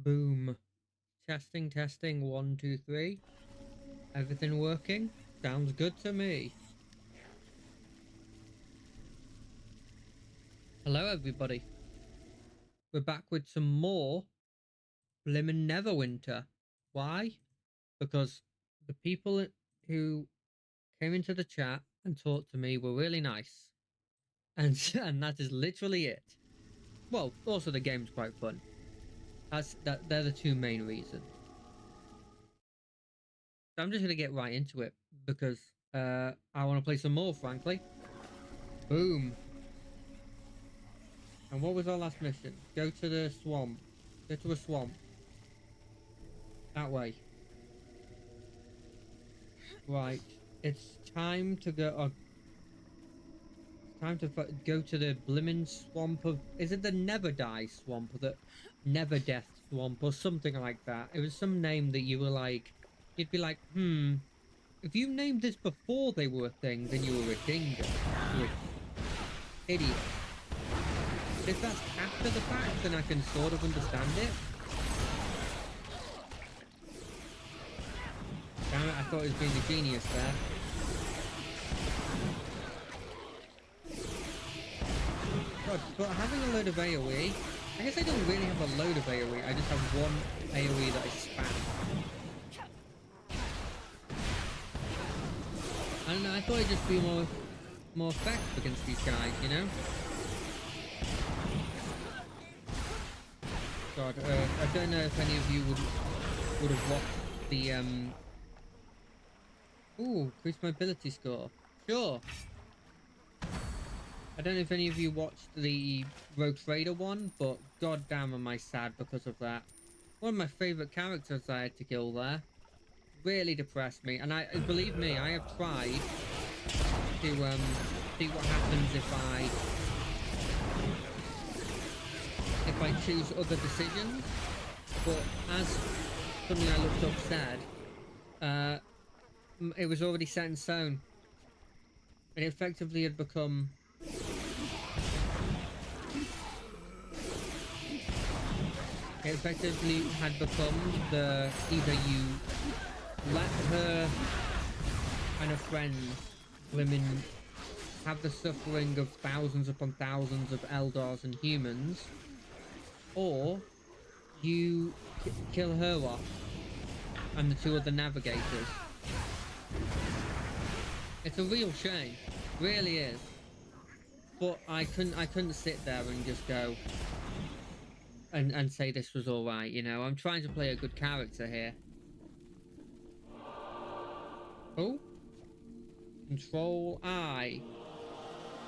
Boom. Testing, testing. 1, 2, 3. Everything working? Sounds good to me. Hello, everybody. We're back with some more Blimmin' Neverwinter. Why? Because the people who came into the chat and talked to me were really nice. And that is literally it. Well, also the game's quite fun. They're the two main reasons. So I'm just gonna get right into it because I want to play some more, frankly. Boom. And what was our last mission? Go to the swamp. Go to a swamp. That way. Right. It's time to go. It's time to go to the blimmin' swamp of. Is it the Never Die swamp or the Never Death swamp or something like that? It was some name that you were like. You'd be like, if you named this before they were a thing, then you were a dingo. You're an idiot. If that's after the fact, then I can sort of understand it. Damn it, I thought he was being a genius there. God, but having a load of AoE, I guess I don't really have a load of AoE, I just have one AoE that I spam. I don't know, I thought it'd just be more effective against these guys, you know? God, I don't know if any of you would have watched the Ooh, increase mobility score. Sure. I don't know if any of you watched the Rogue Trader one, but goddamn am I sad because of that. One of my favourite characters I had to kill there. Really depressed me, and believe me, I have tried to see what happens if I choose other decisions. But as something I looked up said, it was already set in stone, and it effectively had become. It effectively had become either you let her and her friends women have the suffering of thousands upon thousands of Eldars and humans, or you kill her off and the two other navigators. It's a real shame, really is. But I couldn't sit there and just go and say this was all right, you know. I'm trying to play a good character here. Oh, Control I.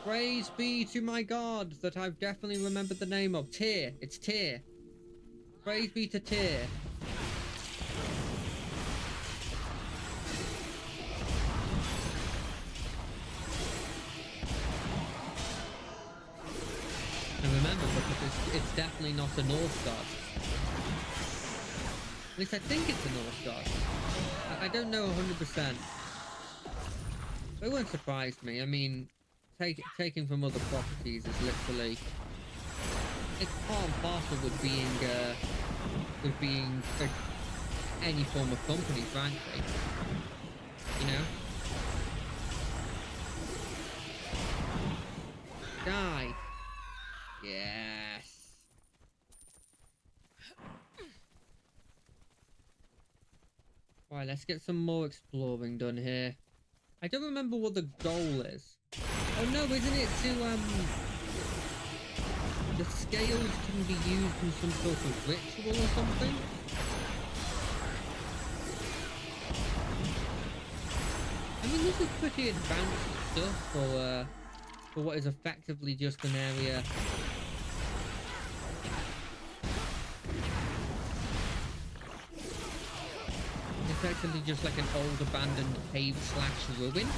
Praise be to my God that I've definitely remembered the name of Tyr. It's Tyr. Praise be to Tyr. And remember, because it's definitely not a Norse god. At least I think it's a Norse god. I don't know 100%. But it won't surprise me. I mean, taking from other properties is literally... It's part and parcel with being any form of company, frankly. You know? Die. Yes. Right, let's get some more exploring done here. I don't remember what the goal is. Oh no, isn't it to the scales can be used in some sort of ritual or something? I mean, this is pretty advanced stuff for what is effectively just an area. Effectively just like an old abandoned cave / ruin.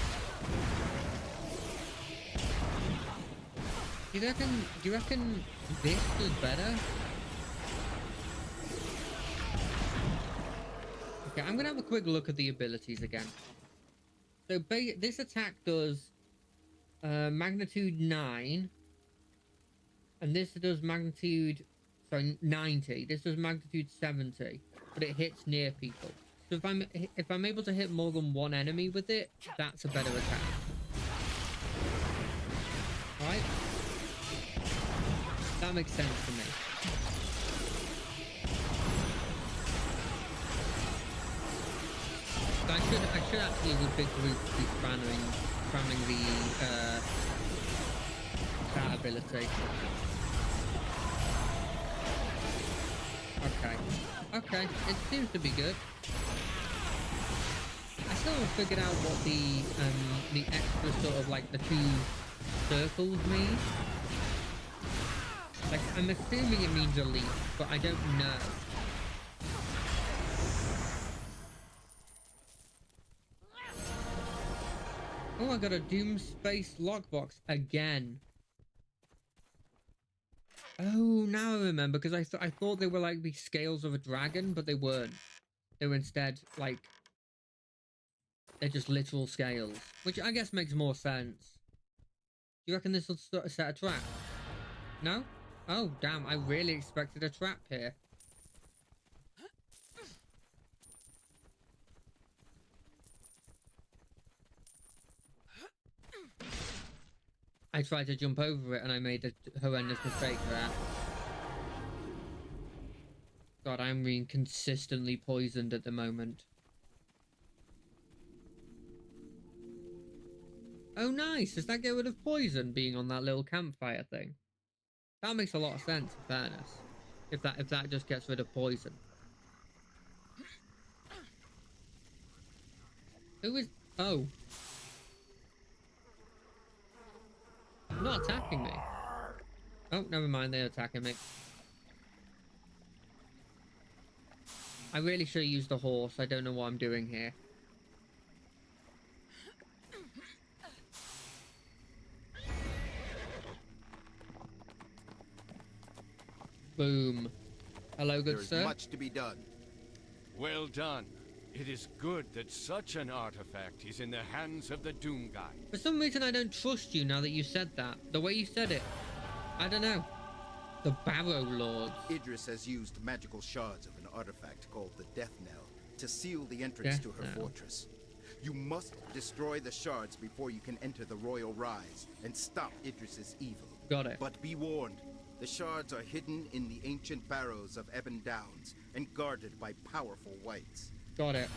Do you reckon this is better? Okay, I'm gonna have a quick look at the abilities again. So this attack does magnitude 9, and this does magnitude sorry, 90. This is magnitude 70, but it hits near people. So if I'm able to hit more than one enemy with it, that's a better attack. All right, that makes sense to me. So I should actually with big groups be spamming the that ability. Okay, it seems to be good. I still haven't figured out what the extra sort of like the two circles mean. Like, I'm assuming it means elite, but I don't know. Oh, I got a Doom Space lockbox again. Oh, now I remember, because I thought they were like the scales of a dragon, but they weren't. They were instead like they're just literal scales, which I guess makes more sense. Do you reckon this will set a trap? No? Oh, damn! I really expected a trap here. I tried to jump over it and I made a horrendous mistake there. God, I'm being consistently poisoned at the moment. Oh, nice. Does that get rid of poison being on that little campfire thing? That makes a lot of sense, in fairness. If that just gets rid of poison. Who is... Oh. Not attacking me. Oh, never mind. They're attacking me. I really should use the horse. I don't know what I'm doing here. Boom. Hello, good sir. There's much to be done. Well done. It is good that such an artifact is in the hands of the Doom Guy. For some reason, I don't trust you now that you said that. The way you said it. I don't know. The Barrow Lords. Idris has used magical shards of an artifact called the Death Knell to seal the entrance to her fortress. You must destroy the shards before you can enter the Royal Rise and stop Idris's evil. Got it. But be warned, the shards are hidden in the ancient barrows of Ebon Downs and guarded by powerful wights. Got it.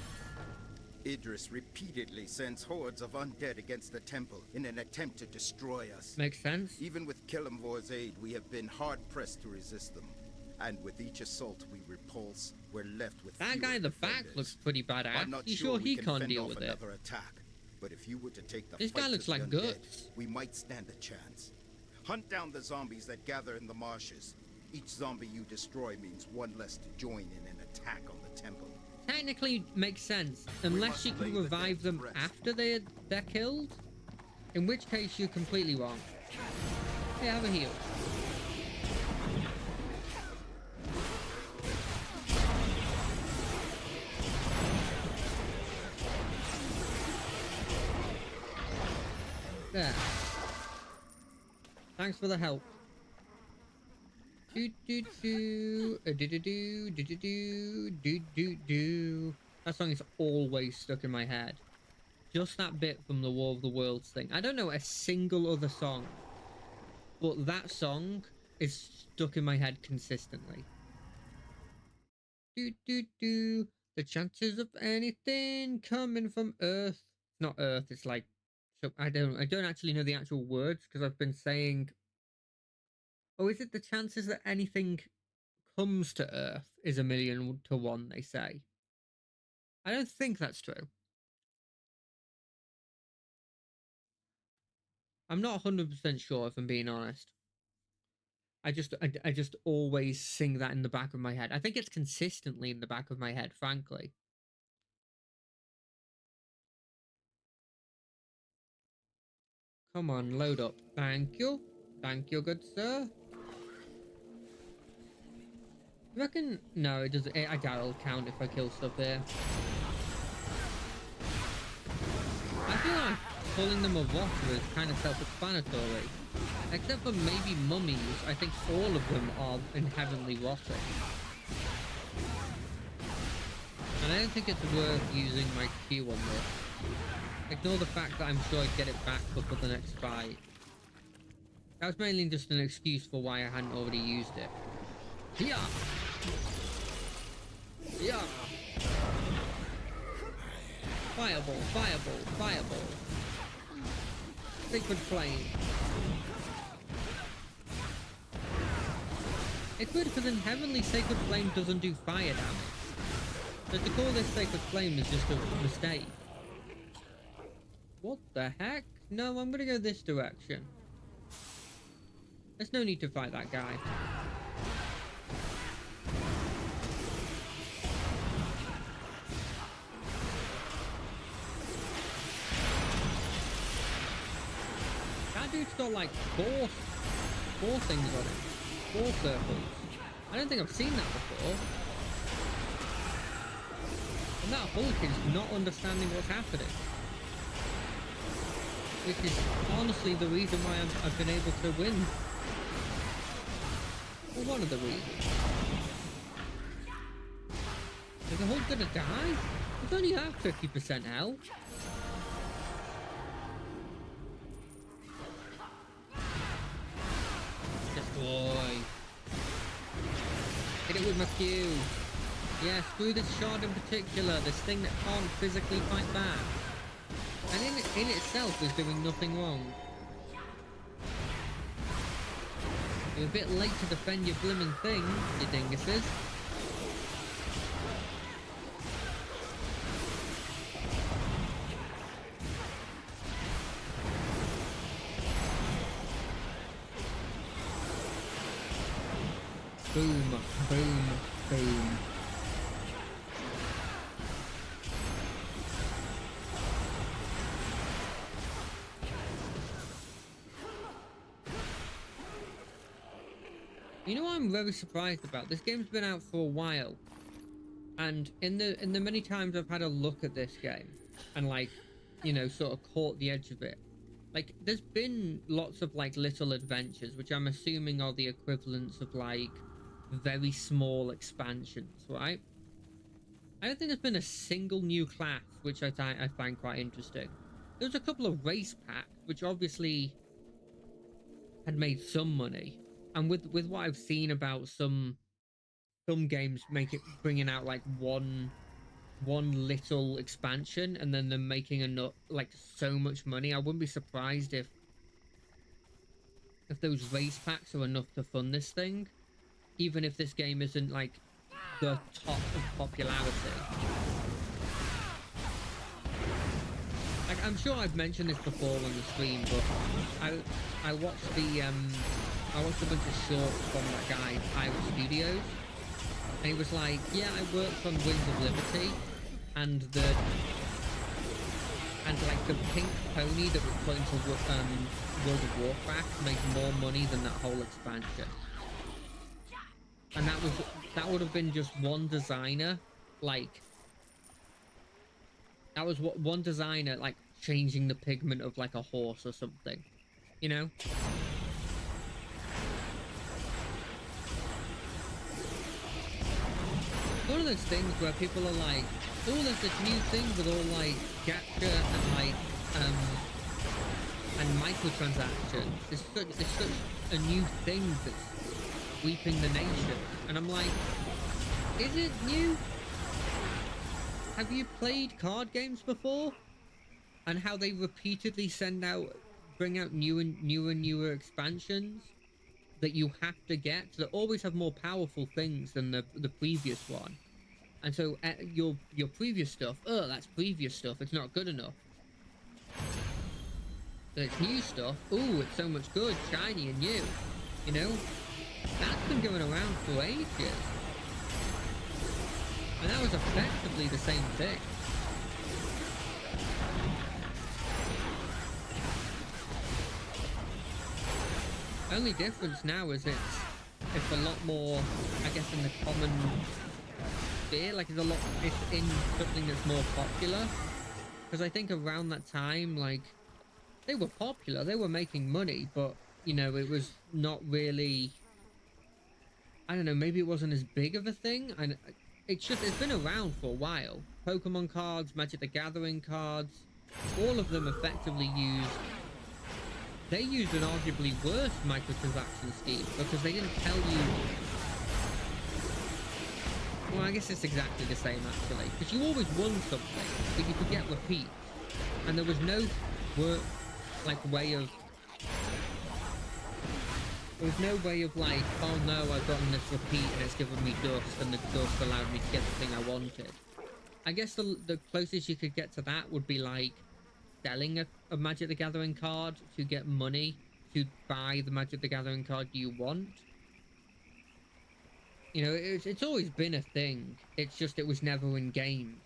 Idris repeatedly sends hordes of undead against the temple in an attempt to destroy us. Makes sense. Even with Kelemvor's aid, we have been hard-pressed to resist them. And with each assault we repulse, we're left with that guy in the back looks pretty badass. I'm not You sure he we can't fend deal off with it? another attack, but if you were to take the This fight guy looks to the like undead, guts. we might stand a chance. Hunt down the zombies that gather in the marshes. Each zombie you destroy means one less to join in an attack on the temple. Technically makes sense, unless you can revive them after they're killed. In which case you're completely wrong. Hey, have a heal. There. Thanks for the help. Do do do do do do do do do do do. That song is always stuck in my head. Just that bit from the War of the Worlds thing. I don't know a single other song, but that song is stuck in my head consistently. Do do do. The chances of anything coming from Earth. Not Earth. It's like. So I don't actually know the actual words because I've been saying. Oh, is it the chances that anything comes to Earth is 1,000,000 to 1, they say? I don't think that's true. I'm not 100% sure if I'm being honest. I just always sing that in the back of my head. I think it's consistently in the back of my head, frankly. Come on, load up. Thank you. Thank you, good sir. You reckon? No, it doesn't. I doubt it'll count if I kill stuff here. I feel like calling them a rotter is kind of self-explanatory. Except for maybe mummies, I think all of them are inherently rotting. And I don't think it's worth using my Q on this. Ignore the fact that I'm sure I'd get it back for the next fight. That was mainly just an excuse for why I hadn't already used it. Yeah! Yeah! Fireball, fireball, fireball. Sacred flame. It's weird because inherently Sacred Flame doesn't do fire damage. So to call this Sacred Flame is just a mistake. What the heck? No, I'm gonna go this direction. There's no need to fight that guy. That dude's got like four things on it. 4 circles. I don't think I've seen that before. And that Hulk is not understanding what's happening. Which is honestly the reason why I've been able to win. Well, one of the reasons. Is the Hulk gonna die? It's only have 50% health. Destroy. Hit it with my Q. Yeah, screw this shard in particular. This thing that can't physically fight back. And in itself is doing nothing wrong. You're a bit late to defend your blimmin' thing, you dinguses. Boom, boom, boom. You know what I'm very surprised about? This game's been out for a while. And in the many times I've had a look at this game and like, you know, sort of caught the edge of it. Like, there's been lots of like little adventures, which I'm assuming are the equivalents of like very small expansions, right? I don't think there's been a single new class, which I find quite interesting. There's a couple of race packs, which obviously had made some money, and with what I've seen about some games bringing out like one little expansion, and then they're making enough like so much money, I wouldn't be surprised if those race packs are enough to fund this thing. Even if this game isn't like the top of popularity. Like, I'm sure I've mentioned this before on the stream, but I watched I watched a bunch of shorts from that guy, Pirate Studios, and he was like, yeah, I worked on Wings of Liberty, and like the pink pony that was put into World of Warcraft made more money than that whole expansion. And that would have been just one designer, like, that was what one designer, like, changing the pigment of like a horse or something, you know? One of those things where people are like, oh, there's this new thing with all like gacha and like and microtransactions. It's such a new thing that's sweeping the nation, and I'm like, is it new? Have you played card games before? And how they repeatedly bring out newer expansions that you have to get, that always have more powerful things than the previous one. And so your previous stuff, that's previous stuff, it's not good enough. But it's new stuff, ooh, it's so much good, shiny and new, you know? That's been going around for ages. And that was effectively the same thing. Only difference now is it's a lot more, I guess, in the common sphere. Like, it's in something that's more popular. Because I think around that time, like, they were popular, they were making money, but, you know, it was not really... I don't know, maybe it wasn't as big of a thing. And it's been around for a while. Pokemon cards, Magic the Gathering cards, all of them effectively they used an arguably worse microtransaction scheme because they didn't tell you. Well, I guess it's exactly the same actually, because you always won something, but you could get repeats, and there was no way of. There was no way of like, oh no, I've gotten this repeat and it's given me dust, and the dust allowed me to get the thing I wanted. I guess the closest you could get to that would be like selling a Magic the Gathering card to get money to buy the Magic the Gathering card you want. You know, it's always been a thing. It's just it was never in games.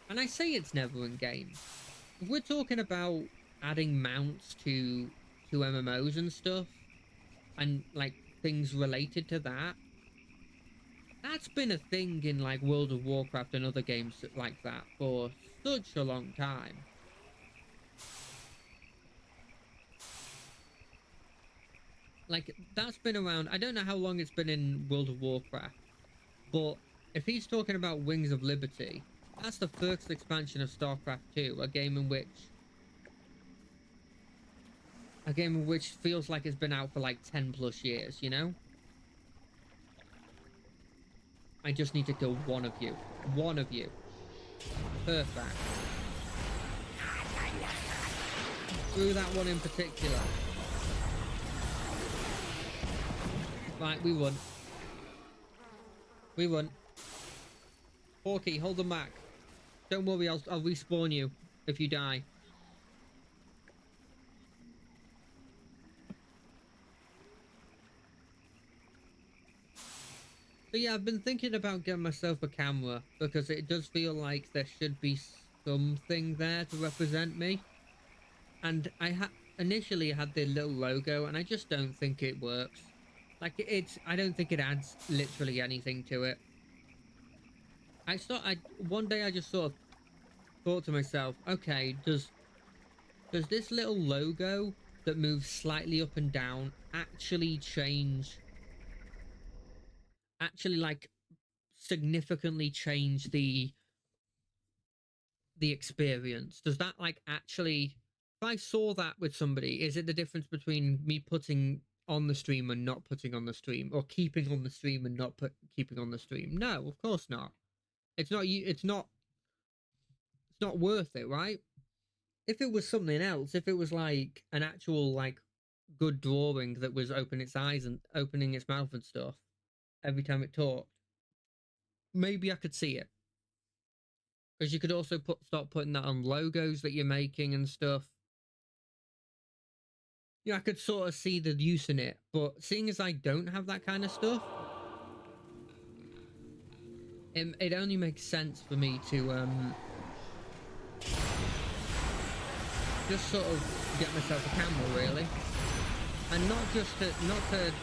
And I say it's never in games. If we're talking about adding mounts to MMOs and stuff, and like things related to that, that's been a thing in like World of Warcraft and other games like that for such a long time. Like, that's been around. I don't know how long it's been in World of Warcraft, but if he's talking about Wings of Liberty, that's the first expansion of StarCraft 2, a game in which feels like it's been out for like 10 plus years, you know? I just need to kill one of you. One of you. Perfect. Through that one in particular. Right, we won. We won. Porky, hold them back. Don't worry, I'll respawn you if you die. So yeah, I've been thinking about getting myself a camera because it does feel like there should be something there to represent me. And I initially had the little logo, and I just don't think it works. Like, I don't think it adds literally anything to it. One day I just sort of thought to myself, okay, does this little logo that moves slightly up and down actually like significantly change the experience? Does that like actually, if I saw that with somebody, is it the difference between me putting on the stream and not putting on the stream, or keeping on the stream and not keeping on the stream? No, of course not. It's not worth it, right? If it was something else, if it was like an actual like good drawing that was opening its eyes and opening its mouth and stuff every time it talked, maybe I could see it. Because you could also start putting that on logos that you're making and stuff. Yeah, I could sort of see the use in it, but seeing as I don't have that kind of stuff, it only makes sense for me to just sort of get myself a camera, really, and not to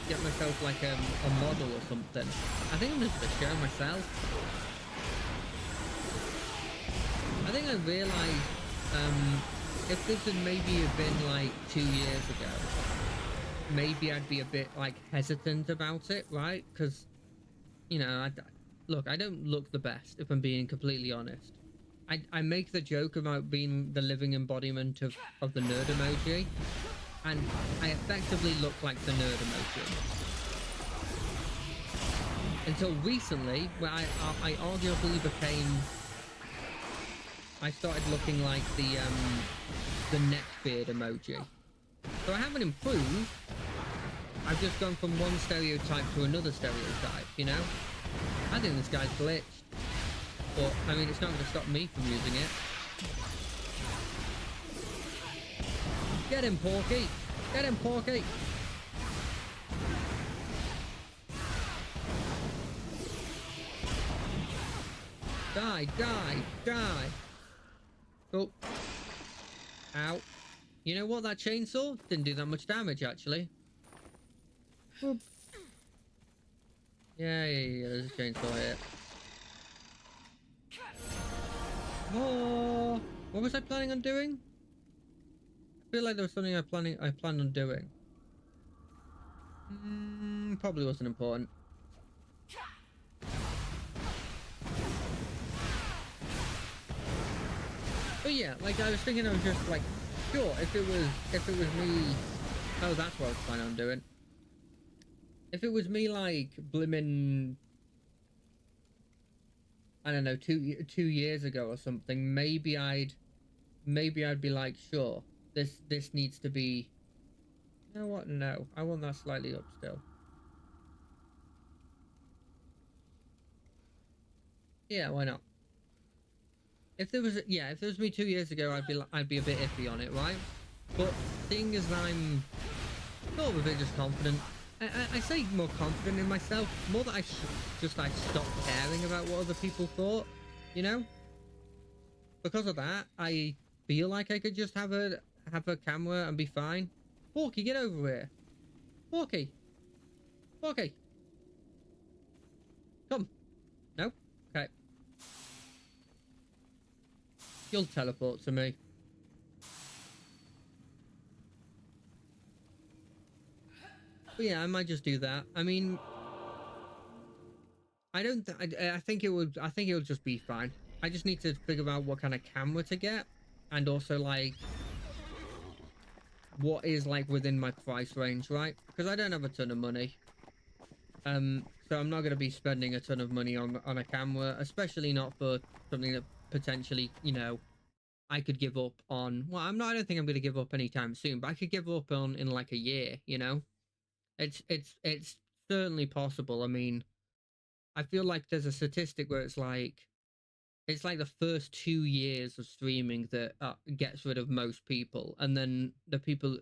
get myself like a model or something. I think I'm just to show myself. I think I realised if this had maybe been like 2 years ago, maybe I'd be a bit like hesitant about it, right? Because, you know, look, I don't look the best, if I'm being completely honest. I make the joke about being the living embodiment of the nerd emoji, and I effectively look like the nerd emoji. Until recently, where I arguably I started looking like the neckbeard emoji. So I haven't improved. I've just gone from one stereotype to another stereotype, you know? I think this guy's glitched. But, I mean, it's not going to stop me from using it. Get him, Porky! Get him, Porky! Die, die, die! Oh. Ow. You know what? That chainsaw didn't do that much damage, actually. Whoop. Yeah, there's a chainsaw here. Oh, what was I planning on doing? feel like there was something I planned on doing. Probably wasn't important. But yeah, like I was thinking, I was just like, sure, if it was me, oh, that's what I was planning on doing. If it was me, like blimmin', I don't know, 2 years ago or something, maybe I'd be like, sure, this needs to be. You know what? No, I want that slightly up still. Yeah, why not? If there was me 2 years ago, I'd be a bit iffy on it, right? But seeing as I'm sort of a bit just confident, I say more confident in myself, more that I stopped caring about what other people thought, you know? Because of that, I feel like I could just have a camera and be fine. Porky, get over here. Porky. Porky. Come. No? Okay. You'll teleport to me. But yeah, I might just do that. I mean, I don't. I think it would. I think it would just be fine. I just need to figure out what kind of camera to get, and also like what is like within my price range, right? Because I don't have a ton of money. So I'm not going to be spending a ton of money on a camera, especially not for something that potentially, you know, I could give up on. Well, I'm not. I don't think I'm going to give up anytime soon, but I could give up on in like a year. You know, it's certainly possible. I mean, I feel like there's a statistic where it's like the first 2 years of streaming that gets rid of most people, and then the people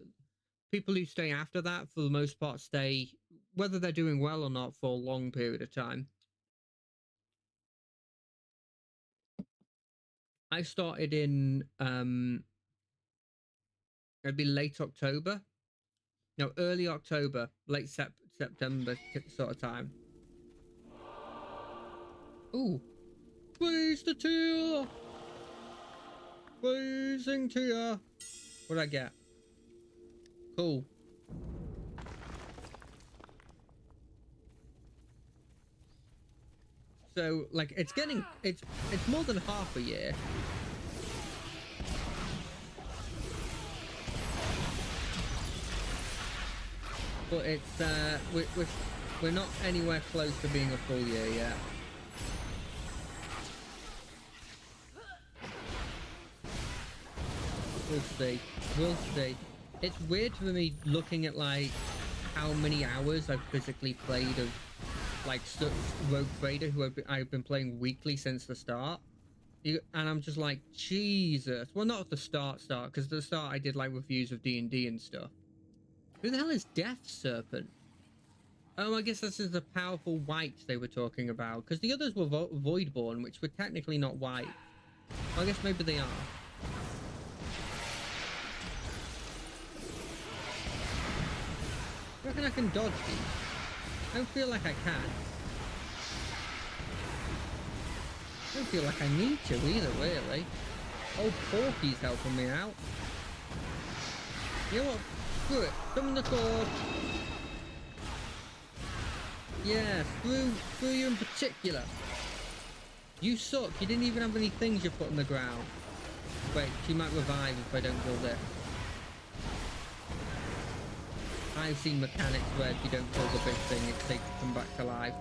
who stay after that, for the most part, stay whether they're doing well or not for a long period of time. I started in it'd be late October, no, early October, late September sort of time. Ooh, squeeze the tear, squeezing tear. What did I get? Cool. So like it's more than half a year. But it's we're not anywhere close to being a full year yet. We'll see. We'll see. It's weird for me looking at like how many hours I've physically played of like Rogue Trader, who I've been playing weekly since the start. And I'm just like, Jesus. Well, not at the start, because at the start I did like reviews of D&D and stuff. Who the hell is Death Serpent? Oh, I guess this is the powerful white they were talking about, because the others were Voidborn, which were technically not white. Well, I guess maybe they are. I reckon I can dodge these. I don't feel like I can. I don't feel like I need to either, really. Old Porky's helping me out. You know what? Screw it. Summon the sword. Yeah, screw you in particular. You suck. You didn't even have any things you put on the ground. Wait, she might revive if I don't kill this. I've seen mechanics where if you don't kill the big thing, they come back to life.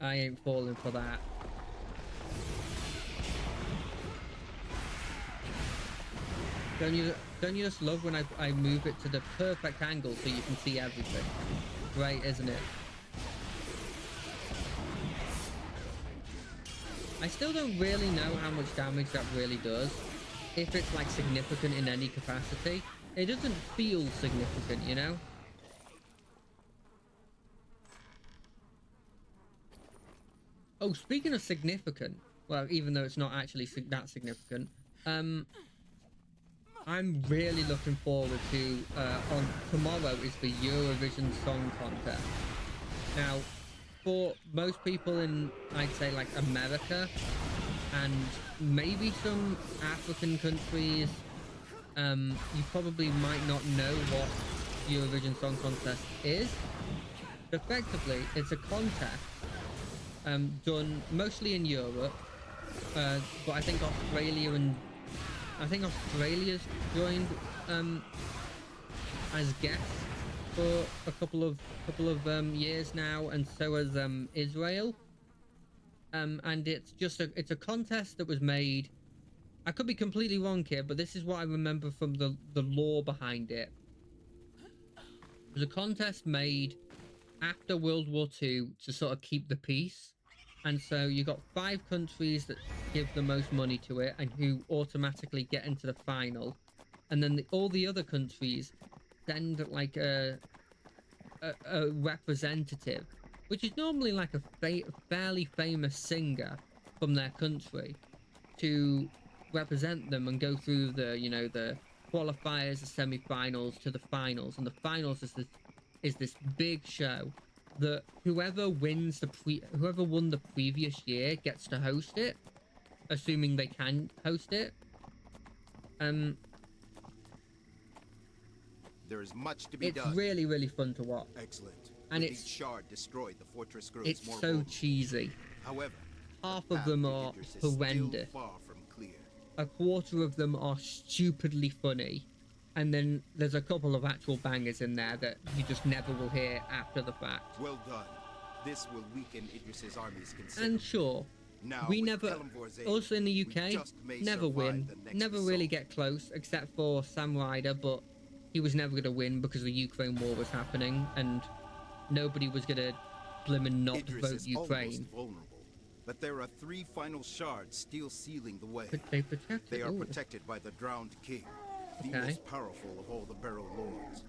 I ain't falling for that. Don't you just love when I move it to the perfect angle so you can see everything? Great, isn't it? I still don't really know how much damage that really does. If it's like significant in any capacity. It doesn't feel significant, you know? Oh, speaking of significant, well, even though it's not actually that significant, I'm really looking forward to, on tomorrow is the Eurovision Song Contest. Now, for most people in, I'd say, like America and maybe some African countries, you probably might not know what Eurovision Song Contest is. Effectively, it's a contest done mostly in Europe, but I think Australia's joined as guests for a couple of years now, and so has Israel. And it's a contest that was made. I could be completely wrong here, but this is what I remember from the lore behind it. It was a contest made after World War II to sort of keep the peace. And so you got 5 countries that give the most money to it and who automatically get into the final. And then all the other countries send like a representative, which is normally like a fairly famous singer from their country, to represent them and go through the qualifiers, the semi-finals to the finals. And the finals is this big show that whoever won the previous year gets to host it, assuming they can host it. There is much to be it's done. really, really fun to watch. Excellent. And With it's each shard destroyed, the fortress grows it's more so vulnerable. cheesy. However, Half the of them path to are Idris is horrendous. still far from clear. A quarter of them are stupidly funny, and then there's a couple of actual bangers in there that you just never will hear after the fact. Well done. This will weaken Idris's armies considerably. And sure, now, we with never, Kalimvor's aid, also in the we UK, just may never survive win, the next never really assault. get close, except for Sam Ryder, but he was never going to win because the Ukraine war was happening, and nobody was going to blimmin' not Idris vote is Ukraine. almost vulnerable, but there are 3 final shards still sealing the way. But they protect They it are all. protected by the drowned king, the Okay. most powerful of all the Barrow Lords.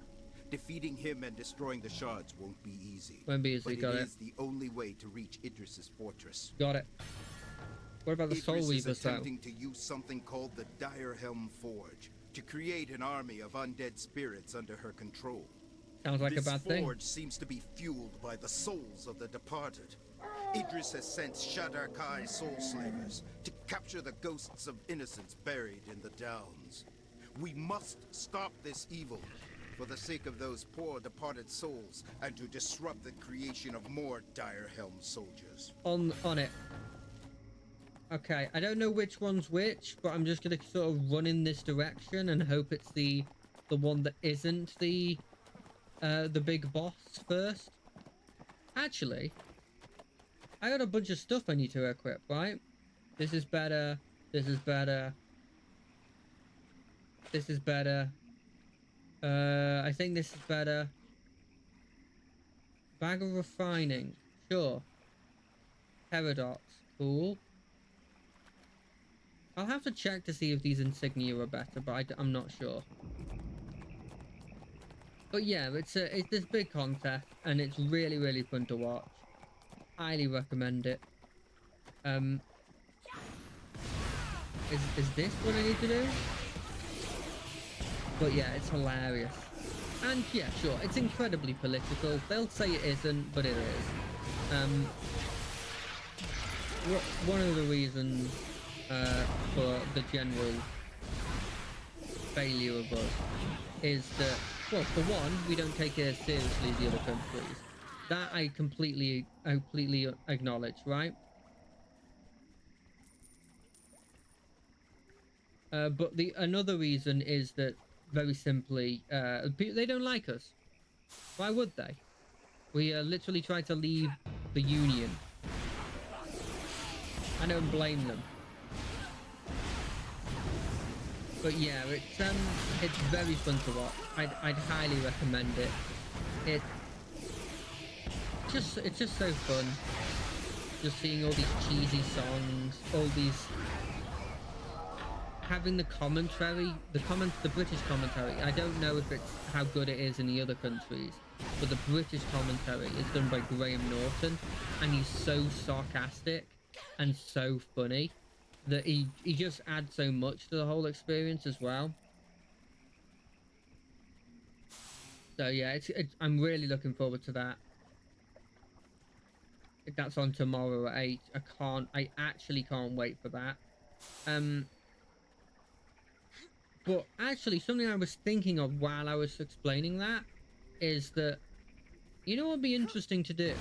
Defeating him and destroying the shards won't be easy. Won't be easy, but got it it. is the only way to reach Idris's fortress. Got it. What about the Soul Idris is Weavers, though? attempting to use something called the Dire Helm Forge to create an army of undead spirits under her control. Sounds like This a bad thing. forge seems to be fueled by the souls of the departed. Idris has sent Shadar Kai's soul slavers to capture the ghosts of innocents buried in the Downs. We must stop this evil for the sake of those poor departed souls and to disrupt the creation of more Dire Helm soldiers. On it. Okay, I don't know which one's which, but I'm just gonna sort of run in this direction and hope it's the one that isn't the big boss first. Actually, I got a bunch of stuff I need to equip, right? This is better. This is better. This is better. I think this is better. Bag of refining. Sure. Paradox. Cool. I'll have to check to see if these insignia are better, but I'm not sure. But yeah, it's this big contest, and it's really, really fun to watch. Highly recommend it. Is this what I need to do? But yeah, it's hilarious. And yeah, sure, it's incredibly political. They'll say it isn't, but it is. One of the reasons for the general failure of us is that, well, for one, we don't take it as seriously as the other countries. That I completely acknowledge, right? But another reason is that, very simply, they don't like us. Why would they? We literally tried to leave the Union. I don't blame them. But yeah, it's very fun to watch. I'd highly recommend it. It's just so fun. Just seeing all these cheesy songs, all these, having the commentary, the British commentary. I don't know if it's how good it is in the other countries, but the British commentary is done by Graham Norton, and he's so sarcastic and so funny that he just adds so much to the whole experience as well. So yeah, I'm really looking forward to that. That's on tomorrow at 8. I actually can't wait for that. But actually, something I was thinking of while I was explaining that is that, you know what would be interesting to do?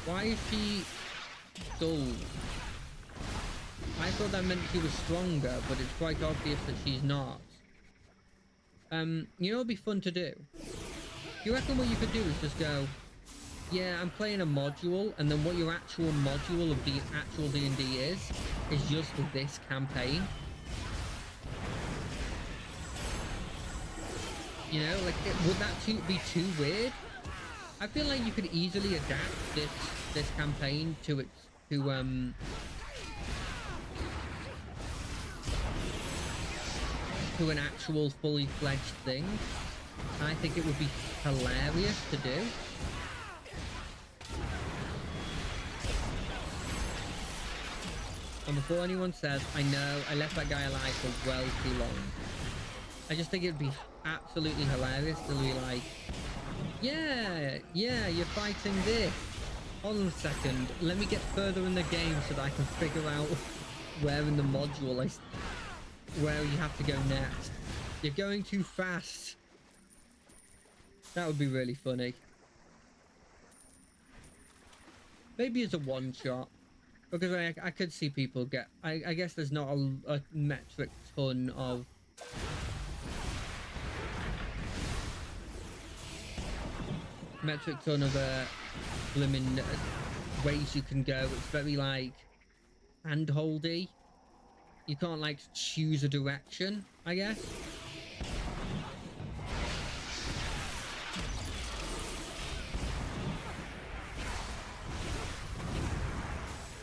Why is she dull? I thought that meant she was stronger, but it's quite obvious that she's not. You know what'd be fun to do? You reckon what you could do is just go, yeah, I'm playing a module, and then what your actual module of the actual D&D is just this campaign. You know, like, would that be too weird? I feel like you could easily adapt this campaign to an actual fully fledged thing. And I think it would be hilarious to do. And before anyone says, I know, I left that guy alive for well too long. I just think it'd be absolutely hilarious to be like, yeah, you're fighting this. Hold on a second, let me get further in the game so that I can figure out where in the module where you have to go next. You're going too fast. That would be really funny. Maybe as a one-shot. Because I could see people get... I guess there's not a metric ton of... blimmin' ways you can go. It's very, like, hand-holdy. You can't, like, choose a direction, I guess.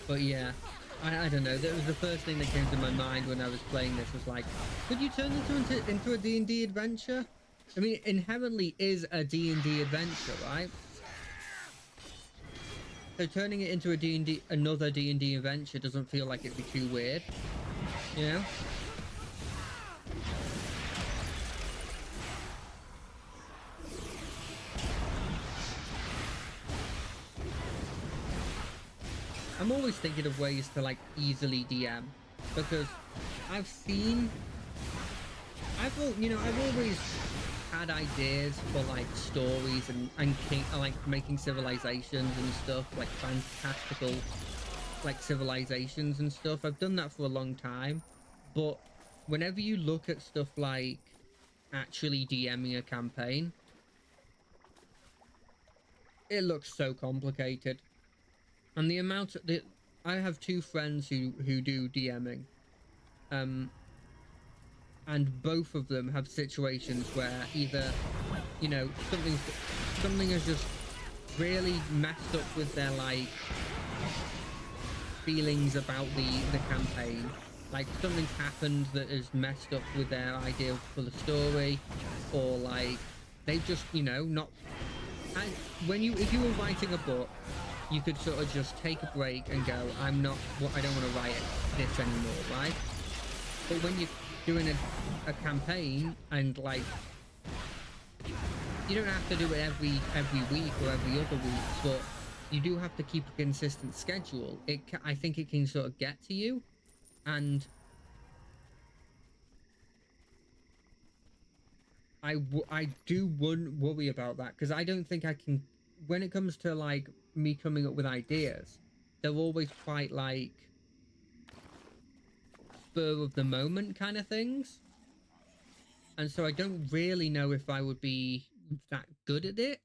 But yeah, I don't know. That was the first thing that came to my mind when I was playing this. Was like, could you turn this into a D&D adventure? I mean, it inherently is a D&D adventure, right? So turning it into another D&D adventure doesn't feel like it'd be too weird, you know? I'm always thinking of ways to, like, easily DM, because I've always had ideas for, like, stories and like making civilizations and stuff, like fantastical, like, civilizations and stuff. I've done that for a long time, but whenever you look at stuff like actually DMing a campaign, it looks so complicated. And the amount that I have two friends who do DMing, and both of them have situations where either, you know, something has just really messed up with their, like, feelings about the campaign. Like, something's happened that has messed up with their idea for the story, or like they've just, you know, not. And if you were writing a book, you could sort of just take a break and go, I don't want to write this anymore, right? But when you're doing a campaign, and, like, you don't have to do it every week or every other week, but you do have to keep a consistent schedule. I think it can sort of get to you, and I wouldn't worry about that, because I don't think I can. When it comes to, like, me coming up with ideas, they're always quite, like, spur of the moment kind of things, and so I don't really know if I would be that good at it.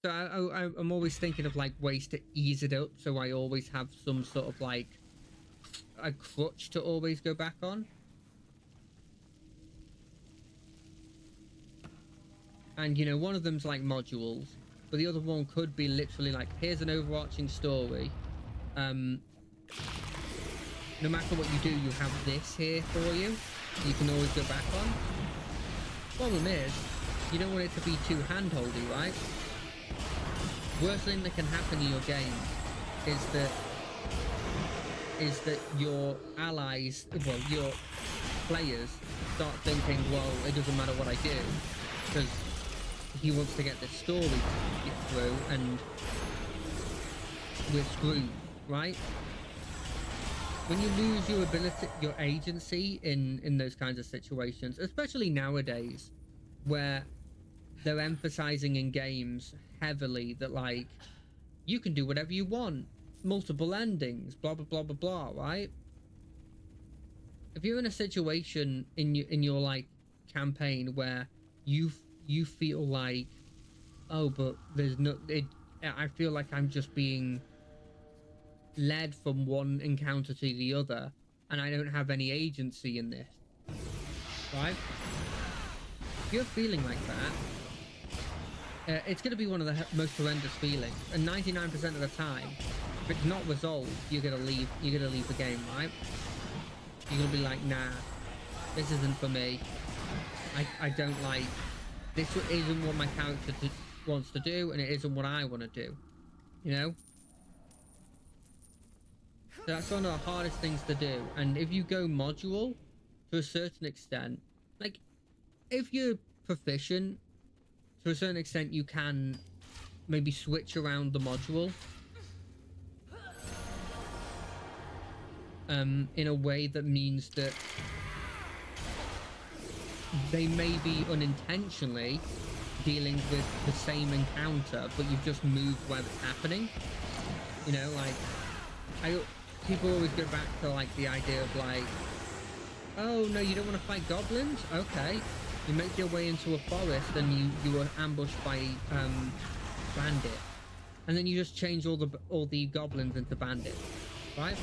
So I'm always thinking of, like, ways to ease it up, so I always have some sort of, like, a crutch to always go back on. And, you know, one of them's like modules, but the other one could be literally like, here's an overarching story. No matter what you do, you have this here for you. You can always go back on. Problem is, you don't want it to be too hand-holdy, right? Worst thing that can happen in your game is that your allies, well, your players start thinking, well, it doesn't matter what I do, because he wants to get this story through, and we're screwed, right? When you lose your ability, your agency in those kinds of situations, especially nowadays, where they're emphasizing in games heavily that, like, you can do whatever you want, multiple endings, blah blah blah blah blah, right? If you're in a situation in your like campaign where you feel like, oh, but there's no, I feel like I'm just being led from one encounter to the other, and I don't have any agency in this, right? If you're feeling like that, it's going to be one of the most horrendous feelings, and 99% of the time, if it's not resolved, you're going to leave the game, right? You're going to be like, nah, this isn't for me. I don't like, this isn't what my character wants to do, and it isn't what I want to do, you know? So that's one of the hardest things to do. And if you go module, to a certain extent, like, if you're proficient, to a certain extent, you can maybe switch around the module in a way that means that they may be unintentionally dealing with the same encounter, but you've just moved where it's happening. You know, like, people always go back to, like, the idea of, like, oh no, you don't want to fight goblins? Okay, you make your way into a forest and you were ambushed by bandit, and then you just change all the goblins into bandits, right?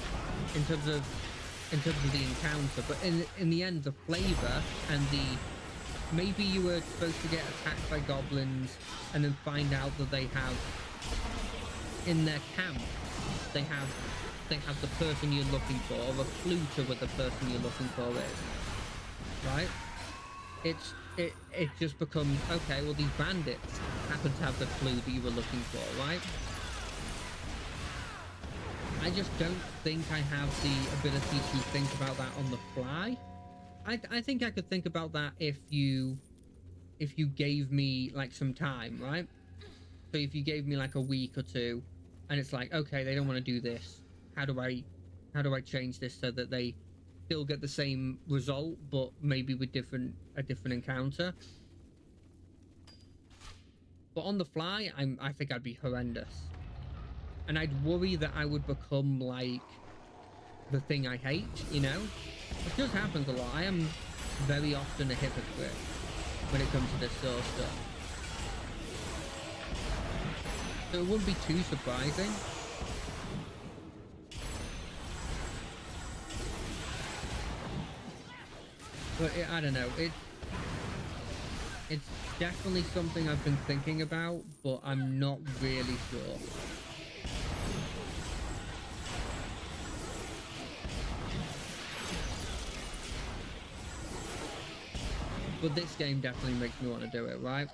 In terms of the encounter, but in the end, the flavor and maybe you were supposed to get attacked by goblins and then find out that they have in their camp they have the person you're looking for, or a clue to what the person you're looking for is, right? It just becomes, okay, well, these bandits happen to have the clue that you were looking for, right? I just don't think I have the ability to think about that on the fly. I think I could think about that if you gave me, like, some time, right? So if you gave me, like, a week or two, and it's like, okay, they don't want to do this. How do I change this so that they still get the same result, but maybe with a different encounter? But on the fly, I think I'd be horrendous, and I'd worry that I would become like the thing I hate. You know, it just happens a lot. I am very often a hypocrite when it comes to this sort of stuff, so it wouldn't be too surprising. But I don't know, it's definitely something I've been thinking about, but I'm not really sure. But this game definitely makes me want to do it, right?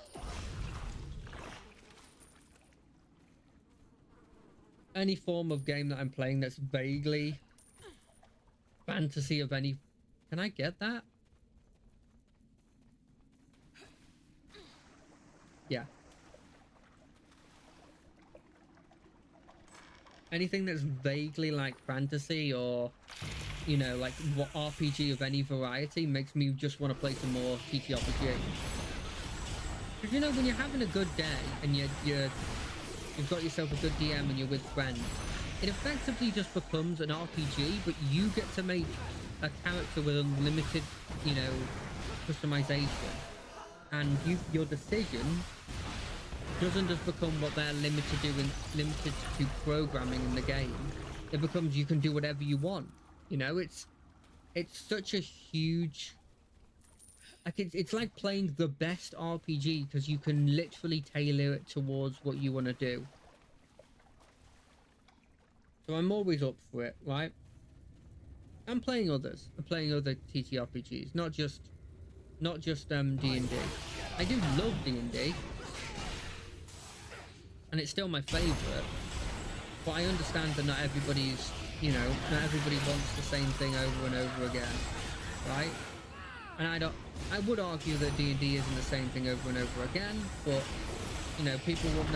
Any form of game that I'm playing that's vaguely fantasy of any... Can I get that? Yeah. Anything that's vaguely like fantasy, or, you know, like what RPG of any variety, makes me just want to play some more TTRPG. Because, you know, when you're having a good day and you've got yourself a good DM and you're with friends, it effectively just becomes an RPG, but you get to make a character with unlimited, you know, customization, and your decision doesn't just become what they're limited to programming in the game. It becomes, you can do whatever you want. You know, it's such a huge, like, it's like playing the best RPG, because you can literally tailor it towards what you want to do. So I'm always up for it, right? I'm playing others. I'm playing other TTRPGs, not just D&D. I do love D&D, and it's still my favourite, but I understand that not everybody's, you know, not everybody wants the same thing over and over again, right? And I would argue that D&D isn't the same thing over and over again, but you know, people want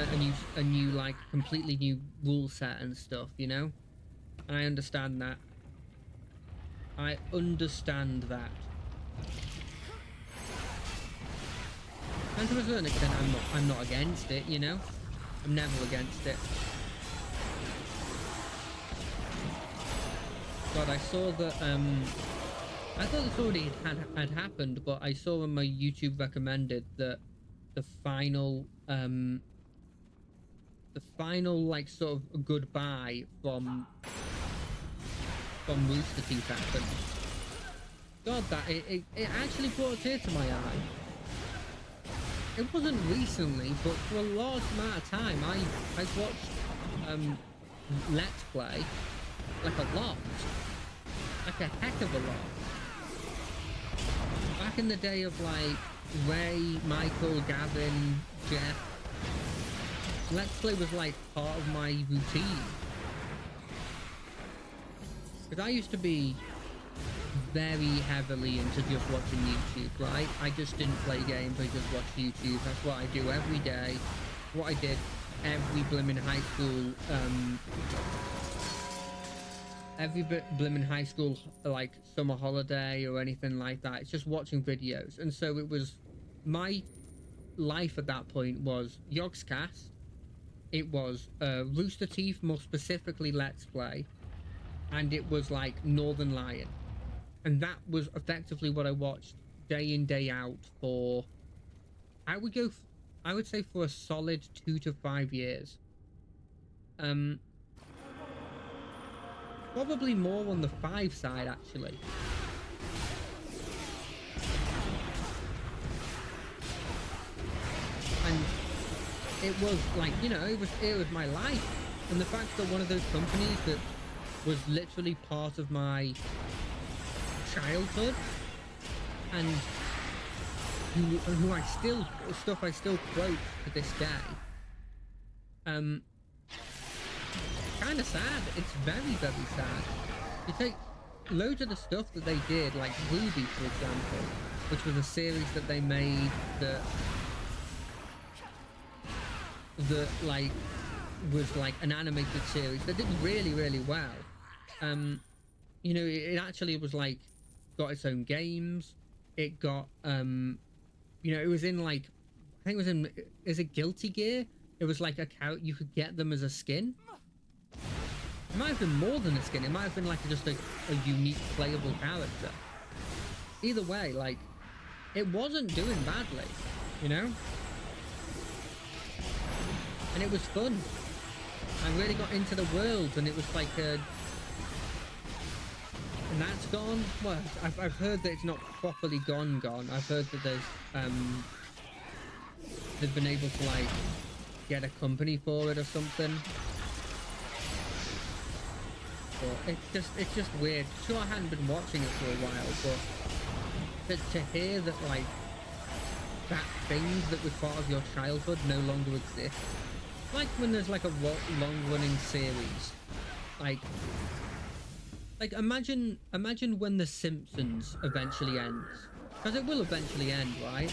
a new like completely new rule set and stuff, you know, and I understand that. I understand that. And to a certain extent, I'm not against it, you know. I'm never against it. God, I saw that. I thought this already had happened, but I saw on my YouTube recommended that the final like sort of goodbye from Rooster Teeth happened. God, that it actually brought a tear to my eye. It wasn't recently, but for a large amount of time, I've watched Let's Play like a lot, like a heck of a lot. Back in the day of like Ray, Michael, Gavin, Jeff, Let's Play was like part of my routine. Because I used to be very heavily into just watching YouTube, right? I just didn't play games, I just watched YouTube. That's what I do every day. What I did every blimmin' high school, blimmin' high school, like summer holiday or anything like that. It's just watching videos. And so it was, my life at that point was Yogscast. It was Rooster Teeth, more specifically Let's Play. And it was like Northern Lion. And that was effectively what I watched day in, day out for, I would say for a solid 2 to 5 years. Probably more on the 5 side, actually. And it was like, you know, it was my life. And the fact that one of those companies that was literally part of my childhood and who I still quote to this day, kind of sad. It's very, very sad. You take loads of the stuff that they did, like Ruby, for example, which was a series that they made that like was like an animated series that did really, really well. You know, it actually was like got its own games. It got you know, it was in like, I think it was in, is it Guilty Gear? It was like a character, you could get them as a skin. It might have been more than a skin. It might have been like just a unique playable character. Either way, like, it wasn't doing badly, you know? And it was fun. I really got into the world, and it was like a... And that's gone. Well, I've heard that it's not properly gone. I've heard that there's they've been able to like get a company for it or something. But it's just weird. Sure, I hadn't been watching it for a while, but to hear that like that things that was part of your childhood no longer exist. Like when there's like a long-running series, like imagine when The Simpsons eventually ends, because it will eventually end, right?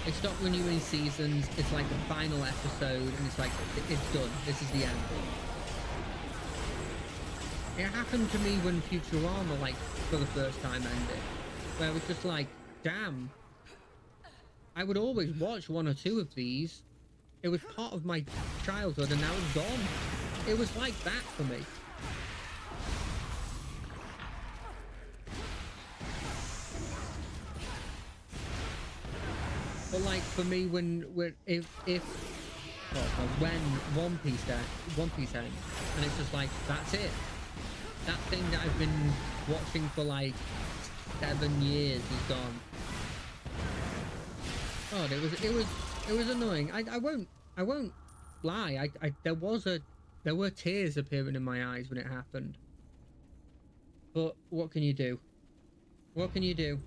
They stop renewing seasons. It's like the final episode, and it's like it's done. This is the end. It happened to me when Futurama, like, for the first time ended, where it was just like, damn. I would always watch 1 or 2 of these. It was part of my childhood, and now it's gone. It was like that for me. But like for me, when One Piece ends, and it's just like, that's it. That thing that I've been watching for like 7 years is gone. God, it was annoying. I won't lie. There were tears appearing in my eyes when it happened. But what can you do? What can you do?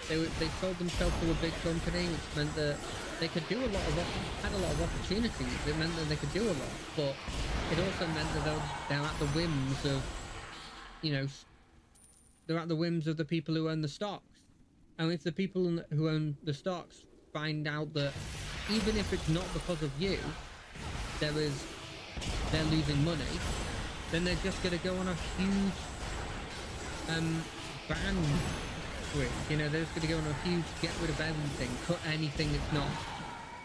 They sold themselves to a big company, which meant that they could do had a lot of opportunities. It meant that they could do a lot, but it also meant that they're at the whims of, you know, they're at the whims of the people who own the stocks. And if the people who own the stocks find out that even if it's not because of you, they're losing money, then they're just going to go on a huge ban switch. You know, they're just going to go on a huge get rid of everything, cut anything that's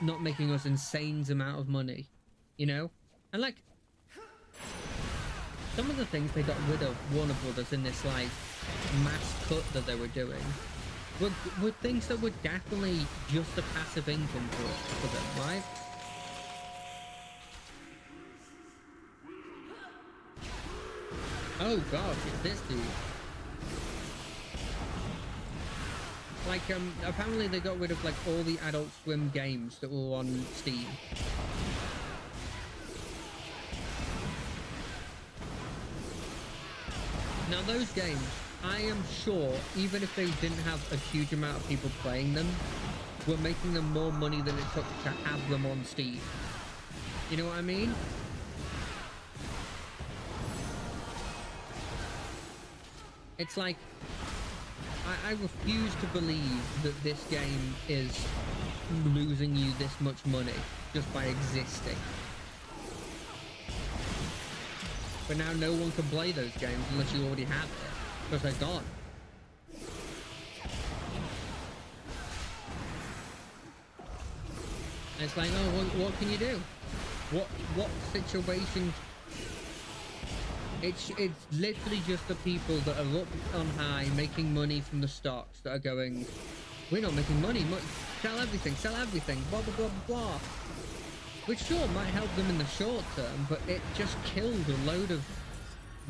not making us insane amount of money. You know, and like some of the things they got rid of, Warner Brothers, in this like mass cut that they were doing, were things that were definitely just a passive income for them, right? Oh gosh, it's this dude. Like, apparently they got rid of like all the Adult Swim games that were on Steam. Now those games, I am sure, even if they didn't have a huge amount of people playing them, were making them more money than it took to have them on Steam. You know what I mean? It's like, I refuse to believe that this game is losing you this much money just by existing. But now no one can play those games unless you already have it, because they're gone. And it's like, oh, what can you do? What situation? It's literally just the people that are up on high making money from the stocks that are going, we're not making money, sell everything, blah, blah, blah, blah. Which sure might help them in the short term, but it just killed a load of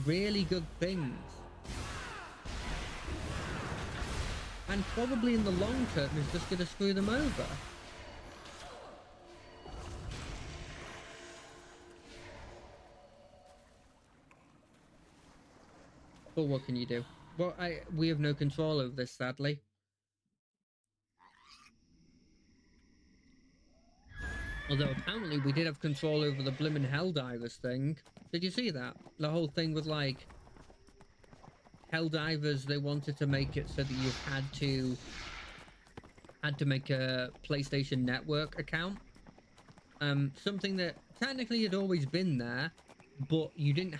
really good things. And probably in the long term is just going to screw them over. But what can you do? Well, we have no control over this, sadly. Although apparently we did have control over the blimmin' Helldivers thing. Did you see that? The whole thing with like Helldivers, they wanted to make it so that you had to make a PlayStation Network account. Something that technically had always been there, but you didn't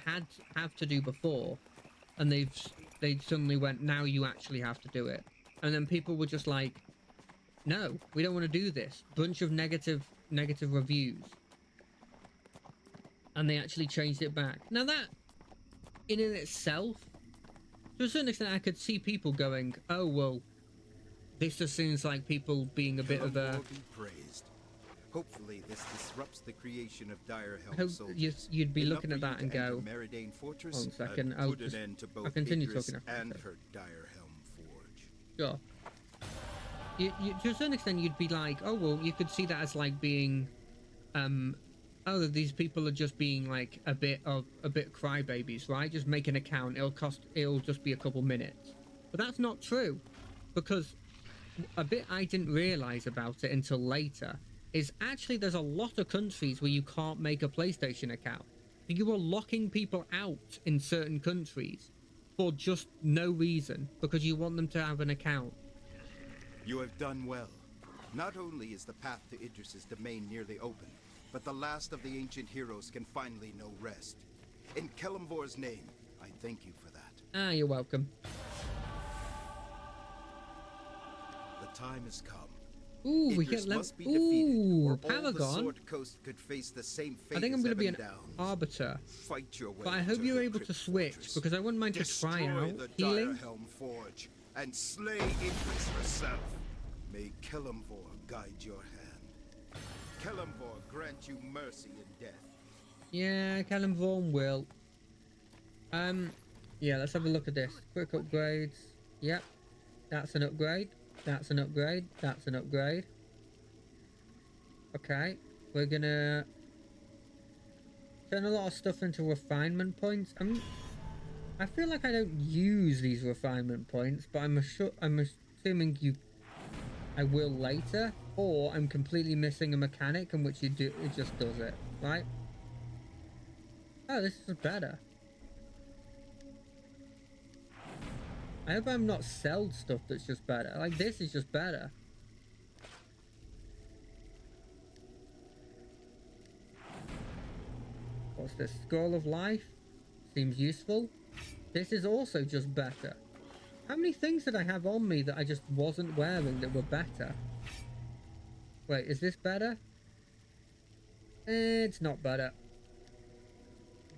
have to do before. And they suddenly went, now you actually have to do it. And then people were just like, no, we don't want to do this. Bunch of negative reviews. And they actually changed it back. Now that, in itself, to a certain extent, I could see people going, oh, well, this just seems like people being a bit of a... Hopefully this disrupts the creation of dire helm soldiers. You'd be looking at that and go, Fortress, hold on a second, I'll continue talking after and her dire helm forge. Sure. To a certain extent, you'd be like, oh, well, you could see that as like being, oh, these people are just being like a bit crybabies, right? Just make an account, it'll just be a couple minutes. But that's not true, because a bit I didn't realize about it until later is actually there's a lot of countries where you can't make a PlayStation account. You are locking people out in certain countries for just no reason, because you want them to have an account. You have done well. Not only is the path to Idris's domain nearly open, but the last of the ancient heroes can finally know rest. In Kelemvor's name, I thank you for that. Ah, you're welcome. The time has come. Ooh, we get level. Ooh, Paragon. Could face the same fate. I think I'm going to be an arbiter. Fight your way, but I hope you're able to switch, because I wouldn't mind to try out healing. Helm Forge and slay Idris herself. May Kelemvor guide your hand. Kelemvor grant you mercy in death. Yeah, Kelemvor will. Yeah, let's have a look at this. Quick upgrades. Yep, that's an upgrade. That's an upgrade. That's an upgrade. Okay, we're gonna turn a lot of stuff into refinement points. I feel like I don't use these refinement points, but I'm assuming I will later, or I'm completely missing a mechanic in which it just does it, right? Oh, this is better. I hope I'm not sold stuff that's just better. Like, this is just better. What's this? Scroll of Life? Seems useful. This is also just better. How many things did I have on me that I just wasn't wearing that were better? Wait, is this better? It's not better.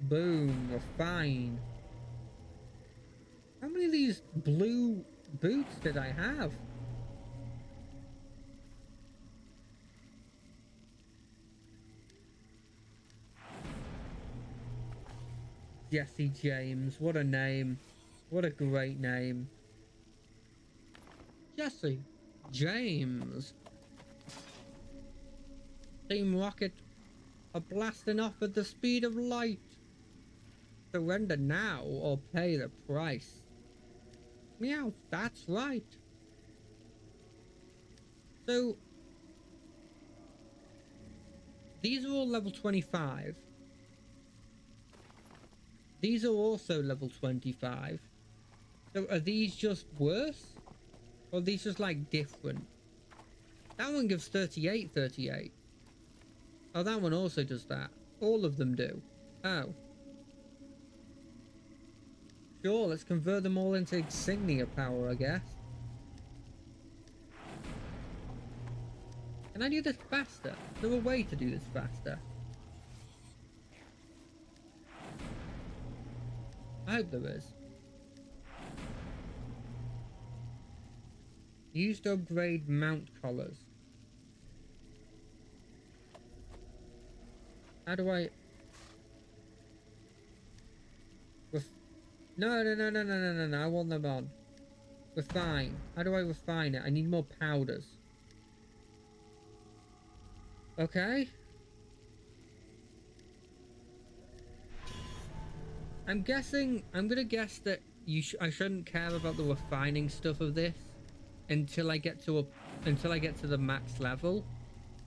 Boom, we're fine. How many of these blue boots did I have? Jesse James, what a name. What a great name. Jesse James. Team Rocket are blasting off at the speed of light. Surrender now or pay the price. Meow, that's right. So, these are all level 25. These are also level 25. So are these just worse? Or are these just like different? That one gives 38. Oh, that one also does that. All of them do. Oh. Sure, let's convert them all into insignia power, I guess. Can I do this faster? Is there a way to do this faster? I hope there is. Use to upgrade mount collars. How do I... No, I want them on. Refine. How do I refine it? I need more powders. Okay. I'm gonna guess that I shouldn't care about the refining stuff of this until I get to the max level.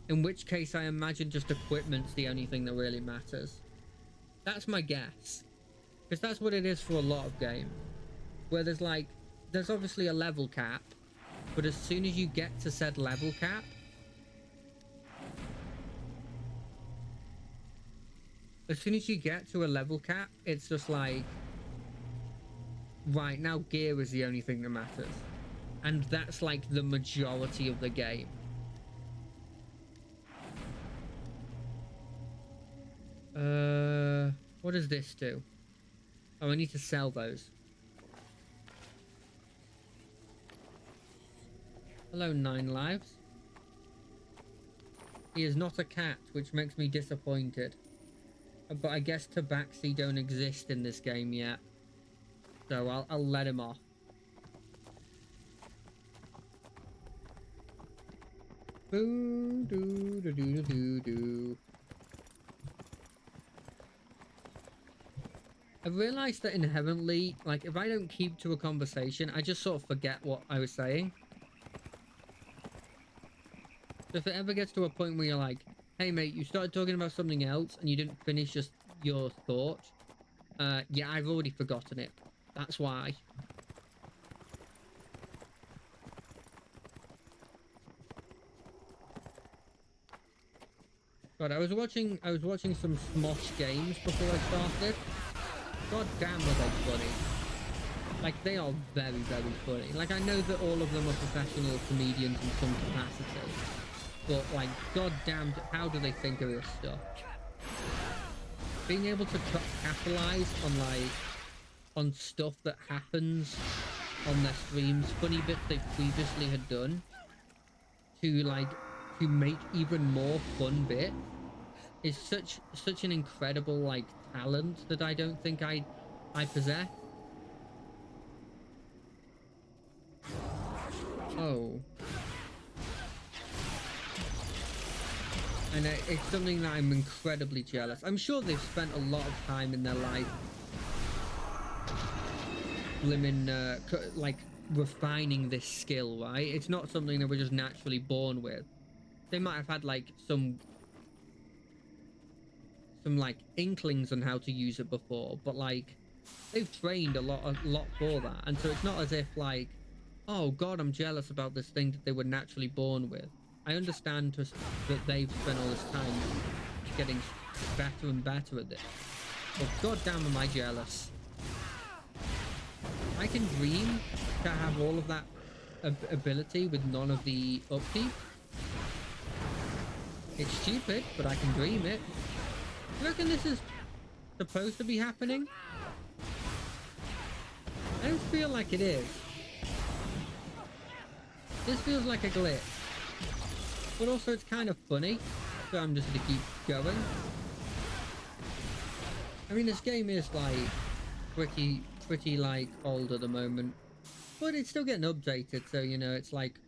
In which case I imagine just equipment's the only thing that really matters. That's my guess. Because that's what it is for a lot of games. Where there's obviously a level cap, but as soon as you get to said level cap, it's just like, right, now gear is the only thing that matters. And that's like the majority of the game. What does this do? Oh, I need to sell those. Hello, 9 lives. He is not a cat, which makes me disappointed. But I guess tabaxi don't exist in this game yet. So I'll let him off. Boo doo doo doo doo doo. I realised that inherently, like, if I don't keep to a conversation, I just sort of forget what I was saying. So if it ever gets to a point where you're like, hey mate, you started talking about something else and you didn't finish just your thought, yeah, I've already forgotten it. That's why. God, I was watching some Smosh games before I started. God damn, were they funny. Like, they are very, very funny. Like, I know that all of them are professional comedians in some capacity. But, like, god damn, how do they think of this stuff? Being able to capitalize on, like, on stuff that happens on their streams, funny bits they previously had done, to make even more fun bits, is such an incredible, like, talent that I don't think I possess. Oh. And it's something that I'm incredibly jealous. I'm sure they've spent a lot of time in their life like refining this skill, right? It's not something that we're just naturally born with. They might have had like some like inklings on how to use it before, but like they've trained a lot for that, and so it's not as if like, oh god, I'm jealous about this thing that they were naturally born with. I understand that they've spent all this time getting better and better at this, but god damn am I jealous. I can dream to have all of that ability with none of the upkeep. It's stupid, but I can dream it. You reckon this is supposed to be happening? I don't feel like it is. This feels like a glitch. But also it's kind of funny, so I'm just gonna keep going. I mean, this game is like pretty like old at the moment, but it's still getting updated, so you know, it's like,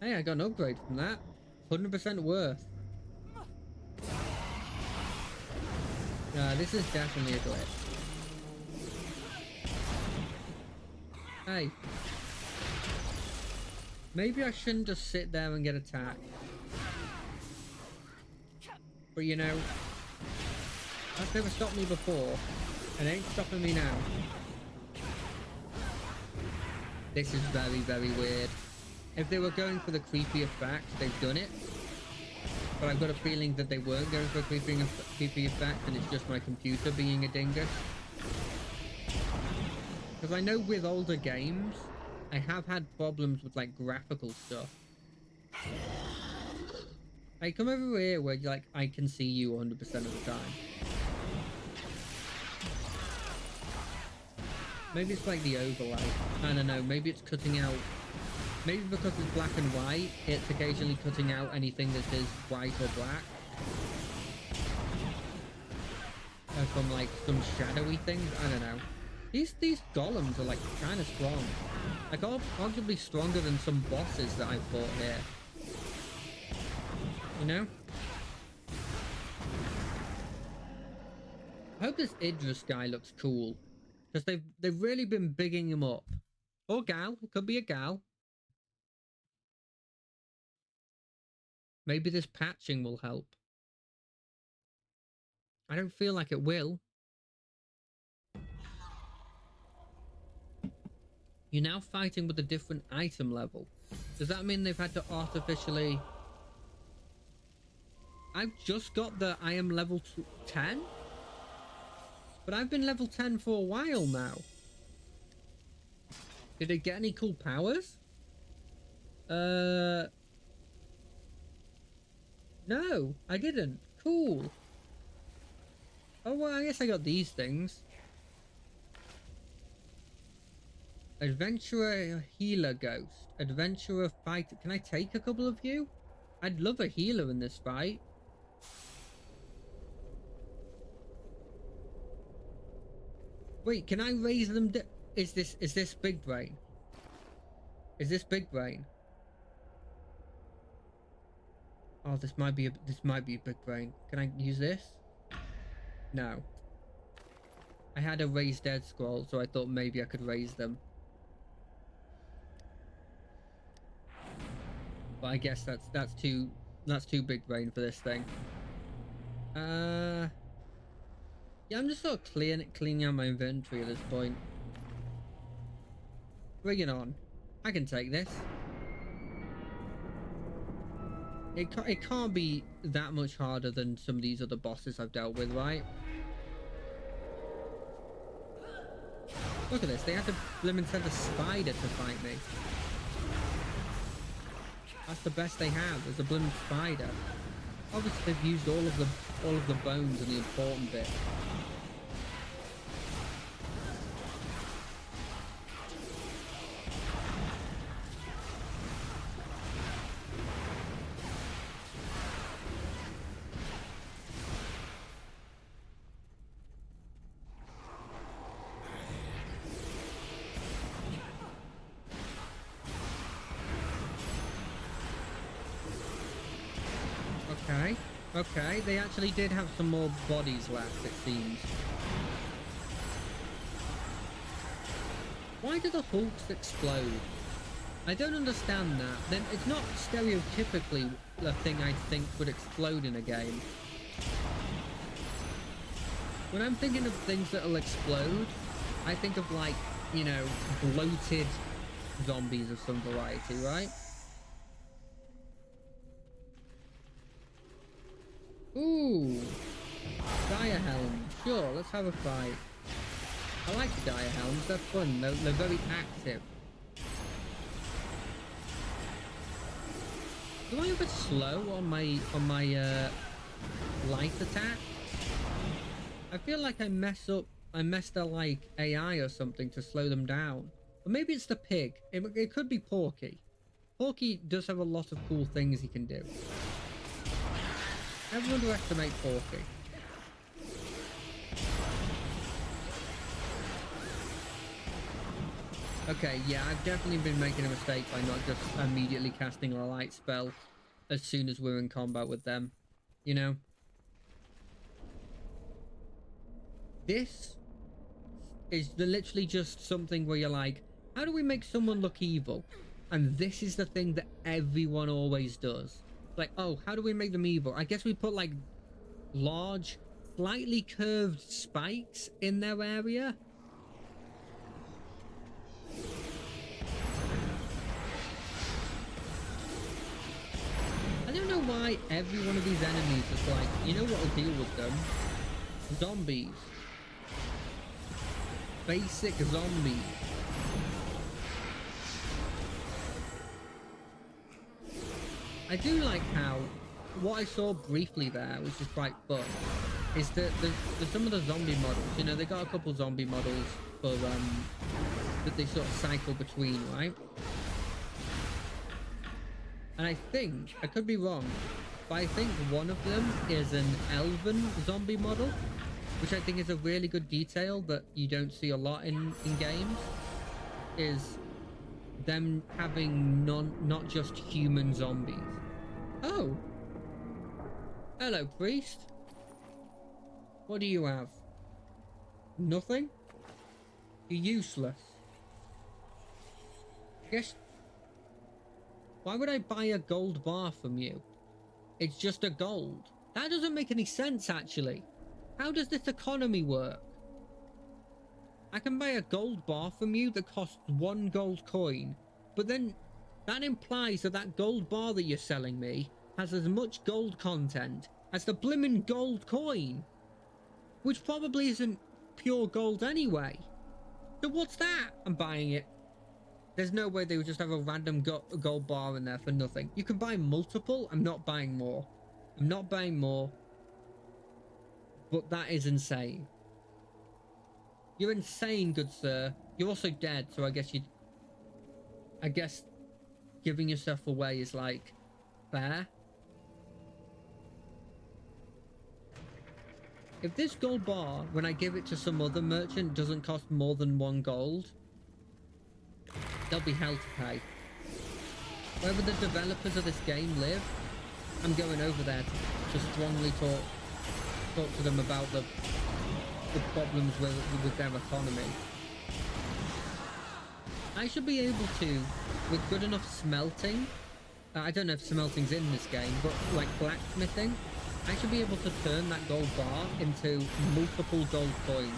hey, I got an upgrade from that. 100% worth. This is definitely a glitch. Hey. Maybe I shouldn't just sit there and get attacked. But you know, that's never stopped me before, and it ain't stopping me now. This is very, very weird. If they were going for the creepy effect, they've done it. But I've got a feeling that they weren't going for a creepy effect, and it's just my computer being a dingus. Because I know with older games, I have had problems with like graphical stuff. Hey, come over here where like I can see you 100% of the time. Maybe it's like the overlay. I don't know, maybe it's cutting out. Maybe because it's black and white, it's occasionally cutting out anything that is white or black. From like some shadowy things, I don't know. These golems are like kind of strong. Like arguably stronger than some bosses that I've fought here. You know? I hope this Idris guy looks cool. Because they've really been bigging him up. Or gal, it could be a gal. Maybe this patching will help. I don't feel like it will. You're now fighting with a different item level. Does that mean they've had to artificially... I've just got the I am level 10? But I've been level 10 for a while now. Did it get any cool powers? No, I didn't. Cool. Oh, well, I guess I got these things. Adventurer Healer Ghost. Adventurer Fighter. Can I take a couple of you? I'd love a healer in this fight. Wait, can I raise them? Is this Big Brain? Is this Big Brain? Oh, this might be a Big Brain. Can I use this? No. I had a raise dead scroll, so I thought maybe I could raise them. But I guess that's too Big Brain for this thing. Yeah, I'm just sort of cleaning out my inventory at this point. Bring it on. I can take this. It can't be that much harder than some of these other bosses I've dealt with, right? Look at this. They had to blimmin' send a spider to fight me. That's the best they have. There's a blimmin' spider. Obviously, they've used all of the bones and the important bit. Okay, they actually did have some more bodies left, it seems. Why do the Hulks explode? I don't understand that. Then it's not stereotypically the thing I think would explode in a game. When I'm thinking of things that'll explode, I think of like, you know, bloated zombies of some variety, right? Ooh, dire helm. Sure, let's have a fight. I like dire helms. They're fun. They're very active. Do I ever slow on my light attack? I feel like I messed their like AI or something to slow them down. Or maybe it's the pig. It could be Porky. Porky does have a lot of cool things he can do. Never underestimate Porky. Okay, yeah, I've definitely been making a mistake by not just immediately casting a light spell as soon as we're in combat with them. You know? This is literally just something where you're like, how do we make someone look evil? And this is the thing that everyone always does. Like, oh, how do we make them evil? I guess we put like large, slightly curved spikes in their area. I don't know why every one of these enemies is like, you know what'll deal with them? Zombies. Basic zombies. I do like how what I saw briefly there, which is quite fun, is that there's some of the zombie models. You know, they got a couple zombie models for that they sort of cycle between, right? And I think, I could be wrong, but I think one of them is an elven zombie model, which I think is a really good detail that you don't see a lot in games, is them having not just human zombies. Oh! Hello, priest. What do you have? Nothing? You're useless. Guess... Why would I buy a gold bar from you? It's just a gold. That doesn't make any sense, actually. How does this economy work? I can buy a gold bar from you that costs 1 gold coin, but then that implies that that gold bar that you're selling me has as much gold content as the blimmin' gold coin, which probably isn't pure gold anyway. So what's that? I'm buying it. There's no way they would just have a random gold bar in there for nothing. You can buy multiple. I'm not buying more. I'm not buying more. But that is insane. You're insane, good sir. You're also dead, so I guess giving yourself away is like fair. If this gold bar, when I give it to some other merchant, doesn't cost more than 1 gold, there'll be hell to pay. Wherever the developers of this game live, I'm going over there to strongly talk to them about the problems with their economy. I should be able to, with good enough smelting, I don't know if smelting's in this game, but like blacksmithing, I should be able to turn that gold bar into multiple gold coins.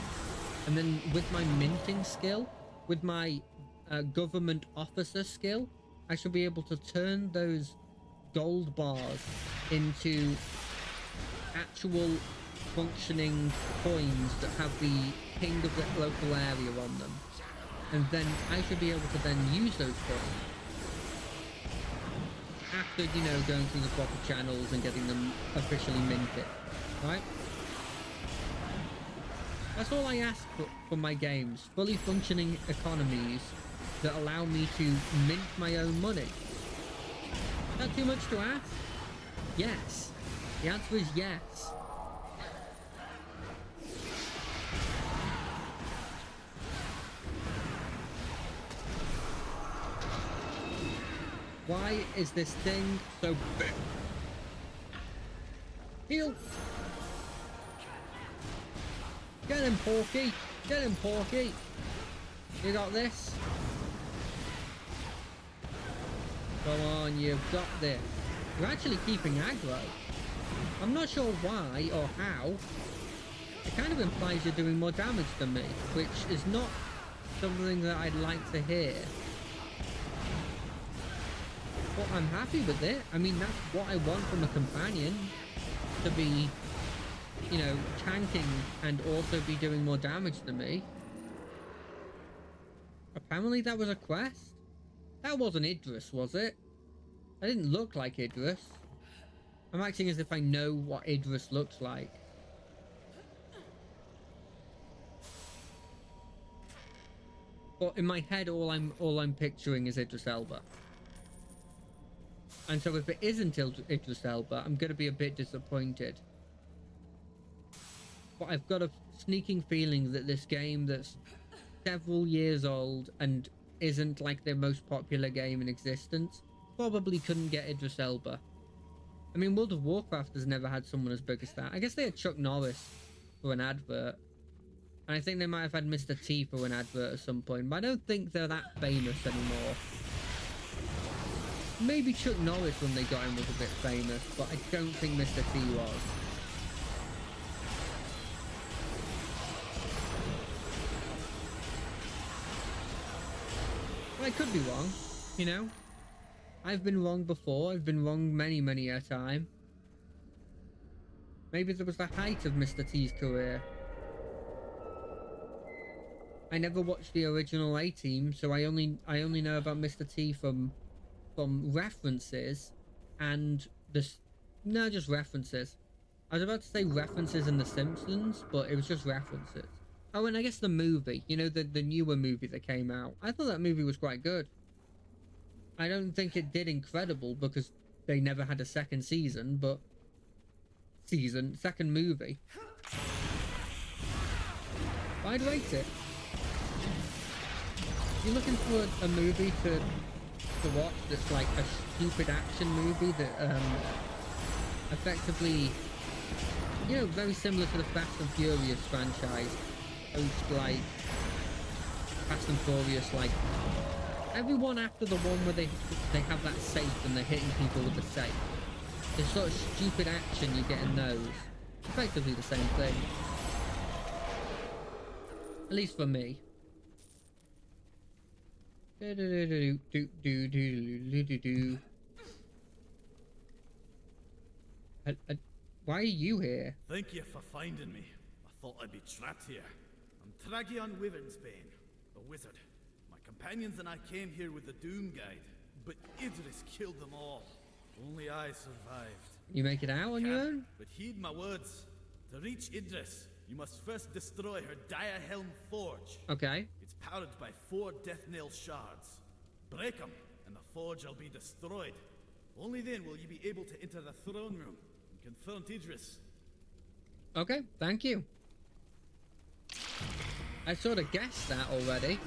And then with my minting skill, with my government officer skill, I should be able to turn those gold bars into actual functioning coins that have the king of the local area on them. And then I should be able to then use those coins after, you know, going through the proper channels and getting them officially minted, right? That's all I ask for my games. Fully functioning economies that allow me to mint my own money. Is that too much to ask? Yes. The answer is yes. Why is this thing so big? Heal! Get him, Porky! Get him, Porky! You got this? Come on, you've got this. You're actually keeping aggro. I'm not sure why or how. It kind of implies you're doing more damage than me, which is not something that I'd like to hear. But I'm happy with it. I mean, that's what I want from a companion. To be, you know, tanking and also be doing more damage than me. Apparently that was a quest? That wasn't Idris, was it? That didn't look like Idris. I'm acting as if I know what Idris looks like. But in my head, all I'm picturing is Idris Elba. And so if it isn't Idris Elba, I'm going to be a bit disappointed. But I've got a sneaking feeling that this game that's several years old and isn't like the most popular game in existence probably couldn't get Idris Elba. I mean, World of Warcraft has never had someone as big as that. I guess they had Chuck Norris for an advert. And I think they might have had Mr. T for an advert at some point, but I don't think they're that famous anymore. Maybe Chuck Norris when they got him was a bit famous, but I don't think Mr. T was. Well, I could be wrong, you know? I've been wrong before. I've been wrong many a time. Maybe there was the height of Mr. T's career. I never watched the original A-Team, so I only know about Mr. T from references and just references. I was about to say references in The Simpsons, but it was just references. Oh, and I guess the movie, you know, the newer movie that came out. I thought that movie was quite good. I don't think it did incredible because they never had a second season, but second movie. But I'd rate it. If you're looking for a movie to watch that's like a stupid action movie that effectively, you know, very similar to the Fast and Furious franchise, host like Fast and Furious, like everyone after the one where they have that safe and they're hitting people with the safe. The sort of stupid action you get in those. Effectively the same thing. At least for me. Why are you here? Thank you for finding me. I thought I'd be trapped here. I'm Tragion Wyvernsbane, the wizard. My companions and I came here with the Doom Guide, but Idris killed them all. Only I survived. You make it out on your own? But heed my words. To reach Idris, you must first destroy her Dire Helm Forge. Okay. It's powered by 4 Death Nail shards. Break them, and the forge will be destroyed. Only then will you be able to enter the throne room and confront Idris. Okay, thank you. I sort of guessed that already.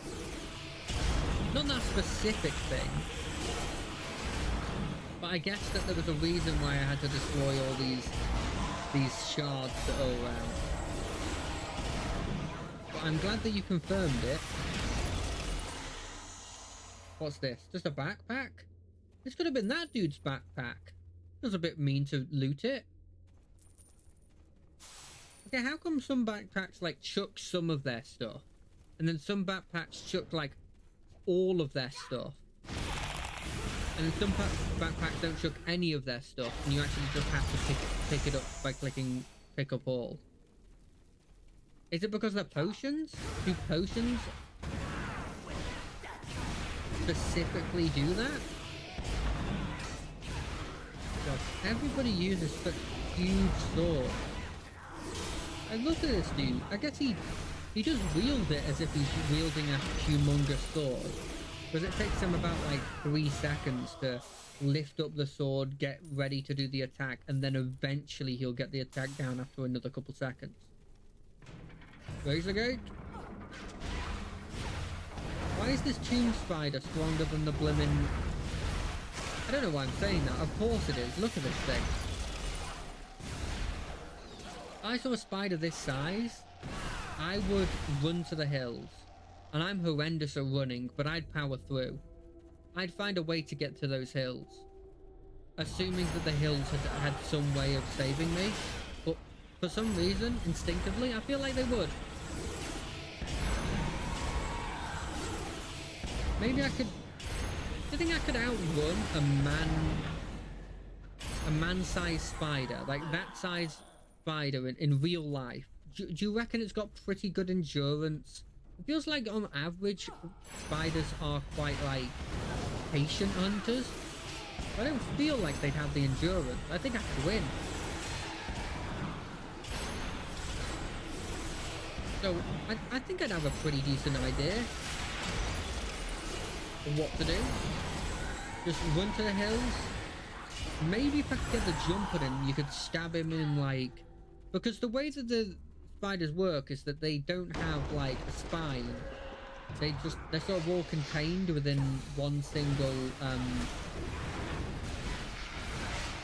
Not that specific thing. But I guessed that there was a reason why I had to destroy all these shards that are around. But I'm glad that you confirmed it. What's this? Just a backpack? This could have been that dude's backpack. It was a bit mean to loot it. Okay, how come some backpacks like chuck some of their stuff? And then some backpacks chuck like all of their stuff? And then some backpacks don't chuck any of their stuff, and you actually just have to pick it up by clicking pick up all. Is it because they're potions? Do potions specifically do that? God, everybody uses such huge swords. I look at this dude. I guess he does wield it as if he's wielding a humongous sword. Because it takes him about like 3 seconds to lift up the sword, get ready to do the attack, and then eventually he'll get the attack down after another couple seconds. Razor Gate? Why is this tomb spider stronger than the blimmin'... I don't know why I'm saying that. Of course it is. Look at this thing. If I saw a spider this size, I would run to the hills. And I'm horrendous at running, but I'd power through. I'd find a way to get to those hills. Assuming that the hills had some way of saving me. But for some reason, instinctively, I feel like they would. Maybe I could... Do you think I could outrun a man-sized spider? Like that size spider in real life? Do you reckon it's got pretty good endurance? It feels like on average, spiders are quite like patient hunters. I don't feel like they'd have the endurance. I think I could win. So I think I'd have a pretty decent idea of what to do. Just run to the hills. Maybe if I could get the jump on him, you could stab him in like... Because the way that the spiders work is that they don't have like a spine. They're sort of all contained within one single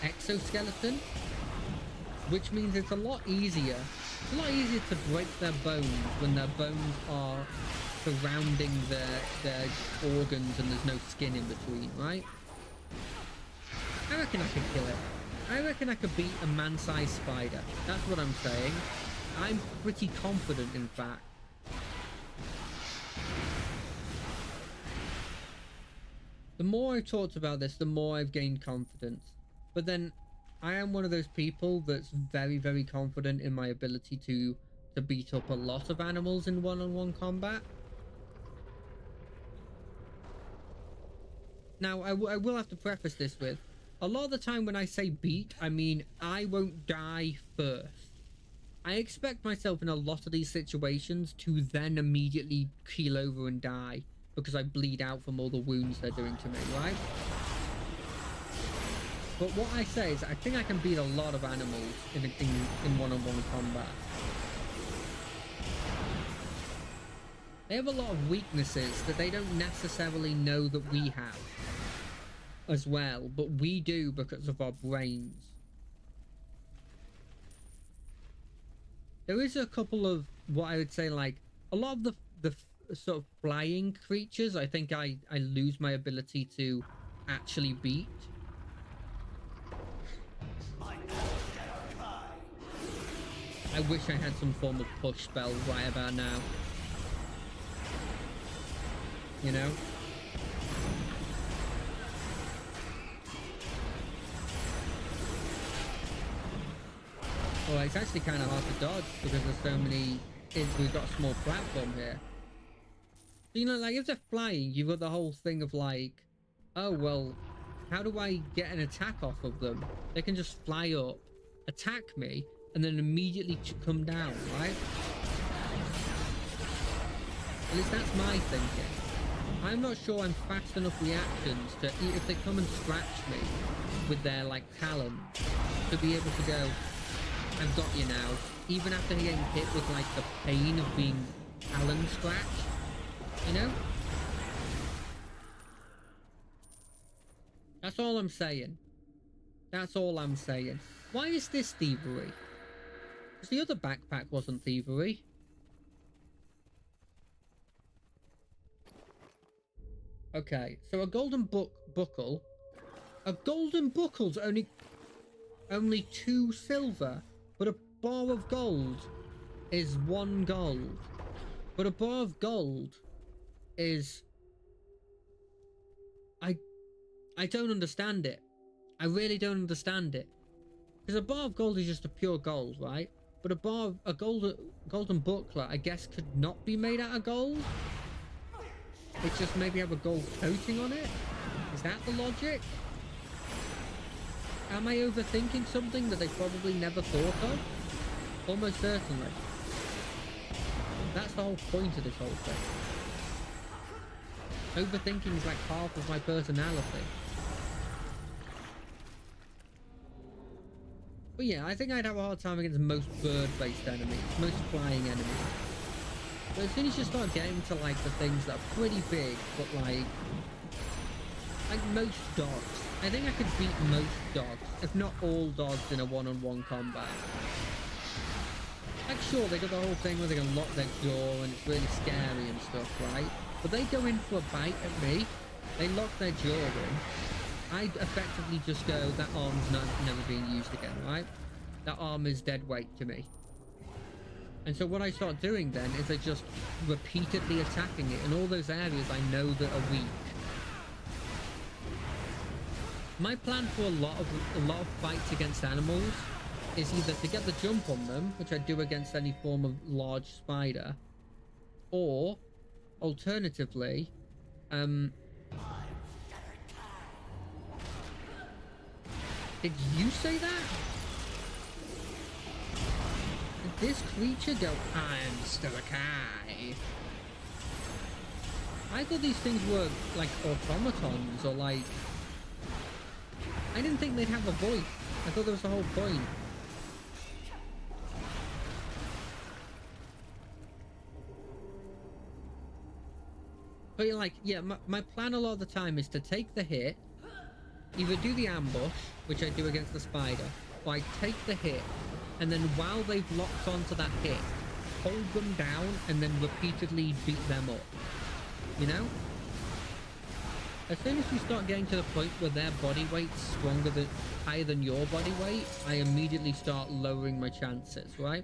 exoskeleton, which means it's a lot easier to break their bones when their bones are surrounding their organs and there's no skin in between, right? I reckon I could kill it. I reckon I could beat a man-sized spider. That's what I'm saying. I'm pretty confident, in fact. The more I've talked about this, the more I've gained confidence. But then, I am one of those people that's very, very confident in my ability to beat up a lot of animals in one-on-one combat. Now, I will have to preface this with, a lot of the time when I say beat, I mean I won't die first. I expect myself in a lot of these situations to then immediately keel over and die because I bleed out from all the wounds they're doing to me, right? But what I say is I think I can beat a lot of animals in one-on-one combat. They have a lot of weaknesses that they don't necessarily know that we have as well, but we do because of our brains. There is a couple of what I would say, like a lot of the sort of flying creatures I think I lose my ability to actually beat. I wish I had some form of push spell right about now. You know? Well, it's actually kind of hard to dodge because there's so many... We've got a small platform here. You know, like if they're flying, you've got the whole thing of like, oh, well, how do I get an attack off of them? They can just fly up, attack me, and then immediately come down, right? At least that's my thinking. I'm not sure I'm fast enough reactions to, if they come and scratch me with their, like, talons, to be able to go, I've got you now. Even after getting hit with, like, the pain of being talon scratched. You know? That's all I'm saying. That's all I'm saying. Why is this thievery? Because the other backpack wasn't thievery. Okay, so a golden buckle. A golden buckle's only 2 silver, but a bar of gold is 1 gold. But a bar of gold is... I don't understand it. I really don't understand it. Because a bar of gold is just a pure gold, right? But a golden buckler, I guess, could not be made out of gold. It just maybe have a gold coating on it? Is that the logic? Am I overthinking something that they probably never thought of? Almost certainly. That's the whole point of this whole thing. Overthinking is like half of my personality. But yeah, I think I'd have a hard time against most bird-based enemies, most flying enemies. But as soon as you start getting to like the things that are pretty big, but like most dogs, I think I could beat most dogs, if not all dogs in a one-on-one combat. Like sure, they got the whole thing where they can lock their jaw and it's really scary and stuff, right? But they go in for a bite at me, They lock their jaw in. I effectively just go, that arm's never being used again, right? That arm is dead weight to me. And so what I start doing then is I just repeatedly attacking it in all those areas I know that are weak. My plan for a lot of fights against animals is either to get the jump on them, which I do against any form of large spider, or alternatively, did you say that? Did this creature go, I'm still a Kai? I thought these things were like automatons or like... I didn't think they'd have a voice. I thought there was the whole point. But you're like, yeah, my plan a lot of the time is to take the hit, either do the ambush, which I do against the spider, or I take the hit, and then while they've locked onto that hit, hold them down and then repeatedly beat them up. You know? As soon as you start getting to the point where their body weight's higher than your body weight, I immediately start lowering my chances, right?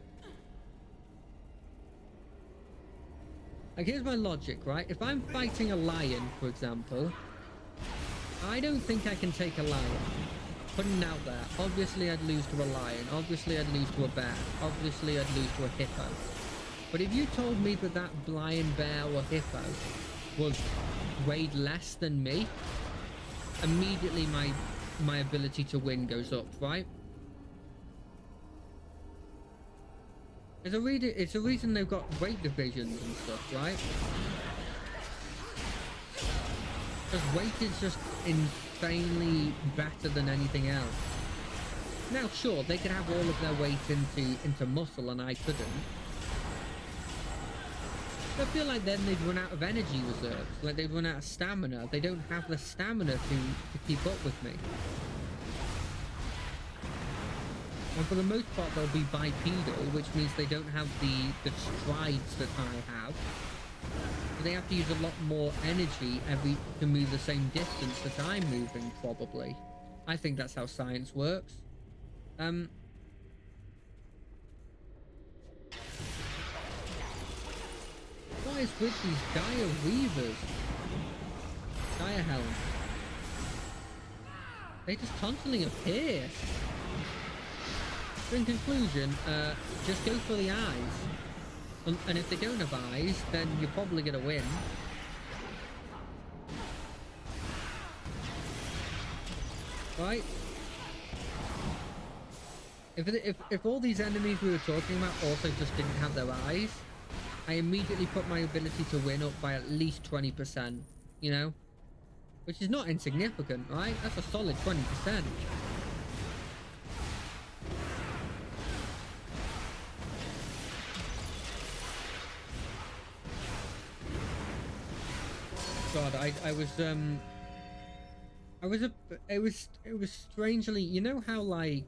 Like, here's my logic, right? If I'm fighting a lion, for example, I don't think I can take a lion. Putting it out there. Obviously, I'd lose to a lion. Obviously, I'd lose to a bear. Obviously, I'd lose to a hippo. But if you told me that that lion, bear, or hippo was weighed less than me, immediately my ability to win goes up, right? It's a reason they've got weight divisions and stuff, right? Because weight is just insanely better than anything else. Now, sure, they could have all of their weight into muscle, and I couldn't. I feel like then they'd run out of energy reserves, like they'd run out of stamina. They don't have the stamina to keep up with me. And for the most part, they'll be bipedal, which means they don't have the strides that I have. So they have to use a lot more energy to move the same distance that I'm moving, probably. I think that's how science works. What is with these dire weavers? Dire helms. They just constantly appear. So in conclusion, just go for the eyes. And if they don't have eyes, then you're probably going to win. Right? If all these enemies we were talking about also just didn't have their eyes, I immediately put my ability to win up by at least 20%, you know? Which is not insignificant, right? That's a solid 20%. God, it was strangely, you know how, like,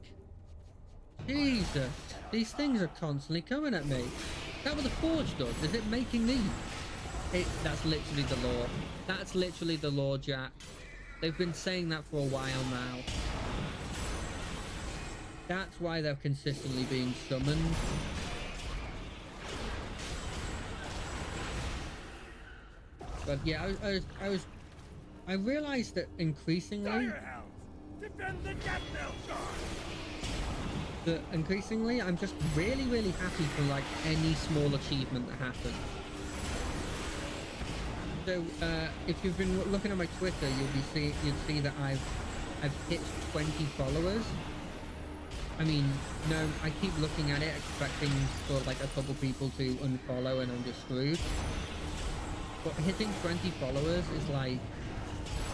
Jesus, these things are constantly coming at me. Is that what the Forge does? Is it making these? That's literally the law. That's literally the law, Jack. They've been saying that for a while now. That's why they're consistently being summoned. But yeah, I realized that increasingly... increasingly, I'm just really, really happy for, like, any small achievement that happens. So, if you've been looking at my Twitter, you'd see that I've hit 20 followers. I mean, no, I keep looking at it, expecting for, like, a couple people to unfollow and I'm just screwed. But hitting 20 followers is, like,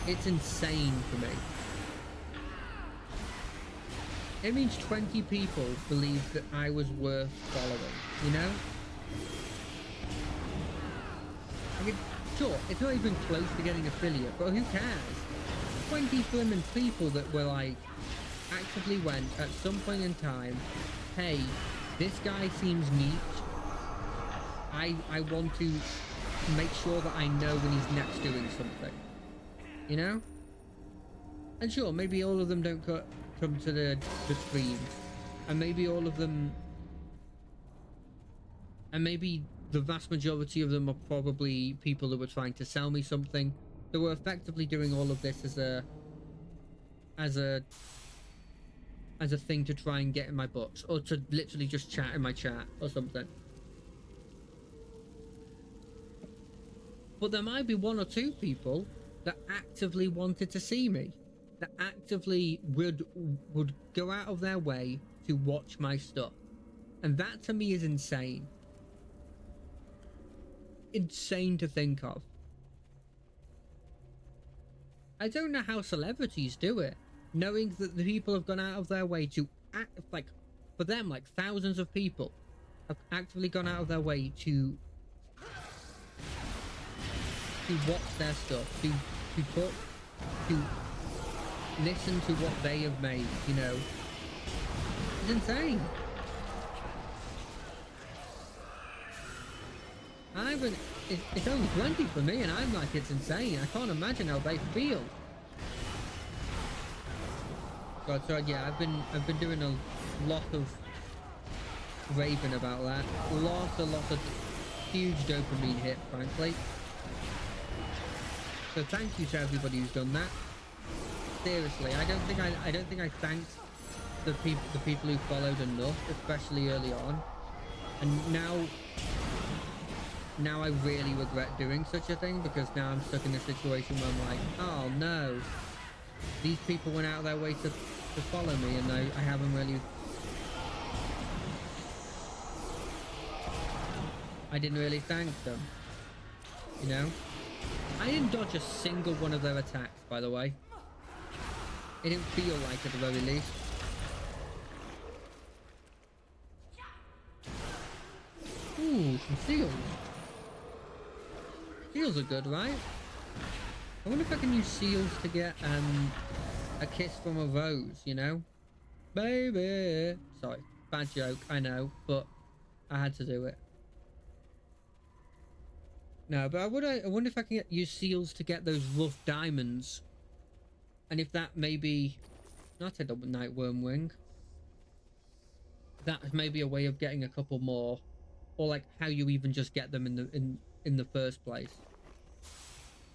it's insane for me. It means 20 people believed that I was worth following, you know? I mean, sure, it's not even close to getting affiliate, but who cares? 20 flimming people that were like, actively went at some point in time, hey, this guy seems neat. I want to make sure that I know when he's next doing something. you know? And sure, maybe all of them don't come to the stream, and maybe all of them, and maybe the vast majority of them are probably people who were trying to sell me something. They were effectively doing all of this as a thing to try and get in my books, or to literally just chat in my chat or something. But there might be one or two people that actively wanted to see me, that actively would go out of their way to watch my stuff. And that to me is insane. Insane to think of. I don't know how celebrities do it, knowing that the people have gone out of their way to act, like, for them, like thousands of people have actively gone out of their way to watch their stuff, to talk, to listen to what they have made, you know. It's insane. It's only 20 for me, and I'm like, it's insane. I can't imagine how they feel. God, so yeah, I've been doing a lot of raving about that. Lots of huge dopamine hit, frankly. So thank you to everybody who's done that. Seriously, I don't think I thanked the people who followed enough, especially early on. And now I really regret doing such a thing, because now I'm stuck in a situation where I'm like, oh no, these people went out of their way to follow me, and I haven't really, I didn't really thank them, you know. I didn't dodge a single one of their attacks, by the way. It didn't feel like it at the very least. Ooh, some seals. Seals are good, right? I wonder if I can use seals to get a kiss from a rose, you know? Baby! Sorry, bad joke, I know, but I had to do it. No, but I wonder if I can use seals to get those rough diamonds. And if that maybe... Not a double night worm wing. That may be a way of getting a couple more. Or like how you even just get them in the first place.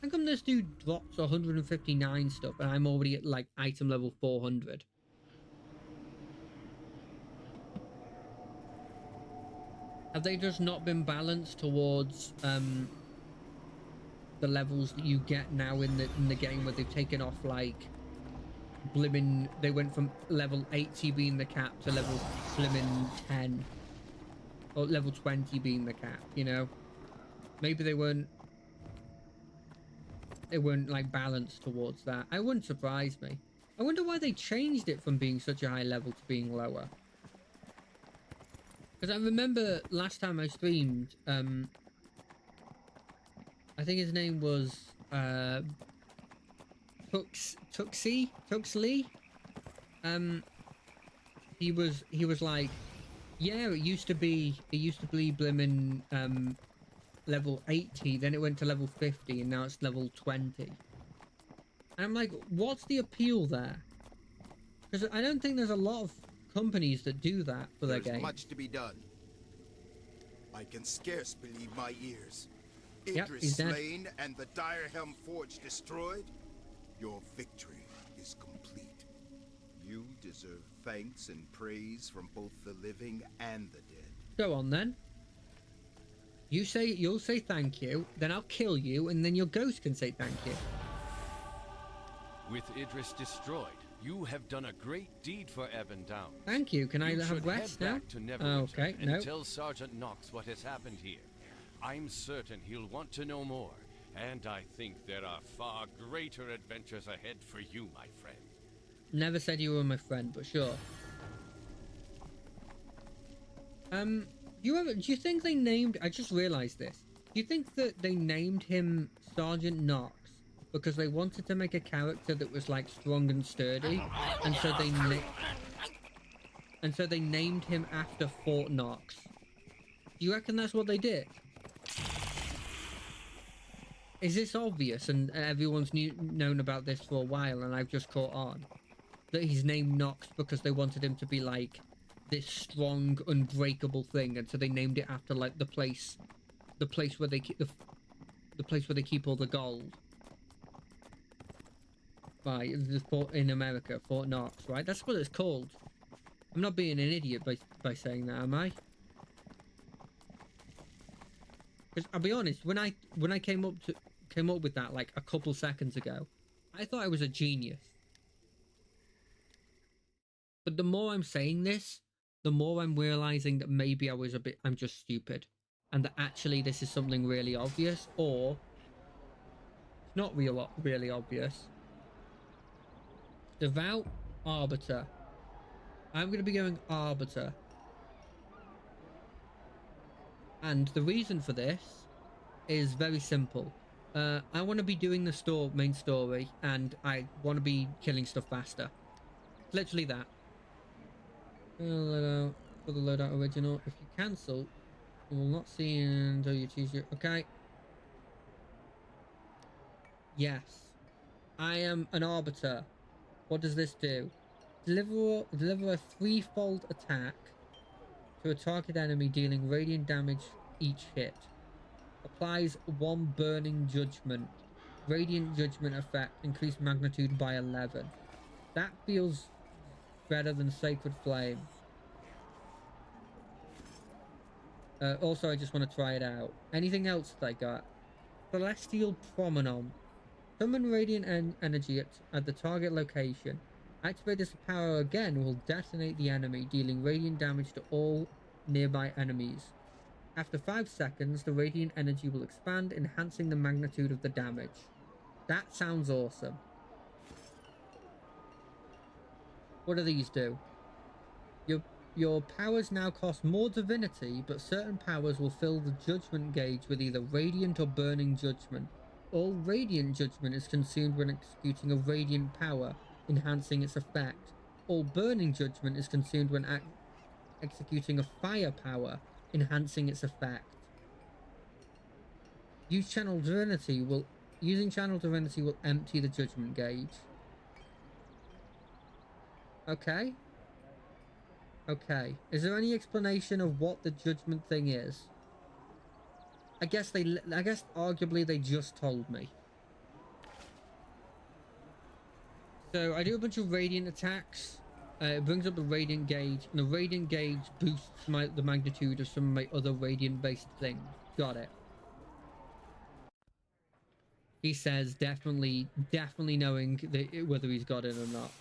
How come this dude drops 159 stuff and I'm already at like item level 400? Have they just not been balanced towards the levels that you get now in the game, where they've taken off like blimmin', they went from level 80 being the cap to level blimmin' 10, or level 20 being the cap, you know? Maybe they weren't like balanced towards that. It wouldn't surprise me. I wonder why they changed it from being such a high level to being lower. Because I remember last time I streamed, I think his name was Tuxley. He was like, yeah, it used to be blimmin' level 80, then it went to level 50, and now it's level 20. And I'm like, what's the appeal there? Because I don't think there's a lot of companies that do that for their game. There's much to be done. I can scarce believe my ears. Yep, Idris he's dead. slain and the Direhelm Forge destroyed. Your victory is complete. You deserve thanks and praise from both the living and the dead. Go on then. You'll say thank you, then I'll kill you, and then your ghost can say thank you. With Idris destroyed, you have done a great deed for Evan Down. Thank you. Can I You have should rest head now? back to Neverwinter Okay, and no. tell Sergeant Knox what has happened here. I'm certain he'll want to know more, and I think there are far greater adventures ahead for you, my friend. Never said you were my friend, but sure. Do you think they named... I just realized this. Do you think that they named him Sergeant Knox because they wanted to make a character that was like strong and sturdy, and so they named him after Fort Knox? Do you reckon that's what they did? Is this obvious and everyone's known about this for a while and I've just caught on? That he's named Nox because they wanted him to be like this strong, unbreakable thing, and so they named it after like the place where they keep the place where they keep all the gold. Right, the fort in America, Fort Knox, right? That's what it's called. I'm not being an idiot by saying that, am I? Because I'll be honest, when I came up with that like a couple seconds ago, I thought I was a genius. But the more I'm saying this, the more I'm realizing that maybe I'm just stupid, and that actually this is something really obvious, or it's not really obvious. Devout Arbiter. I'm going to be going Arbiter. And the reason for this is very simple. I want to be doing the main story, and I want to be killing stuff faster. Literally that. Loadout, for the loadout original. If you cancel, you will not see until you choose your... Okay. Yes. I am an Arbiter. What does this do? Deliver a threefold attack to a target enemy, dealing radiant damage each hit. Applies 1 burning judgment. Radiant judgment effect, increased magnitude by 11. That feels better than Sacred Flame. Also, I just want to try it out. Anything else that I got? Celestial Promenade. Summon radiant energy at the target location. Activate this power again will detonate the enemy, dealing radiant damage to all nearby enemies. After 5 seconds, the radiant energy will expand, enhancing the magnitude of the damage. That sounds awesome. What do these do? Your powers now cost more divinity, but certain powers will fill the judgment gauge with either radiant or burning judgment. All radiant judgment is consumed when executing a radiant power, enhancing its effect. All burning judgment is consumed when executing a fire power, enhancing its effect. Using Channel Divinity will empty the judgment gauge. Okay. Okay. Is there any explanation of what the judgment thing is? I guess arguably they just told me. So I do a bunch of radiant attacks. It brings up the radiant gauge, and the radiant gauge boosts the magnitude of some of my other radiant-based things. Got it. He says definitely knowing whether he's got it or not.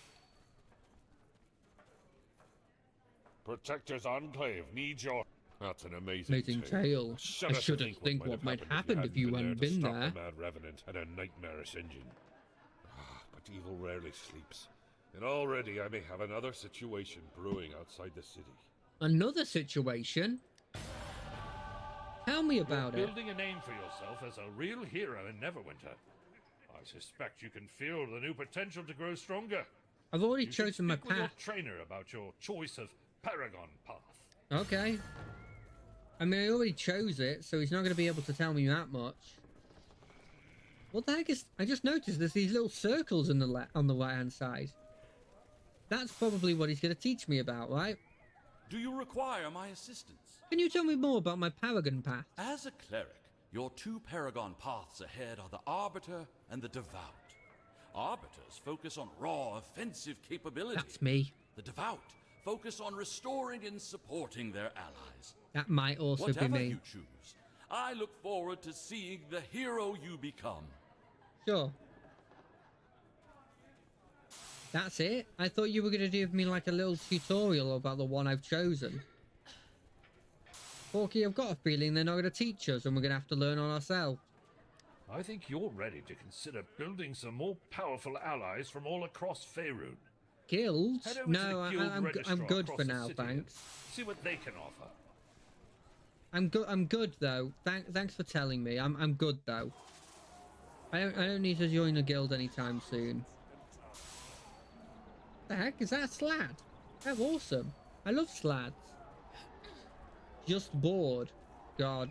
Protector's Enclave needs your... That's an amazing tale. I shouldn't think what might happen if you hadn't been there. The mad revenant had a nightmarish engine. But evil rarely sleeps. And already I may have another situation brewing outside the city. Another situation? Tell me about You're building a name for yourself as a real hero in Neverwinter. I suspect you can feel the new potential to grow stronger. I've already chosen my path. With your path. trainer about your choice of Paragon path. Okay. I mean, I already chose it, so he's not going to be able to tell me that much. What the heck is... I just noticed there's these little circles on the right-hand side. That's probably what he's going to teach me about, right? Do you require my assistance? Can you tell me more about my Paragon path? As a cleric, your 2 Paragon paths ahead are the Arbiter and the Devout. Arbiters focus on raw, offensive capability. That's me. The Devout focus on restoring and supporting their allies. That might also be me. Whatever you choose, I look forward to seeing the hero you become. Sure. That's it? I thought you were going to give me like a little tutorial about the one I've chosen. Porky, I've got a feeling they're not going to teach us and we're going to have to learn on ourselves. I think you're ready to consider building some more powerful allies from all across Faerun. Guilds? No, I'm good for now, thanks. See what they can offer. I'm good though. Thanks for telling me. I'm good though. I don't need to join a guild anytime soon. The heck is that, Slad? That's awesome. I love Slads. Just bored. God.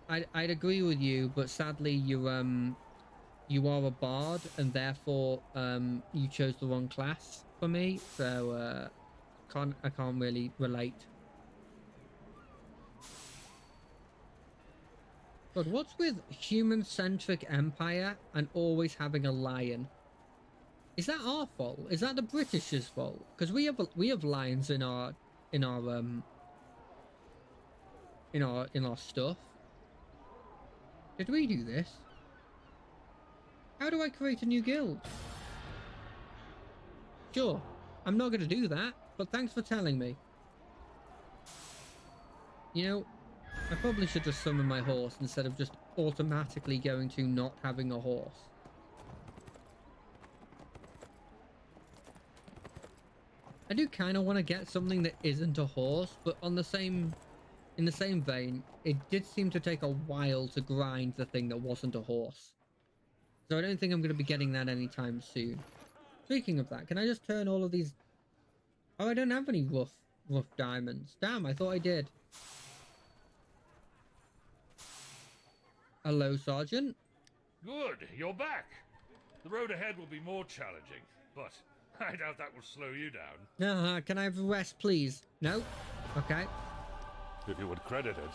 I'd agree with you, but sadly you are a bard, and therefore you chose the wrong class for me, so I can't really relate. But what's with human-centric empire and always having a lion? Is that our fault? Is that the Britishers' fault? Because we have lions in our stuff. Did we do this? How do I create a new guild? Sure, I'm not going to do that, but thanks for telling me. You know, I probably should just summon my horse instead of just automatically going to not having a horse. I do kind of want to get something that isn't a horse, but in the same vein, it did seem to take a while to grind the thing that wasn't a horse. So I don't think I'm going to be getting that anytime soon. Speaking of that, can I just turn all of these... Oh, I don't have any rough diamonds. Damn, I thought I did. Hello, Sergeant. Good, you're back. The road ahead will be more challenging, but I doubt that will slow you down. Can I have a rest, please? No? Okay. If you would credit it,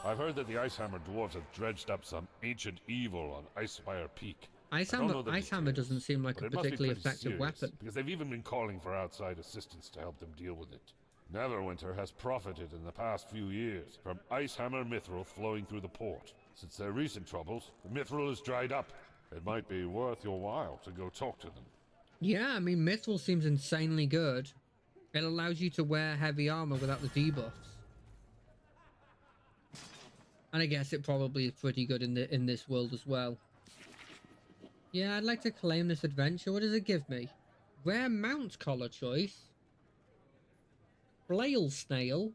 I've heard that the Icehammer dwarves have dredged up some ancient evil on Icespire Peak. Icehammer doesn't seem like a particularly effective weapon. Because they've even been calling for outside assistance to help them deal with it. Neverwinter has profited in the past few years from Icehammer mithril flowing through the port. Since their recent troubles, the mithril has dried up. It might be worth your while to go talk to them. Yeah, I mean, mithril seems insanely good. It allows you to wear heavy armor without the debuffs. And I guess it probably is pretty good in this world as well. Yeah, I'd like to claim this adventure. What does it give me? Rare mount collar choice. Flail snail.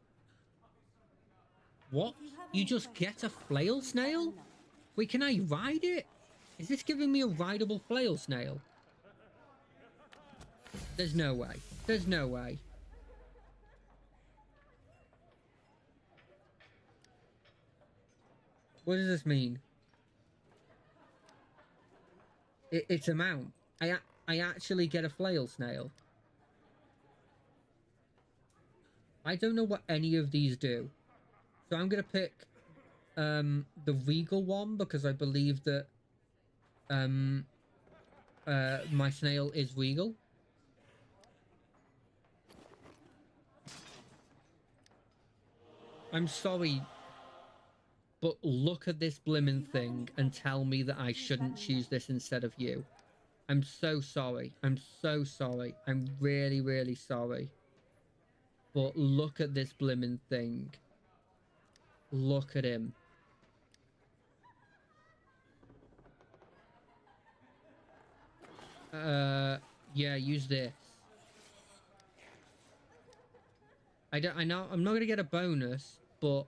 What? You just get a flail snail? Wait, can I ride it? Is this giving me a rideable flail snail? There's no way. There's no way. What does this mean? It's a mount. I actually get a flail snail. I don't know what any of these do. So I'm going to pick the regal one because I believe that my snail is regal. I'm sorry, but look at this blimmin' thing and tell me that I shouldn't choose this instead of you. I'm so sorry. I'm so sorry. I'm really, really sorry. But look at this blimmin' thing. Look at him. Yeah, use this. I know I'm not gonna get a bonus, but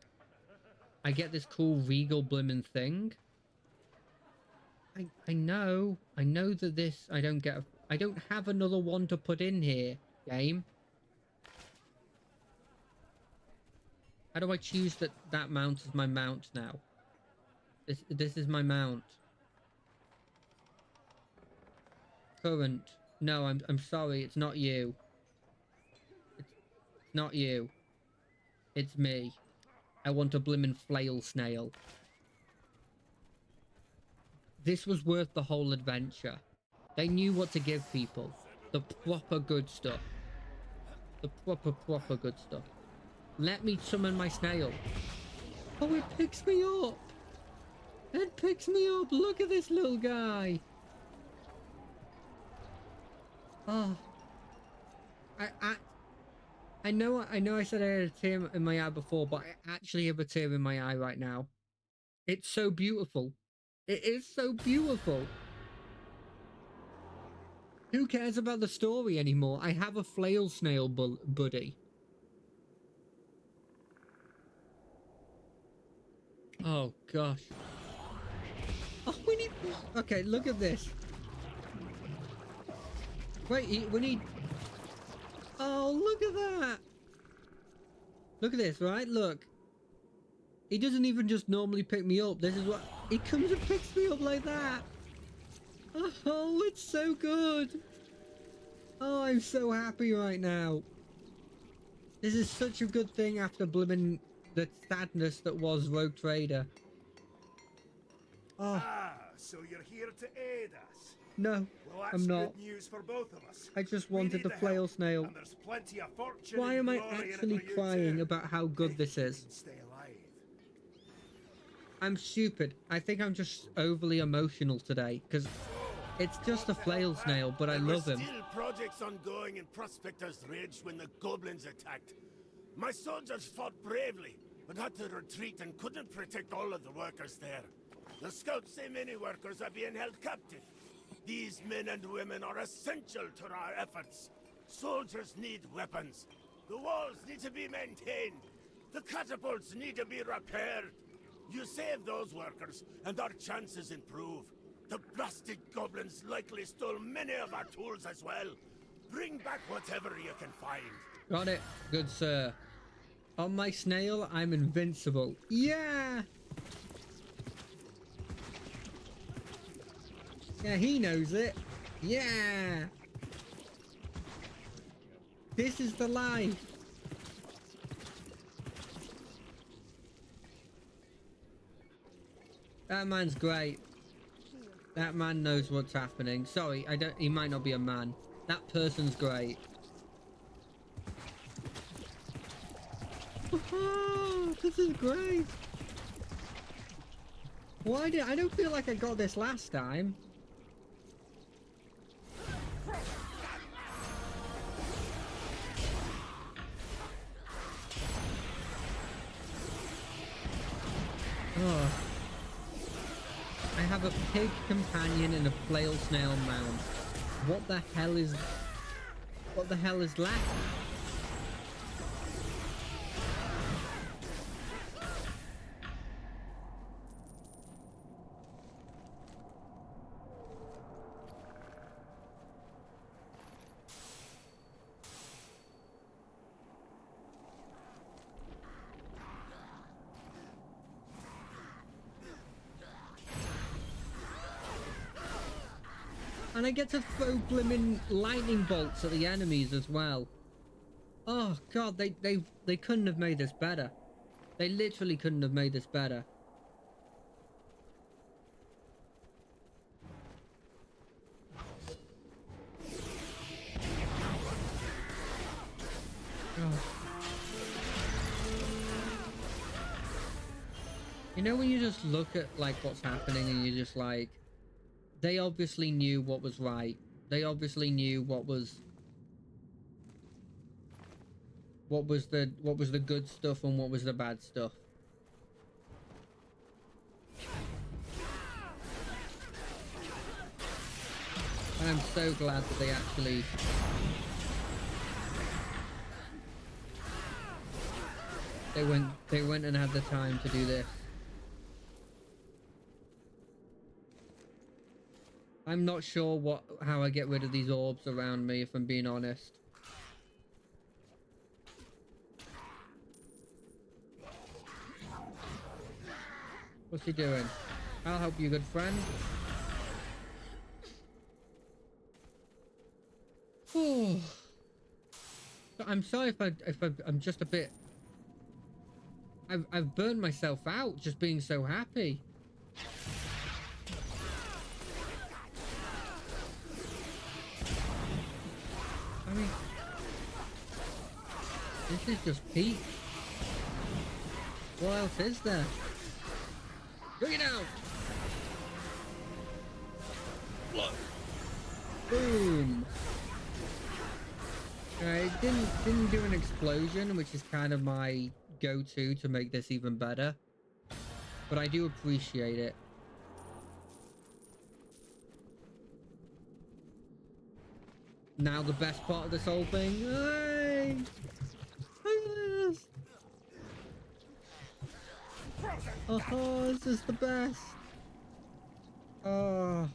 I get this cool regal blimmin' thing. I know that this I don't have another one to put in here, game. How do I choose that mount is my mount now? This is my mount. Current. No, I'm sorry, it's not you. It's not you. It's me. I want a blimmin' flail snail. This was worth the whole adventure. They knew what to give people. The proper good stuff. The proper good stuff. Let me summon my snail. Oh, it picks me up. It picks me up. Look at this little guy. Oh. I know I said I had a tear in my eye before, but I actually have a tear in my eye right now. It's so beautiful. It is so beautiful. Who cares about the story anymore? I have a flail snail buddy. Oh, gosh. Oh, we need... Okay, look at this. Wait, we need... Oh, look at that. Look at this, right? Look. He doesn't even just normally pick me up. This is what... He comes and picks me up like that. Oh, it's so good. Oh, I'm so happy right now. This is such a good thing after blimmin' the sadness that was Rogue Trader. Oh. Ah, so you're here to aid us. No, Well, that's I'm not. good news for both of us. I just We wanted need the help, flail snail. and there's plenty of fortune Why and am I glory in it actually for you crying too. about how good this If you is? can stay alive. I'm stupid. I think I'm just overly emotional today, because it's just a flail snail, but I love him. Still projects ongoing in Prospector's Ridge when the goblins attacked. My soldiers fought bravely, but had to retreat and couldn't protect all of the workers there. The scouts say many workers are being held captive. These men and women are essential to our efforts. Soldiers need weapons. The walls need to be maintained. The catapults need to be repaired. You save those workers, and our chances improve. The blasted goblins likely stole many of our tools as well. Bring back whatever you can find. Got it, good sir. On my snail, I'm invincible. Yeah! Yeah, he knows it. Yeah! This is the life. That man's great. That man knows what's happening. Sorry, he might not be a man. That person's great. Oh, this is great. I don't feel like I got this last time. Oh. I have a pig companion and a flail snail mount. What the hell is that? And I get to throw blimmin' lightning bolts at the enemies as well. Oh god, they couldn't have made this better. They literally couldn't have made this better. Oh. You know when you just look at like what's happening and you're just like, they obviously knew what was right. They obviously knew what was the good stuff and what was the bad stuff. And I'm so glad that they went and had the time to do this. I'm not sure how I get rid of these orbs around me, if I'm being honest. What's he doing? I'll help you, good friend. Oh, I'm sorry if I'm just a bit. I've burned myself out just being so happy. I mean, this is just peak. What else is there? Bring it out! Boom! It didn't do an explosion, which is kind of my go-to to make this even better. But I do appreciate it. Now the best part of this whole thing. Hey! Yes! Oh, this is the best. Oh.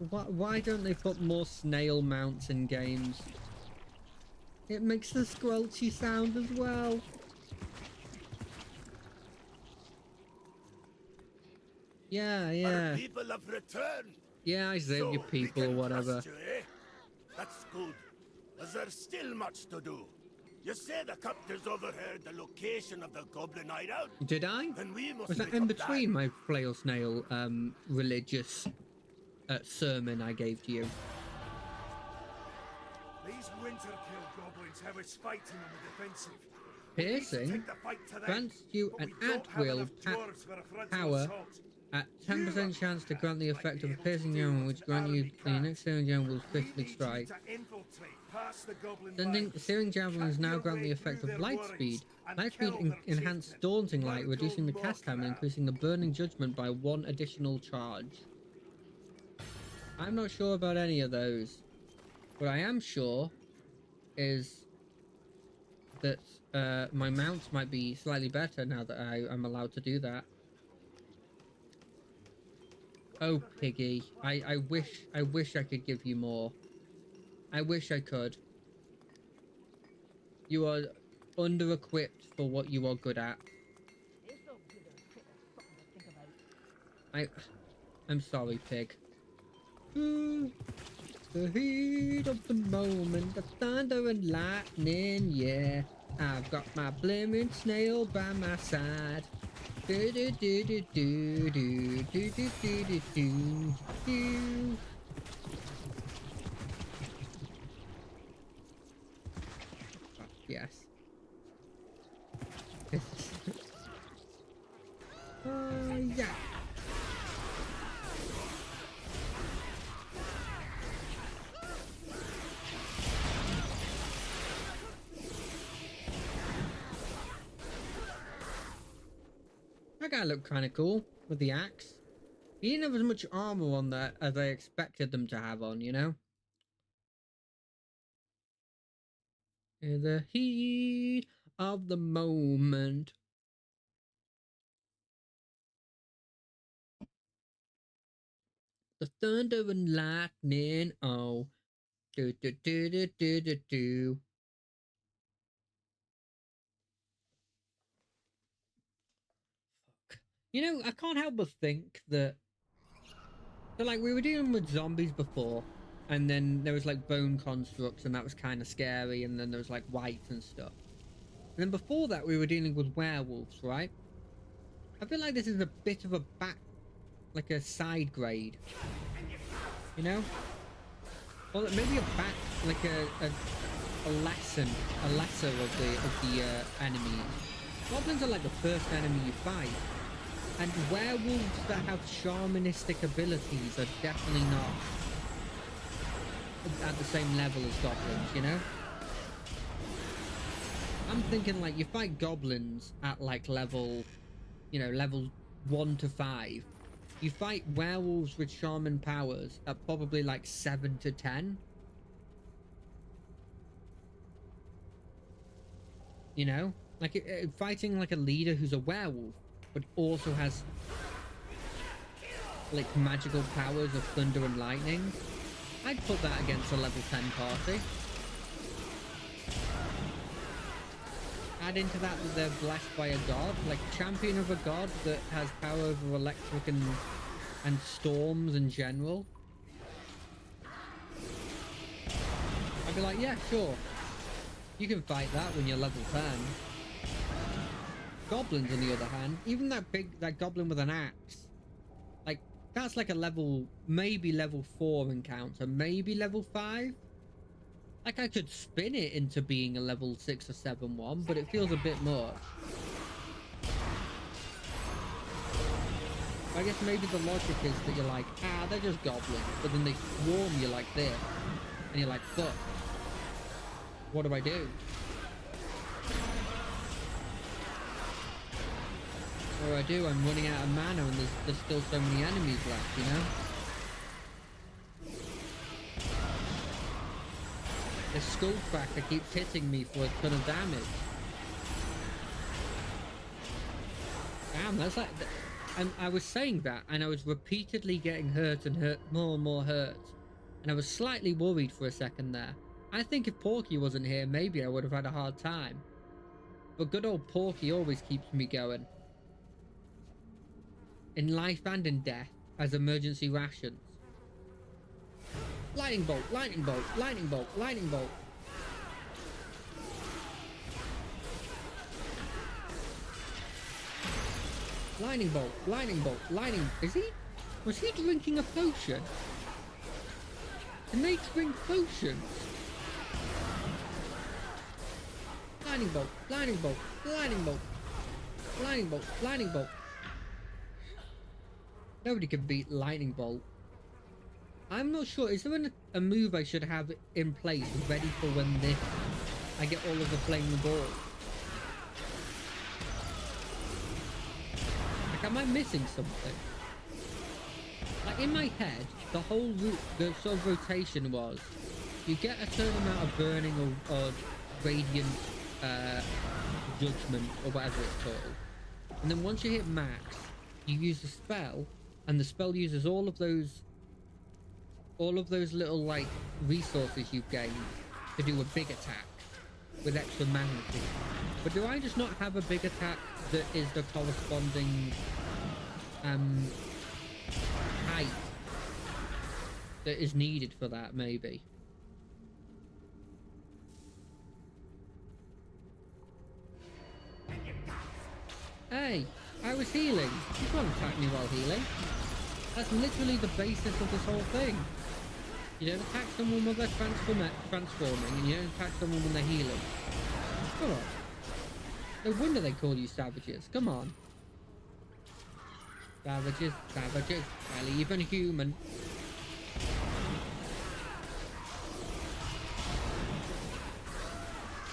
Why don't they put more snail mounts in games? It makes the squelchy sound as well. Yeah, Our yeah. people have returned. Yeah, I saved So your we people or can whatever. trust you, eh? That's good. As there's still much to do. You say the captors overheard the location of the goblin hideout? Did I? Then we must Was that make in a between plan. my flail snail religious sermon I gave to you? These winter-kill goblins have us fighting on the defensive. Piercing grants you an at-will power at 10% chance to grant the effect of a piercing javelin, which grant you the next searing javelin will critically strike. Sending searing javelins now grant the effect of light speed. Light speed enhanced daunting light, reducing the cast time and increasing the burning judgment by 1 additional charge. I'm not sure about any of those. What I am sure is that my mounts might be slightly better now that I'm allowed to do that. Oh, Piggy, I wish I could give you more. I wish I could. You are under-equipped for what you are good at. I'm sorry, Pig. The heat of the moment, the thunder and lightning, yeah. I've got my blimmin' snail by my side. Do do do do do do do do do do do do. Yes. Yeah. That guy looked kind of cool with the axe. He didn't have as much armor on that as I expected them to have on, you know? In the heat of the moment. The thunder and lightning, oh. Do do do do do do do. You know, I can't help but think that... So, like, we were dealing with zombies before, and then there was, like, bone constructs, and that was kind of scary, and then there was, like, whites and stuff. And then before that, we were dealing with werewolves, right? I feel like this is a bit of a like a side grade. You know? Well, maybe like a lesser of the enemies. Goblins are like the first enemy you fight. And werewolves that have shamanistic abilities are definitely not at the same level as goblins, you know? I'm thinking like you fight goblins at like level, you know, level 1 to 5. You fight werewolves with shaman powers at probably like 7 to 10. You know? Like fighting like a leader who's a werewolf but also has like magical powers of thunder and lightning. I'd put that against a level 10 party. Add into that they're blessed by a god, like champion of a god that has power over electric and storms in general. I'd be like, yeah, sure. You can fight that when you're level 10. Goblins, on the other hand, even that goblin with an axe, like, that's like a level, maybe level 4 encounter, maybe level 5. Like, I could spin it into being a level 6 or 7 one, but it feels a bit much. I guess maybe the logic is that you're like, they're just goblins, but then they swarm you like this, and you're like, fuck, what do I do? What do I do? I'm running out of mana and there's still so many enemies left, you know? The skull cracker keeps hitting me for a ton of damage. Damn, that's like... I was saying that, and I was repeatedly getting hurt and more and more hurt. And I was slightly worried for a second there. I think if Porky wasn't here, maybe I would have had a hard time. But good old Porky always keeps me going. in life and in death as emergency rations. Lightning bolt, lightning bolt, lightning bolt, lightning bolt. Lightning bolt, lightning bolt, lightning. Was he drinking a potion? Can they drink potions? Lightning bolt, lightning bolt, lightning bolt, lightning bolt, lightning bolt. Nobody can beat lightning bolt. I'm not sure. Is there a move I should have in place ready for when I get all of the flaming balls? Like, am I missing something? Like, in my head, the sort of rotation was, you get a certain amount of burning or radiant judgment or whatever it's called, and then once you hit max, you use the spell, and the spell uses all of those little like resources you've gained to do a big attack with extra magnitude. But do I just not have a big attack that is the corresponding height that is needed for that? Maybe. Hey, I was healing. You can't attack me while healing. That's literally the basis of this whole thing. You don't attack someone when they're transforming, and you don't attack someone when they're healing. Come on. No wonder they call you savages. Come on. Savages, savages, barely even human.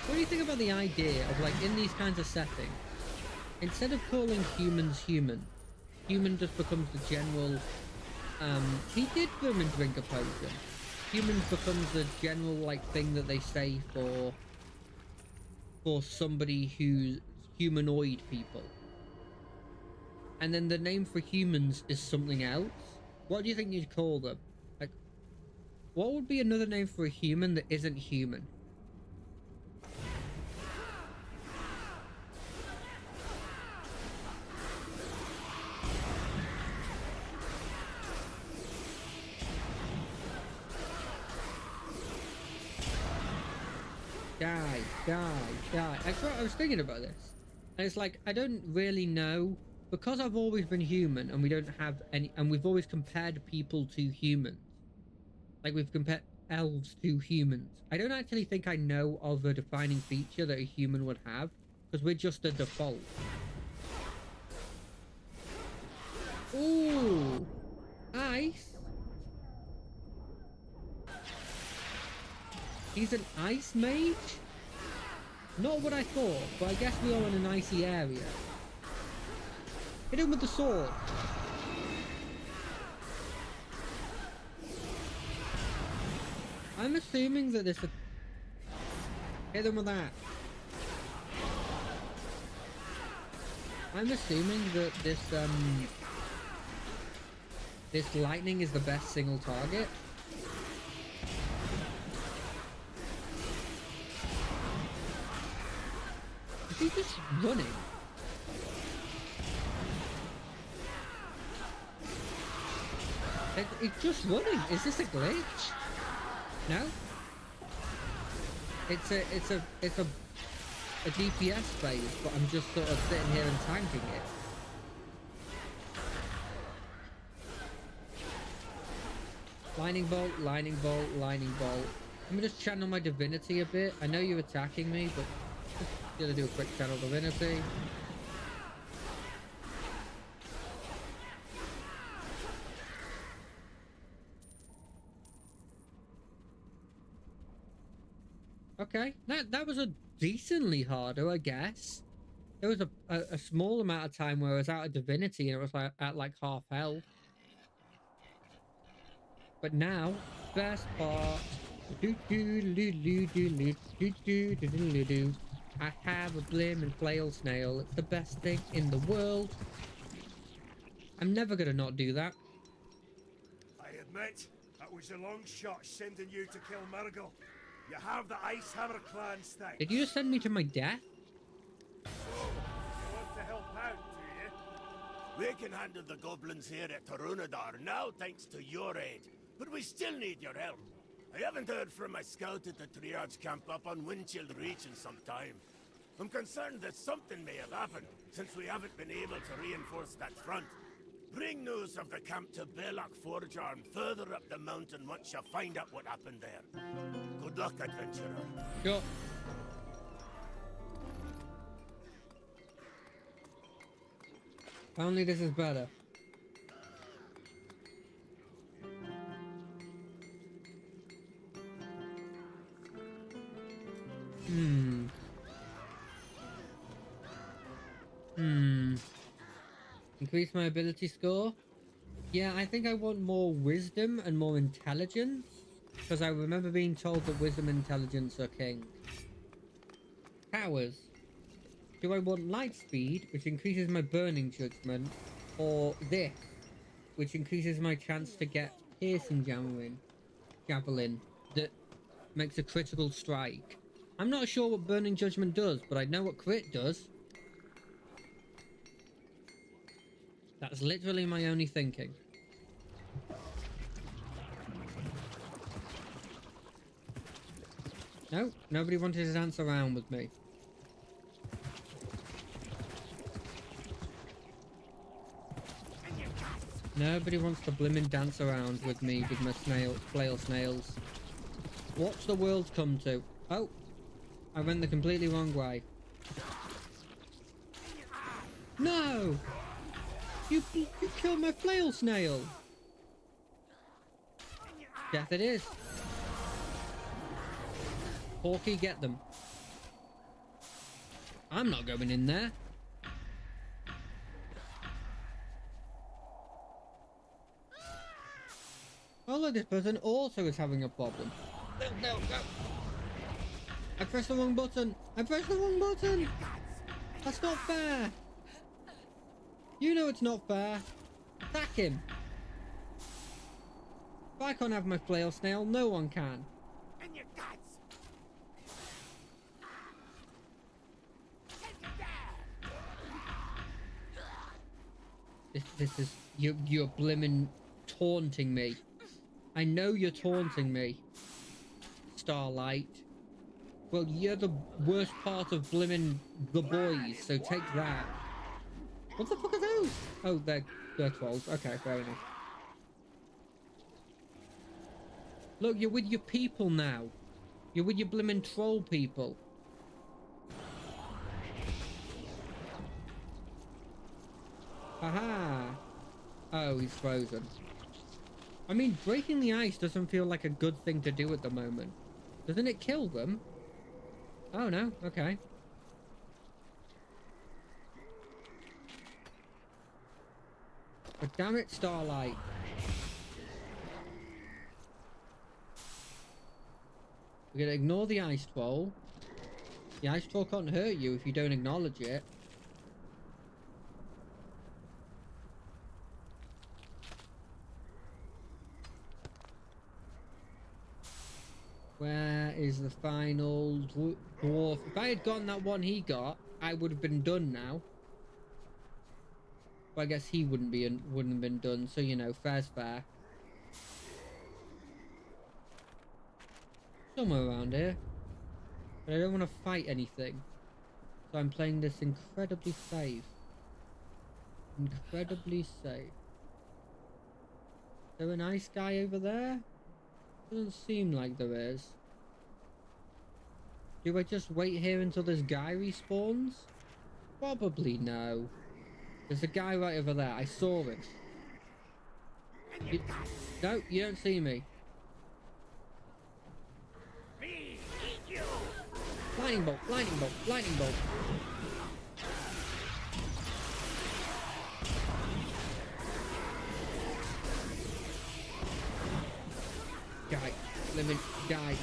What do you think about the idea of, like, in these kinds of settings, instead of calling humans human, human just becomes the general, he did come and drink a potion. Humans becomes the general, like, thing that they say for somebody who's humanoid people. And then the name for humans is something else. What do you think you'd call them? Like, what would be another name for a human that isn't human? Die. Actually, I was thinking about this, and it's like, I don't really know, because I've always been human, and we don't have any, and we've always compared people to humans. Like, we've compared elves to humans. I don't actually think I know of a defining feature that a human would have, because we're just a default. Ooh, ice. He's an ice mage? Not what I thought, but I guess we are in an icy area. Hit him with the sword. I'm assuming that this... Hit him with that. I'm assuming that this lightning is the best single target. Is he just running? It's just running. Is this a glitch? No? It's a DPS phase, but I'm just sort of sitting here and tanking it. Lightning bolt, lightning bolt, lightning bolt. Let me just channel my divinity a bit. I know you're attacking me, but just gonna do a quick channel divinity. Okay, that was a decently harder, I guess. There was a small amount of time where I was out of divinity and it was like at like half health. But now, best part. I have a blimmin' flail snail. It's the best thing in the world. I'm never gonna not do that. I admit, that was a long shot sending you to kill Murgle. You have the Ice Hammer clan stake. Did you just send me to my death? So, you want to help out, do you? We can handle the goblins here at Tarunadar now thanks to your aid, but we still need your help. I haven't heard from my scout at the triage camp up on Windshield Reach in some time. I'm concerned that something may have happened, since we haven't been able to reinforce that front. Bring news of the camp to Belloc Forgearm further up the mountain once you find out what happened there. Good luck, adventurer. Sure. Only this is better. Increase my ability score? Yeah, I think I want more wisdom and more intelligence. Because I remember being told that wisdom and intelligence are king. Powers. Do I want light speed, which increases my burning judgment, or this, which increases my chance to get piercing javelin that makes a critical strike? I'm not sure what burning judgment does, but I know what crit does. That's literally my only thinking. No, nobody wanted to dance around with me. Nobody wants to blimmin' dance around with me with my flail snails. What's the world come to? Oh, I went the completely wrong way. No! You killed my flail snail! Death it is. Porky, get them. I'm not going in there. Oh look, this person also is having a problem. No. I pressed the wrong button. I pressed the wrong button. That's not fair. You know it's not fair. Attack him. If I can't have my flail snail, no one can. And your guts. This is you're blimmin' taunting me. I know you're taunting me, Starlight. Well, you're the worst part of blimmin' the boys, so take that. What the fuck are those? Oh, they're trolls. Okay, fair enough. Look, you're with your people now. You're with your blimmin' troll people. Aha! Oh, he's frozen. I mean, breaking the ice doesn't feel like a good thing to do at the moment. Doesn't it kill them? Oh no, okay. But damn it, Starlight. We're gonna ignore the ice troll. The ice troll can't hurt you if you don't acknowledge it. Where is the final dwarf? If I had gotten that one he got, I would have been done now. But I guess he wouldn't have been done, so you know, fair's fair. Somewhere around here. But I don't want to fight anything. So I'm playing this incredibly safe. Incredibly safe. Is there a nice guy over there? Doesn't seem like there is. Do I just wait here until this guy respawns? Probably no. There's a guy right over there. I saw him. No, you don't see me. Lightning bolt, lightning bolt, lightning bolt. Die. Living. Die.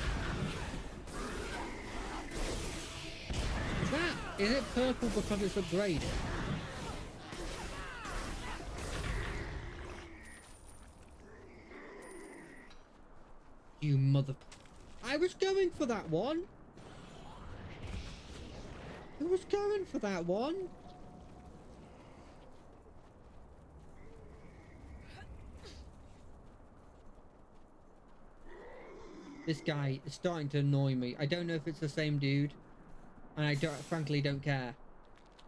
Is it purple because it's upgraded? You mother... I was going for that one! I was going for that one! This guy is starting to annoy me. I don't know if it's the same dude. And I frankly don't care.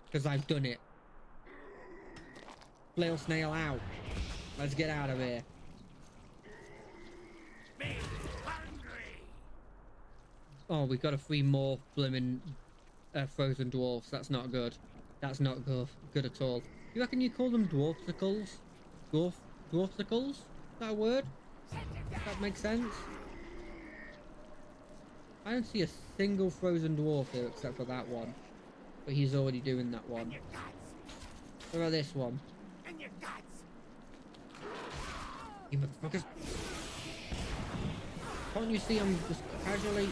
Because I've done it. Flail snail out. Let's get out of here. Oh, we've got to free more blimmin' frozen dwarfs. That's not good. That's not good at all. You reckon you call them dwarfsicles? Dwarfsicles? Is that a word? Does that make sense? I don't see a single frozen dwarf here except for that one. But he's already doing that one. What about this one? You motherfuckers. Can't you see I'm just casually...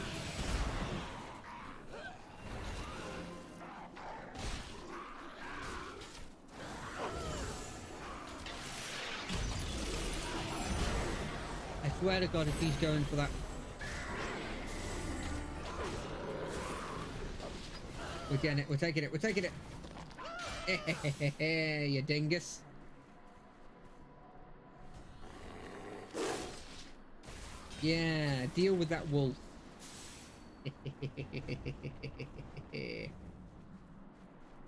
I swear to God if he's going for that... We're getting it, we're taking it, we're taking it! You dingus. Yeah, deal with that wolf.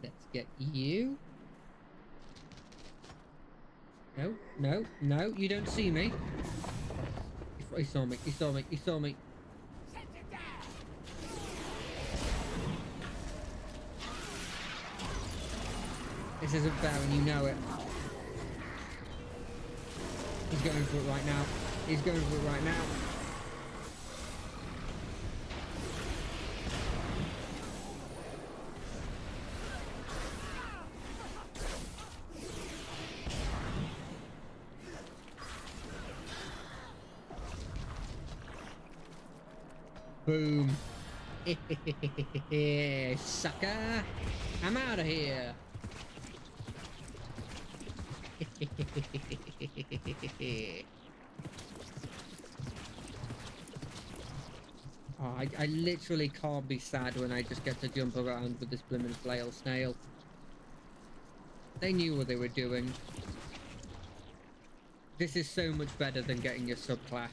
Let's get you. No, no, no, you don't see me. He saw me, he saw me, he saw me. This isn't fair and you know it. He's going for it right now. He's going for it right now. Boom. Sucker. I'm out of here. Oh, I literally can't be sad when I just get to jump around with this blimmin' flail snail. They knew what they were doing. This is so much better than getting your subclass.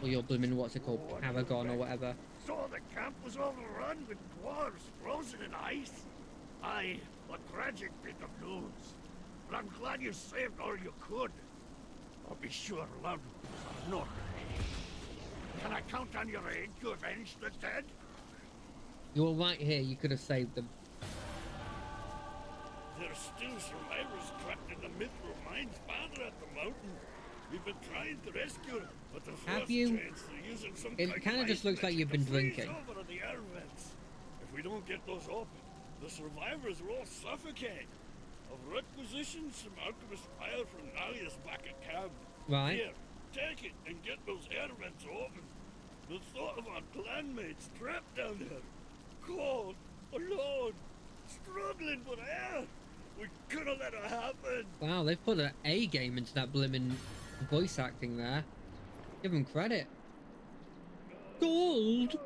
Or your blimmin' what's it called? Paragon or whatever. So the camp was overrun with dwarves frozen in ice? Aye, a tragic bit of news. But I'm glad you saved all you could. I'll be sure loved are not. Can I count on your aid to avenge the dead? You were right here, you could have saved them. There's still survivors trapped in the Mithril mines farther up the mountain. We've been trying to rescue them, but the frost chains are using some It kind of just looks like you've been drinking. Over the air vents. If we don't get those open, the survivors will all suffocate. I've requisitioned some alchemist fire from Nalius back at camp. Right. Here, take it and get those air vents open. The thought of our clanmates trapped down there, cold, alone, struggling for air. We couldn't let it happen. Wow, they've put an A game into that blimmin' voice acting there. Give them credit. Gold!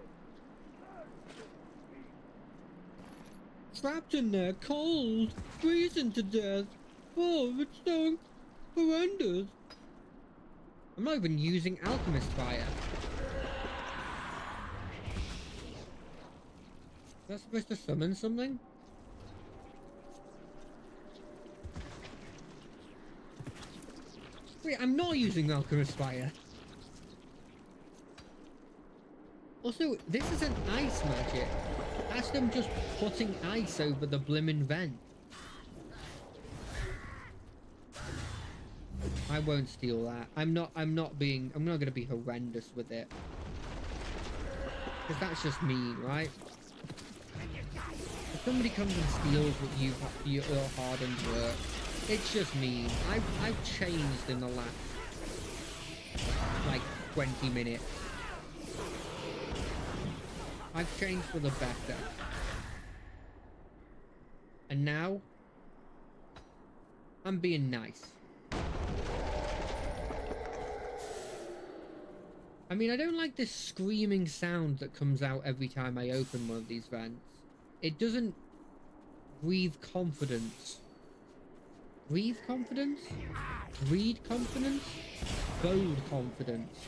Trapped in there, cold, freezing to death. Oh, it's so horrendous. I'm not even using alchemist fire. Is that supposed to summon something? Wait, I'm not using alchemist fire. Also, this isn't ice magic. That's them just putting ice over the blimmin' vent. I won't steal that. I'm not gonna be horrendous with it. Because that's just mean, right? If somebody comes and steals what your hard-earned work, it's just mean. I've changed in the last, like, 20 minutes. I've changed for the better. And now, I'm being nice. I mean, I don't like this screaming sound that comes out every time I open one of these vents. It doesn't breathe confidence. Breathe confidence? Read confidence? Bode confidence.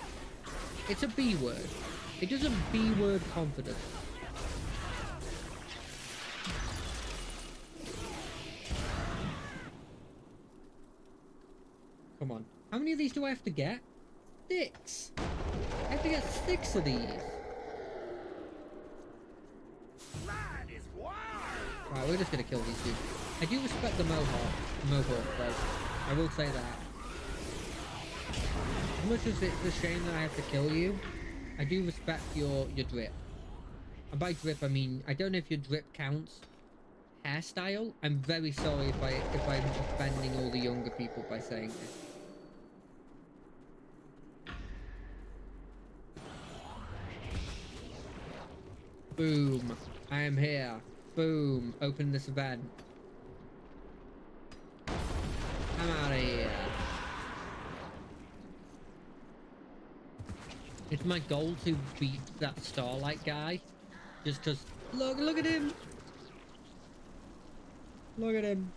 It's a B word. It doesn't B word confidence. Come on. How many of these do I have to get? 6. I have to get 6 of these. Right, we're just gonna kill these dudes. I do respect the Mohawk though. I will say that. As much as it's a shame that I have to kill you, I do respect your drip. And by drip I mean, I don't know if your drip counts hairstyle. I'm very sorry if I'm offending all the younger people by saying this. Boom. I am here. Boom. Open this event. I'm out of here. It's my goal to beat that Starlight guy. Just cause look at him. Look at him.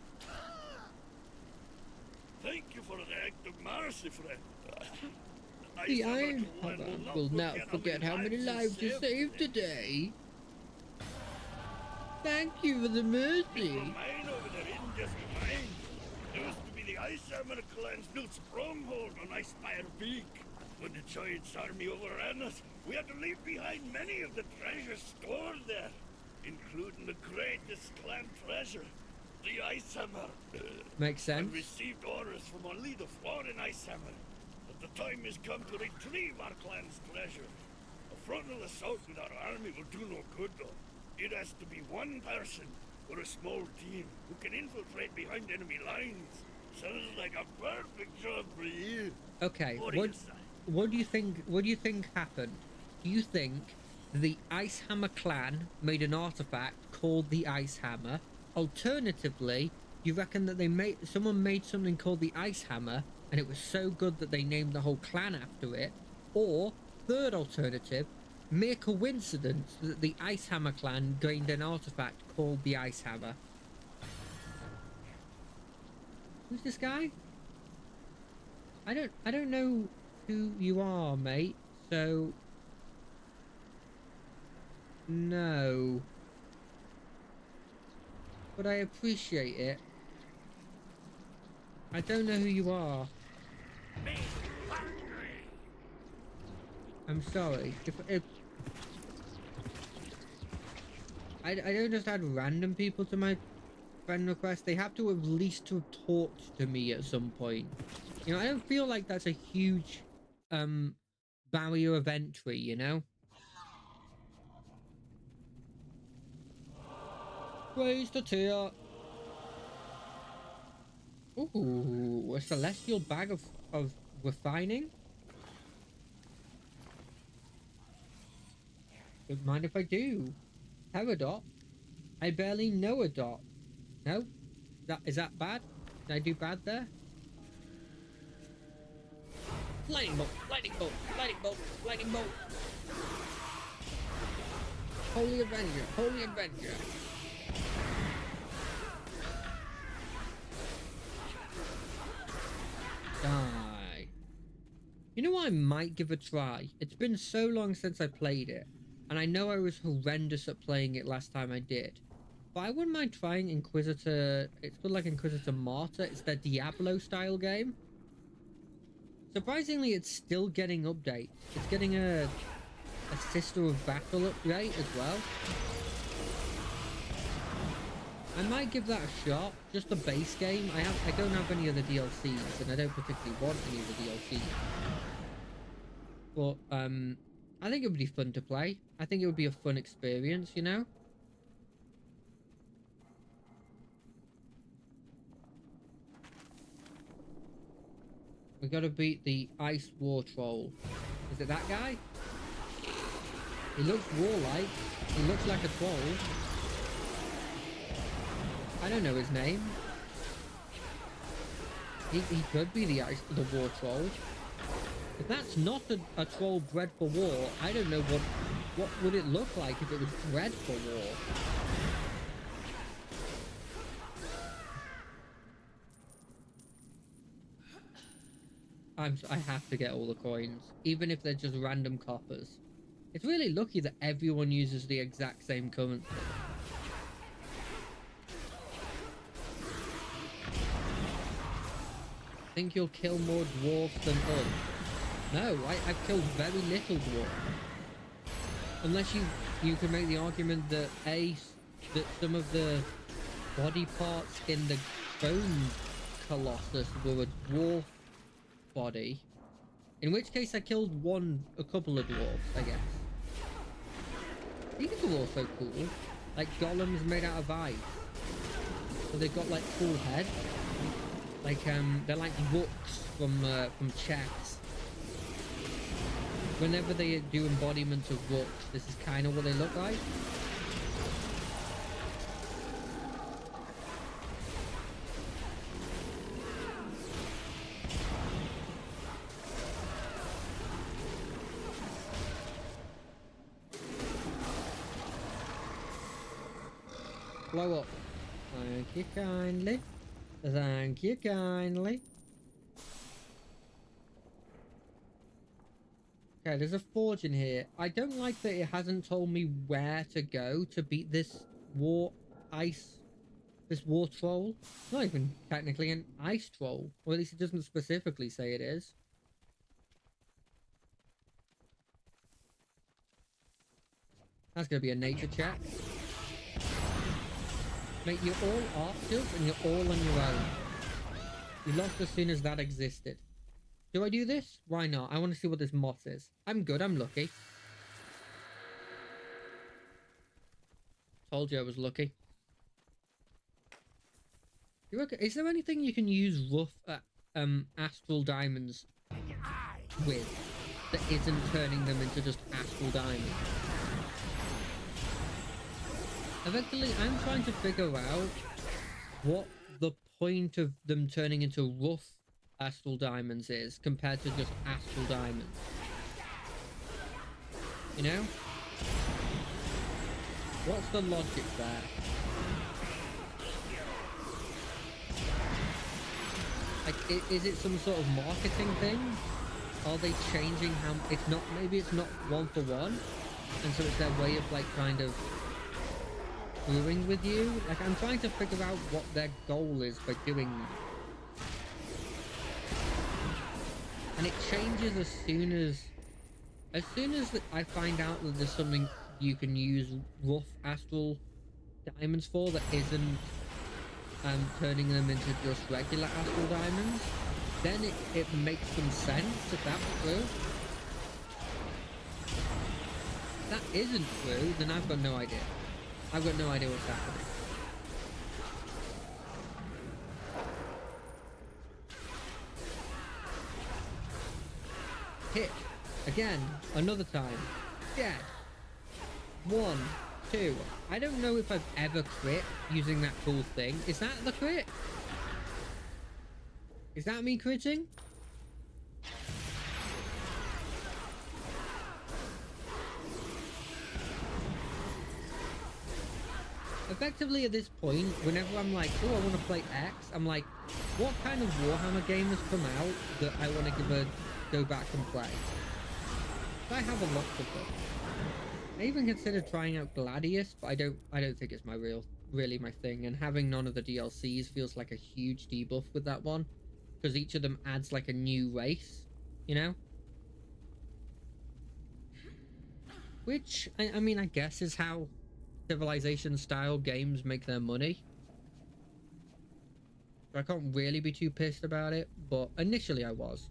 Thank you for the act of mercy, friend. The Iron Hammer will not forget how many lives you saved today. Thank you for the mercy. Mine over there isn't just mine. It used to be the Ice Hammer clan's new stronghold on Icefire Peak. When the Giants' army overran us, we had to leave behind many of the treasures stored there, including the greatest clan treasure, the Ice Hammer. Makes sense. We received orders from our leader, Foreign Ice Hammer, that the time has come to retrieve our clan's treasure. A frontal assault with our army will do no good, though. It has to be one person or a small team who can infiltrate behind enemy lines. Sounds like a perfect job for you. Okay, what do you think happened? Do you think the Ice Hammer clan made an artifact called the Ice Hammer? Alternatively, you reckon that someone made something called the Ice Hammer and it was so good that they named the whole clan after it? Or third alternative, mere coincidence that the Ice Hammer clan gained an artifact called the Ice Hammer. Who's this guy? I don't know who you are, mate. So no. But I appreciate it. I don't know who you are. I'm sorry. If I don't just add random people to my friend request. They have to at least have talked to me at some point. You know, I don't feel like that's a huge barrier of entry, you know? Raise the tier. Ooh, a celestial bag of refining? Don't mind if I do. Peridot? I barely know a dot. No? Is that bad? Did I do bad there? Lightning bolt! Lightning bolt! Lightning bolt! Lightning bolt! Holy Avenger! Holy Avenger! Die. You know what I might give a try? It's been so long since I played it. And I know I was horrendous at playing it last time I did. But I wouldn't mind trying Inquisitor. It's called like Inquisitor Martyr. It's their Diablo style game. Surprisingly, it's still getting updates. It's getting a Sister of Battle update as well. I might give that a shot. Just the base game. I don't have any other DLCs, and I don't particularly want any of the DLCs. But I think it would be fun to play. I think it would be a fun experience, you know? We gotta beat the Ice War Troll. Is it that guy? He looks warlike. He looks like a troll. I don't know his name. He could be the War Troll. If that's not a troll bred for war, I don't know what would it look like if it was bred for war. I have to get all the coins, even if they're just random coppers. It's really lucky that everyone uses the exact same currency. Think you'll kill more dwarves than us? No, I've killed very little dwarves. Unless you can make the argument that that some of the body parts in the bone colossus were a dwarf body. In which case I killed a couple of dwarves, I guess. These are also cool. Like golems made out of ice. So they've got like cool heads. Like they're like rooks from chess. Whenever they do embodiments of rooks, this is kind of what they look like. Blow up. Thank you kindly. Thank you kindly. Okay, there's a forge in here. I don't like that it hasn't told me where to go to beat this war troll. It's not even technically an ice troll. Or at least it doesn't specifically say it is. That's gonna be a nature check. Mate, you're all archers and you're all on your own. You lost as soon as that existed. Do I do this? Why not? I want to see what this moss is. I'm good, I'm lucky. Told you I was lucky. Is there anything you can use rough astral diamonds with that isn't turning them into just astral diamonds? Eventually, I'm trying to figure out what the point of them turning into rough astral diamonds is compared to just astral diamonds. You know? What's the logic there? Like, is it some sort of marketing thing? Are they changing how... Maybe it's not one for one, and so it's their way of, like, kind of screwing with you. Like, I'm trying to figure out what their goal is by doing that. And it changes as soon as I find out that there's something you can use rough astral diamonds for that isn't turning them into just regular astral diamonds. Then it makes some sense if that's true. If that isn't true, then I've got no idea. I've got no idea what's happening. Hit. Again. Another time. Dead. 1, 2. I don't know if I've ever crit using that cool thing. Is that the crit? Is that me critting? Effectively at this point, whenever I'm like, oh, I want to play X, I'm like, what kind of Warhammer game has come out that I want to go back and play? I have a lot of them. I even considered trying out Gladius, but I don't think it's really my thing, and having none of the DLCs feels like a huge debuff with that one, because each of them adds like a new race, you know? Which, I mean, I guess is how Civilization style games make their money. I can't really be too pissed about it, but initially I was.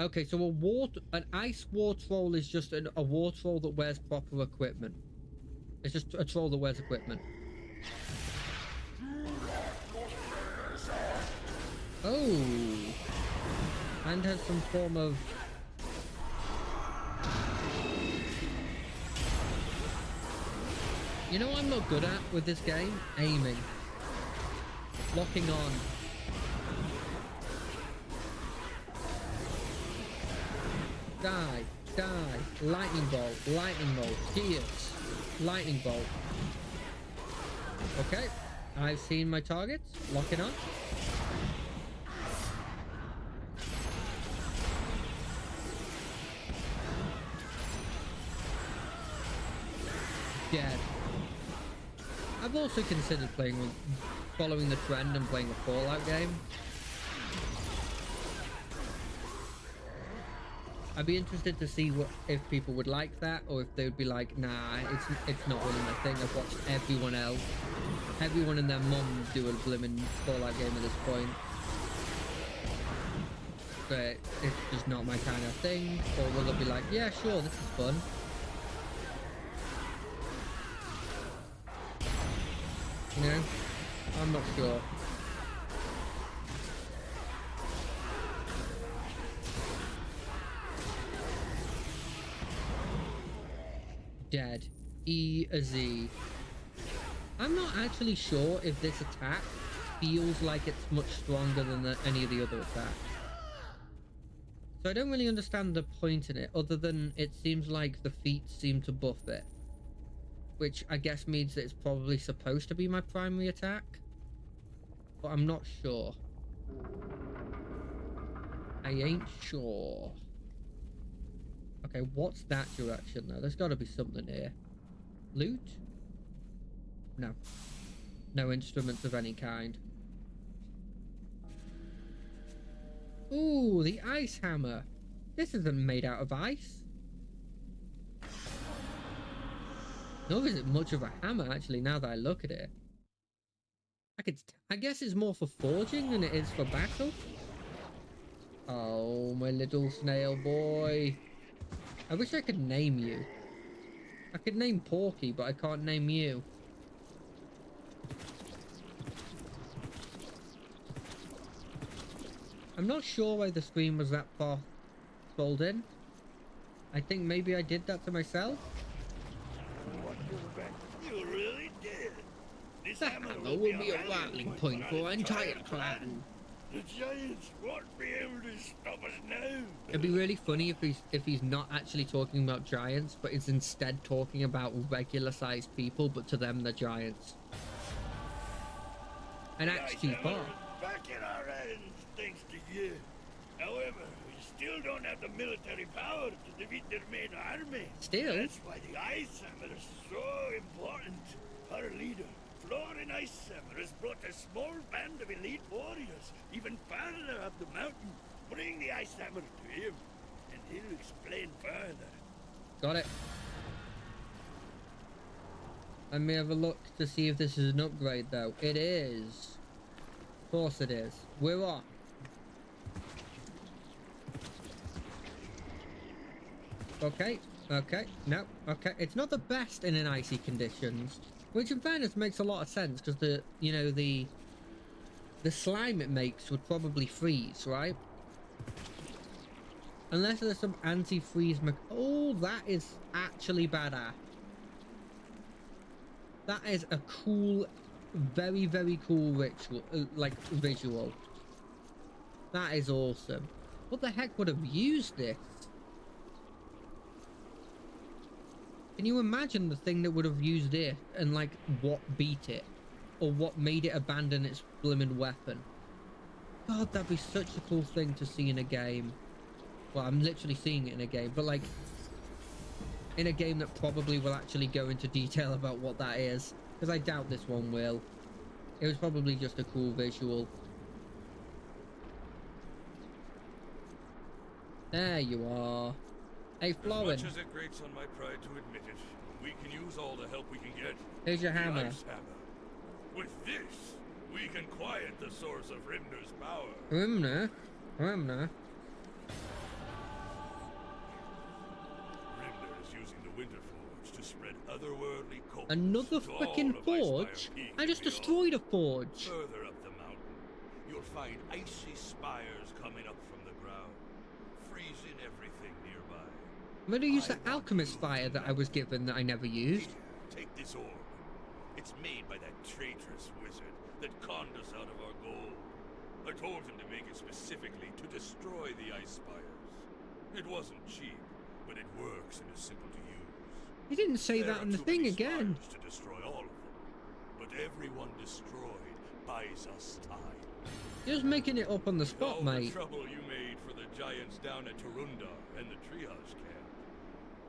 Okay, so an ice war troll is just a war troll that wears proper equipment. It's just a troll that wears equipment. Oh! And has some form of... You know what I'm not good at with this game? Aiming. Locking on. Die. Lightning bolt. Tears. Lightning bolt. Okay. I've seen my targets. Locking on. I've also considered following the trend and playing a Fallout game. I'd be interested to see if people would like that, or if they would be like, nah, it's not really my thing. I've watched everyone and their mum do a blimmin' Fallout game at this point. But it's just not my kind of thing. Or will they be like, yeah, sure, this is fun. You know? I'm not sure. Dead. E-A-Z. I'm not actually sure if this attack feels like it's much stronger than any of the other attacks. So I don't really understand the point in it, other than it seems like the feet seem to buff it. Which I guess means that it's probably supposed to be my primary attack. But I'm not sure. I ain't sure. Okay, what's that direction though? There's got to be something here. Loot? No. No instruments of any kind. Ooh, the ice hammer. This isn't made out of ice. Nor is it much of a hammer, actually, now that I look at it. I guess it's more for forging than it is for battle. Oh, my little snail boy. I wish I could name you. I could name Porky, but I can't name you. I'm not sure why the screen was that far scrolled in. I think maybe I did that to myself. You really did. This The hammer will be a rallying point for our entire clan. The giants won't be able to stop us now. It'd be really funny if he's not actually talking about giants, but is instead talking about regular-sized people, but to them they're giants. And that's too far. Back in our hands, thanks to you. However, we still don't have the military power to defeat their main army. Still? That's why the Ice Hammer is so important. Our leader, Florin Ice Hammer, has brought a small band of elite warriors even farther up the mountain. Bring the Ice Hammer to him, and he'll explain further. Got it. Let me have a look to see if this is an upgrade, though. It is. Of course it is. We're off. Okay. Okay. No. Okay. It's not the best in an icy conditions, which in fairness makes a lot of sense because the slime it makes would probably freeze, right? Unless there's some anti-freeze oh, that is actually badass. That is a cool, very, very cool ritual, visual. That is awesome. What the heck would have used this? Can you imagine the thing that would have used it and like what beat it? Or what made it abandon its blimmin' weapon? God, that'd be such a cool thing to see in a game. Well, I'm literally seeing it in a game, but like in a game that probably will actually go into detail about what that is, because I doubt this one will. It was probably just a cool visual. There you are. Hey, Florin. As much as it grates on my pride to admit it, we can use all the help we can get. Here's your hammer. Ice hammer. With this, we can quiet the source of Rimner's power. Rimner? Rimner is using the Winter Forge to spread otherworldly cold. Another frickin' forge? I just destroyed a forge. Further up the mountain, you'll find icy spires coming up from the ground, freezing everything nearby. I'm gonna use the alchemist fire that I was given that I never used. Take this orb. It's made by that traitorous wizard that conned us out of our goal. I told him to make it specifically to destroy the ice spires. It wasn't cheap, but it works and is simple to use. He didn't say that on the thing again. To destroy all of them, but everyone destroyed buys us time. Just making it up on the spot, all mate. The trouble you made for the giants down at Turunda and the triage camp.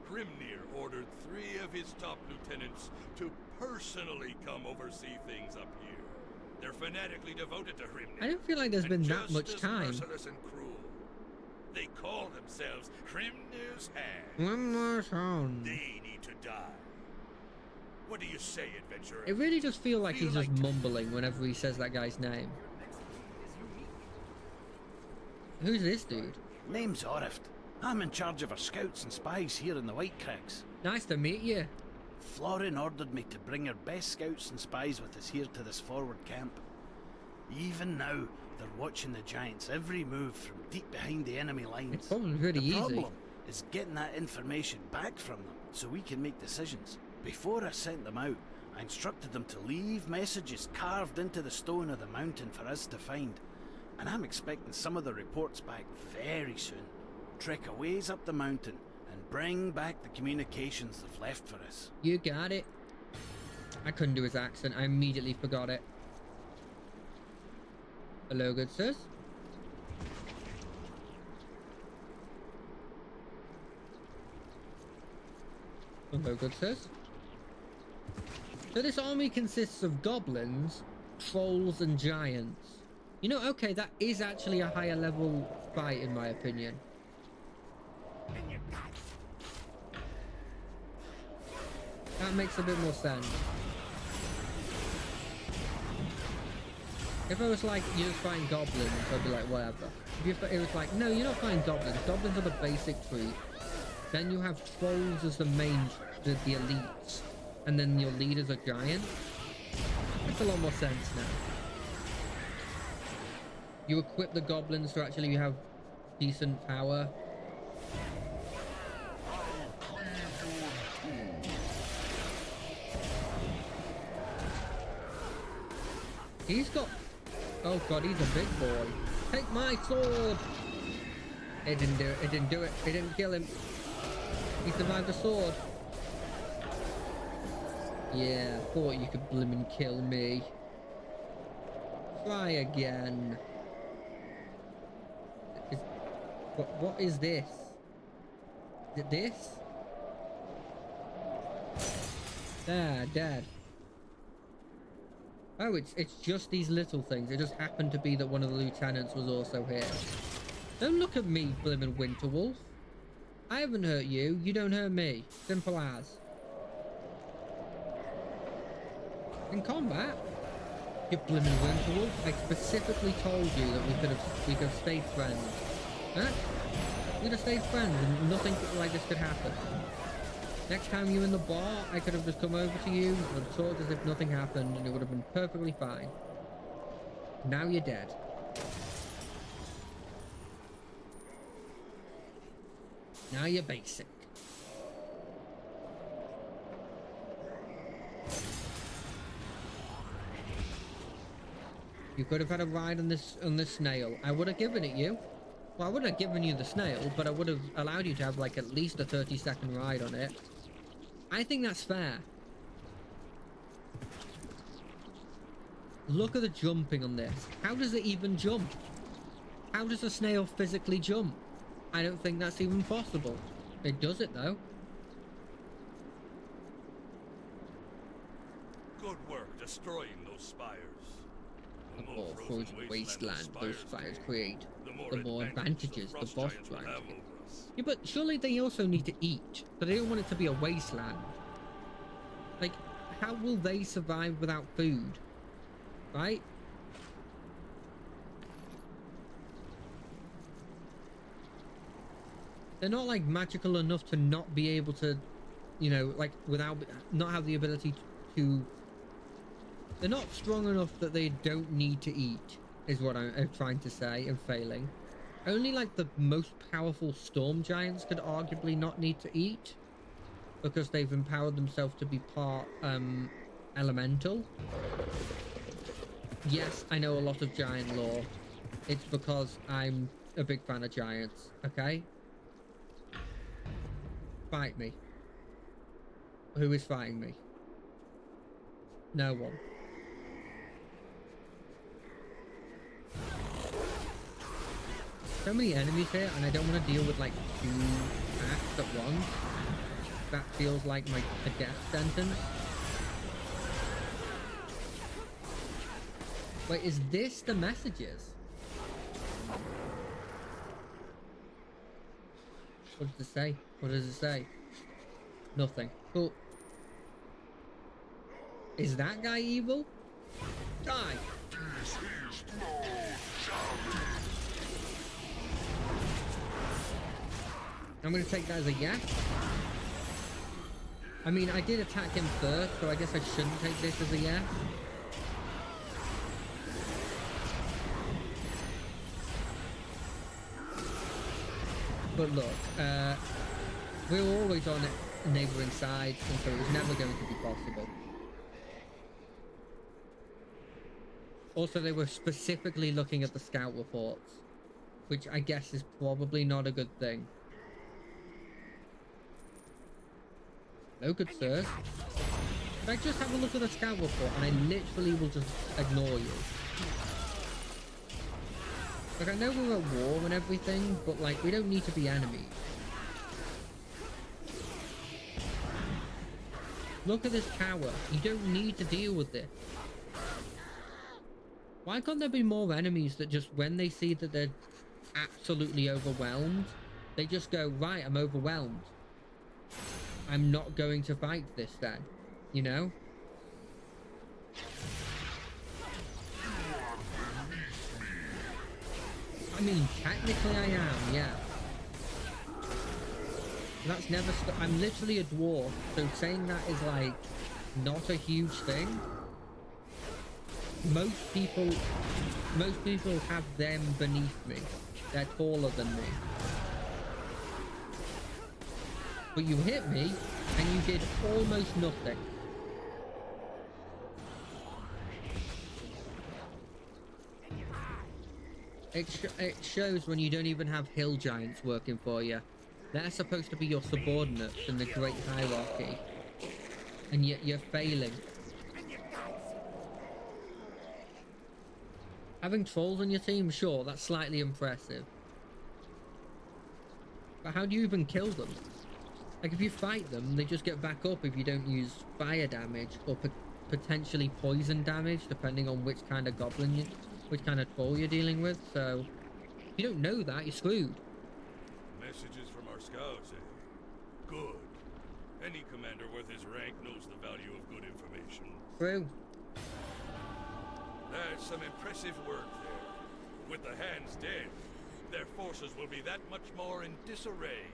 Hrimnir ordered 3 of his top lieutenants to personally come oversee things up here. They're fanatically devoted to Hrimnir. I don't feel like there's been that much time. Merciless and cruel. They call themselves Hrimnir's Hand. Hrimnir's Hand. They need to die. What do you say, adventurer? It really does feel like he's just mumbling whenever he says that guy's name. Who's this dude? Name's Orift. I'm in charge of our scouts and spies here in the White Cracks. Nice to meet you. Florin ordered me to bring our best scouts and spies with us here to this forward camp. Even now, they're watching the giants' every move from deep behind the enemy lines. It's probably pretty easy. The problem is getting that information back from them so we can make decisions. Before I sent them out, I instructed them to leave messages carved into the stone of the mountain for us to find. And I'm expecting some of the reports back very soon. Trek a ways up the mountain and bring back the communications they've left for us. You got it. I couldn't do his accent. I immediately forgot it. Hello, good sirs. Hello, good sirs. So this army consists of goblins, trolls, and giants. You know, okay, that is actually a higher level fight in my opinion. That makes a bit more sense. If I was like, you're just fighting goblins, I'd be like, whatever. If it was like, no, you're not fighting goblins. Goblins are the basic treat. Then you have trolls as the main, the elites. And then your leaders are giants. Makes a lot more sense now. You equip the goblins to actually have decent power. He's got... Oh god, he's a big boy. Take my sword! It didn't do it. It didn't do it. It didn't kill him. He survived the sword. Yeah, thought you could blimmin' kill me. Try again. What is this? Is it this? There, dead. Oh, it's just these little things. It just happened to be that one of the lieutenants was also here. Don't look at me, blimmin' Winterwolf. I haven't hurt you. You don't hurt me. Simple as. In combat, you blimmin' Winterwolf. I specifically told you that we could have stayed friends. Huh? We could have stayed friends and nothing like this could happen. Next time you're in the bar, I could have just come over to you, would have talked as if nothing happened, and it would have been perfectly fine. Now you're dead. Now you're basic. You could have had a ride on this snail. I would have given it you. Well, I wouldn't have given you the snail, but I would have allowed you to have like at least a 30-second ride on it. I think that's fair. Look at the jumping on this. How does it even jump? How does a snail physically jump? I don't think that's even possible. It does it though. Good work destroying those spires. The more frozen wasteland those spires create, the more advantages the boss tries to get. Yeah, but surely they also need to eat, so they don't want it to be a wasteland. Like, how will they survive without food? Right? They're not like magical enough to not be able to, you know, like not have the ability to. They're not strong enough that they don't need to eat, is what I'm trying to say, and failing. Only like the most powerful storm giants could arguably not need to eat, because they've empowered themselves to be part elemental. Yes, I know a lot of giant lore. It's because I'm a big fan of giants, okay? Fight me. Who is fighting me? No one. So many enemies here, and I don't want to deal with like 2 attacks at once. That feels like a death sentence. Wait, is this the messages? What does it say? What does it say? Nothing. Cool. Is that guy evil? Die! I'm gonna take that as a yes. I mean, I did attack him first, so I guess I shouldn't take this as a yes. But look, we were always on neighbouring sides, and so it was never going to be possible. Also, they were specifically looking at the scout reports, which I guess is probably not a good thing. No good, sir. Could I just have a look at the scout report, and I literally will just ignore you? Like, I know we're at war and everything, but, like, we don't need to be enemies. Look at this tower. You don't need to deal with this. Why can't there be more enemies that just, when they see that they're absolutely overwhelmed, they just go, right, I'm overwhelmed. I'm not going to fight this then, you know? I mean, technically I am, yeah. That's never I'm literally a dwarf, so saying that is like not a huge thing. Most people have them beneath me. They're taller than me. But you hit me and you did almost nothing. It shows when you don't even have hill giants working for you. They're supposed to be your subordinates in the great hierarchy. And yet you're failing. Having trolls on your team, sure, that's slightly impressive. But how do you even kill them? Like, if you fight them, they just get back up if you don't use fire damage or potentially poison damage, depending on which kind of goblin which kind of troll you're dealing with. So, if you don't know that, you're screwed. Messages from our scouts, eh? Good. Any commander worth his rank knows the value of good information. True. That's some impressive work there. With the hands dead, their forces will be that much more in disarray,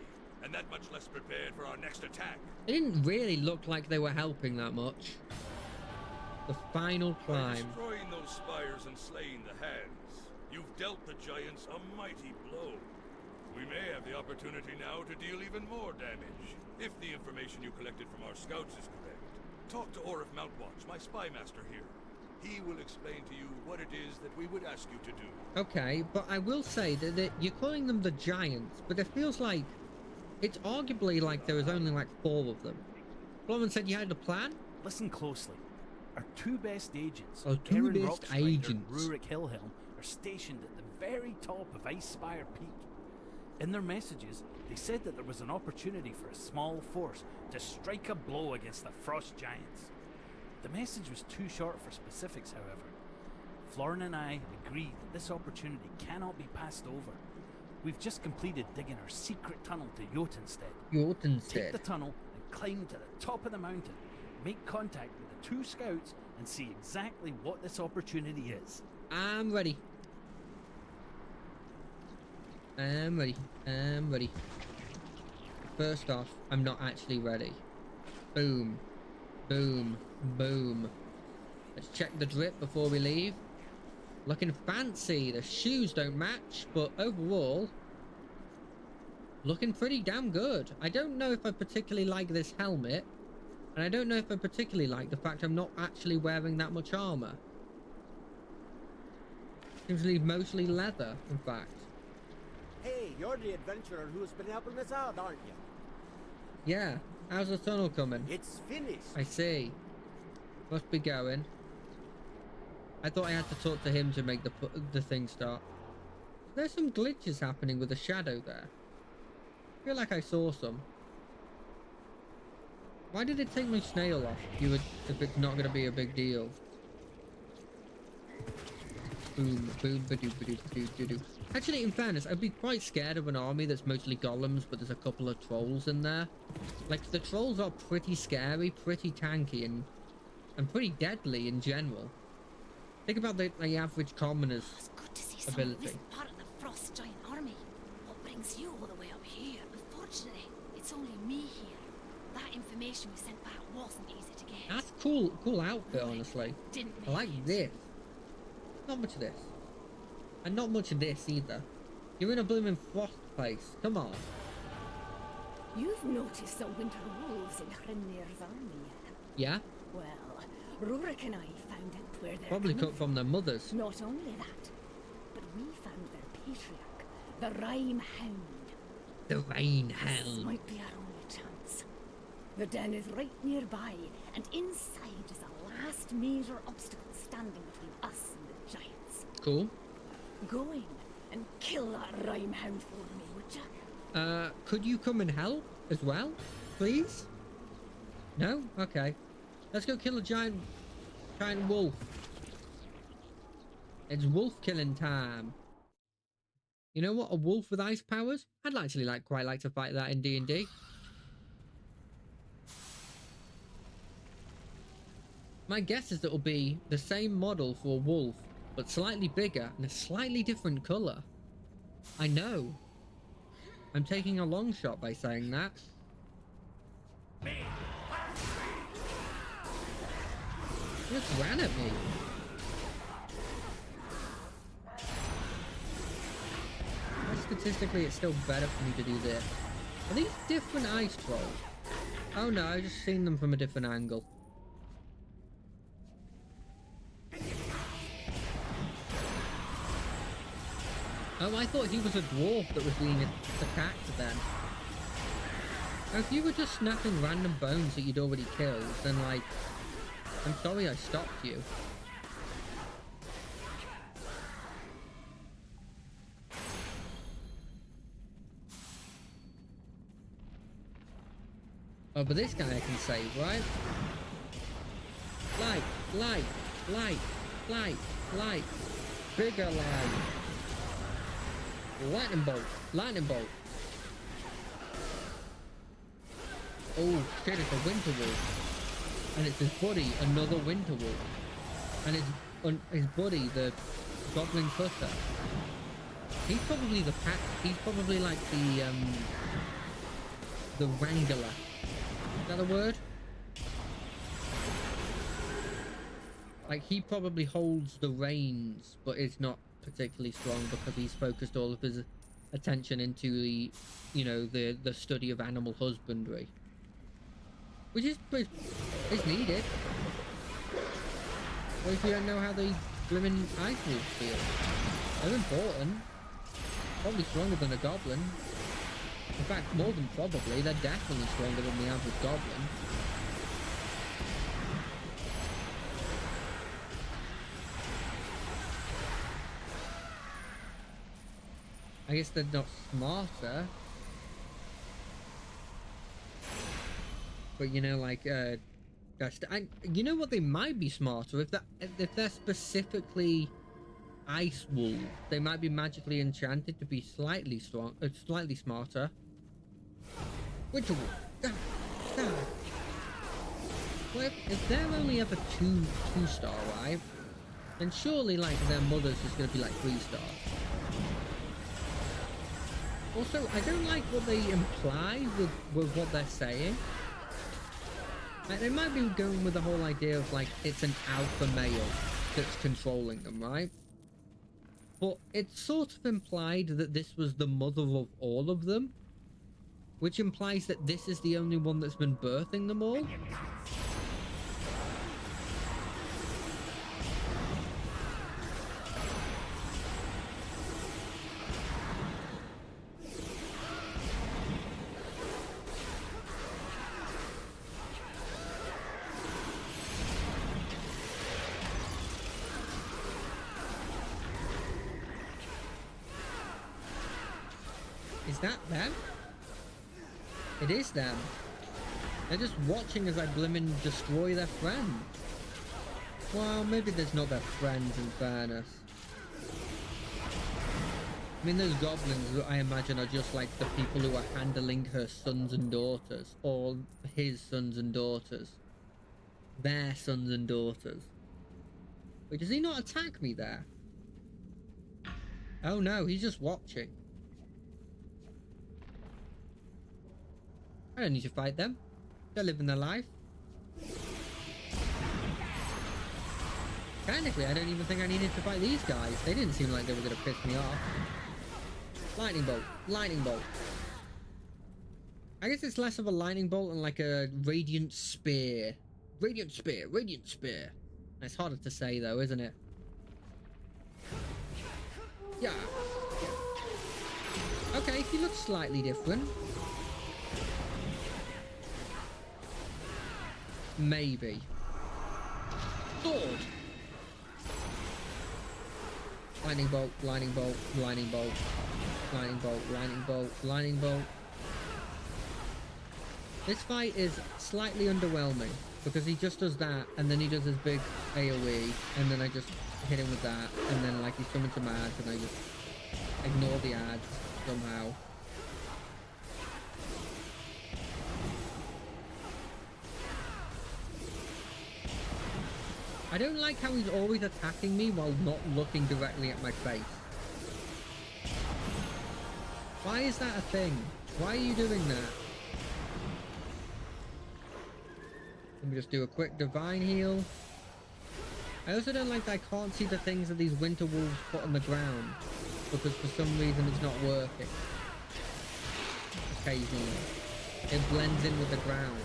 and that much less prepared for our next attack. It didn't really look like they were helping that much. The final climb. By destroying those spires and slaying the hands, you've dealt the giants a mighty blow. We may have the opportunity now to deal even more damage, if the information you collected from our scouts is correct. Talk to Orif Mountwatch, my spy master here. He will explain to you what it is that we would ask you to do. Okay, but I will say that you're calling them the giants, but it feels like it's arguably like there was only like 4 of them. Blomman said you had a plan? Listen closely. Our 2 best agents, Our 2 Aaron best Rockstrider agents, and Rurik Hillhelm, are stationed at the very top of Ice Spire Peak. In their messages, they said that there was an opportunity for a small force to strike a blow against the Frost Giants. The message was too short for specifics, however. Florin and I agree that this opportunity cannot be passed over. We've just completed digging our secret tunnel to Jotunstead. Take the tunnel and climb to the top of the mountain. Make contact with the 2 scouts and see exactly what this opportunity is. I'm ready. I'm ready. First off, I'm not actually ready. Boom. Boom. Boom. Let's check the drip before we leave. Looking fancy. The shoes don't match, but overall, looking pretty damn good. I don't know if I particularly like this helmet, and I don't know if I particularly like the fact I'm not actually wearing that much armor. Seems to be mostly leather, in fact. Hey, you're the adventurer who's been helping us out, aren't you? Yeah. How's the tunnel coming? It's finished. I see. Must be going. I thought I had to talk to him to make the thing start. There's some glitches happening with the shadow there. I feel like I saw some. Why did it take my snail off if it's not going to be a big deal? Boom, boom, ba-doo, ba-doo, ba-doo, ba-doo. Actually, in fairness, I'd be quite scared of an army that's mostly golems, but there's a couple of trolls in there. Like, the trolls are pretty scary, pretty tanky, and pretty deadly in general. Think about the average commoner's It's good to see ability. someone who isn't part of the Frost Giant army. What brings you all the way up here? Unfortunately, it's only me here. That information we sent back wasn't easy to get. That's cool outfit, honestly. Didn't I like make it. this. Not much of this. And not much of this either. You're in a blooming frost place. Come on. You've noticed the winter wolves in Hrinir's army yet? Yeah? Well, Rorik and I found out where they're Probably coming cut from their mothers. Not only that, but we found their patriarch, the Rime Hound. The Rain This Hound. might be our only chance. The den is right nearby, and inside is the last major obstacle standing between us and the giants. Cool. Go in and kill that Rime Hound for me, would ya? Could you come and help as well, please? No? Okay. Let's go kill a giant wolf. It's wolf killing time. You know what? A wolf with ice powers? I'd actually quite like to fight that in D&D. My guess is it'll be the same model for a wolf, but slightly bigger and a slightly different color. I know. I'm taking a long shot by saying that. He just ran at me. Statistically, it's still better for me to do this. Are these different ice trolls? Oh no, I've just seen them from a different angle. Oh, I thought he was a dwarf that was being attacked then. Now, if you were just snapping random bones that you'd already killed, then like, I'm sorry I stopped you. Oh, but this guy I can save, right? Light, light, light, light, light. Bigger light. Lightning bolt, lightning bolt. Oh shit, it's a winter wolf. And it's his buddy, another winter wolf. And his buddy, the goblin cutter. He's probably the pack, he's probably like the wrangler. Is that a word? Like, he probably holds the reins, but is not particularly strong because he's focused all of his attention into the, you know, the study of animal husbandry. Which is needed. What if you don't know how the blooming ice wolves feel? They're important. Probably stronger than a goblin. In fact, more than probably, they're definitely stronger than the average goblin. I guess they're not smarter. But you know, like, you know what, they might be smarter if they're specifically ice wolves. They might be magically enchanted to be slightly smarter. Winter wolf. Well, if they're only ever two-star, right? Then surely, like, their mother's is going to be like 3-star. Also, I don't like what they imply with what they're saying. Like, they might be going with the whole idea of, like, it's an alpha male that's controlling them, right? But it's sort of implied that this was the mother of all of them, which implies that this is the only one that's been birthing them all. Is that them? It is them. They're just watching as I blimmin' destroy their friend. Well, maybe there's not their friends in fairness. I mean, those goblins, I imagine, are just like the people who are handling her sons and daughters, or his sons and daughters. Their sons and daughters. Wait, does he not attack me there? Oh no, he's just watching. I don't need to fight them. They're living their life. Technically, I don't even think I needed to fight these guys. They didn't seem like they were going to piss me off. Lightning bolt. Lightning bolt. I guess it's less of a lightning bolt and like a radiant spear. Radiant spear. Radiant spear. It's harder to say though, isn't it? Yeah. Okay, he looks slightly different. Maybe. Sword. Lightning bolt, lightning bolt, lightning bolt, lightning bolt, lightning bolt, lightning bolt. This fight is slightly underwhelming because he just does that and then he does his big AoE and then I just hit him with that and then like he summons some ads and I just ignore the ads somehow. I don't like how he's always attacking me while not looking directly at my face. Why is that a thing? Why are you doing that? Let me just do a quick divine heal. I also don't like that I can't see the things that these winter wolves put on the ground because for some reason it's not working. Occasionally. It blends in with the ground.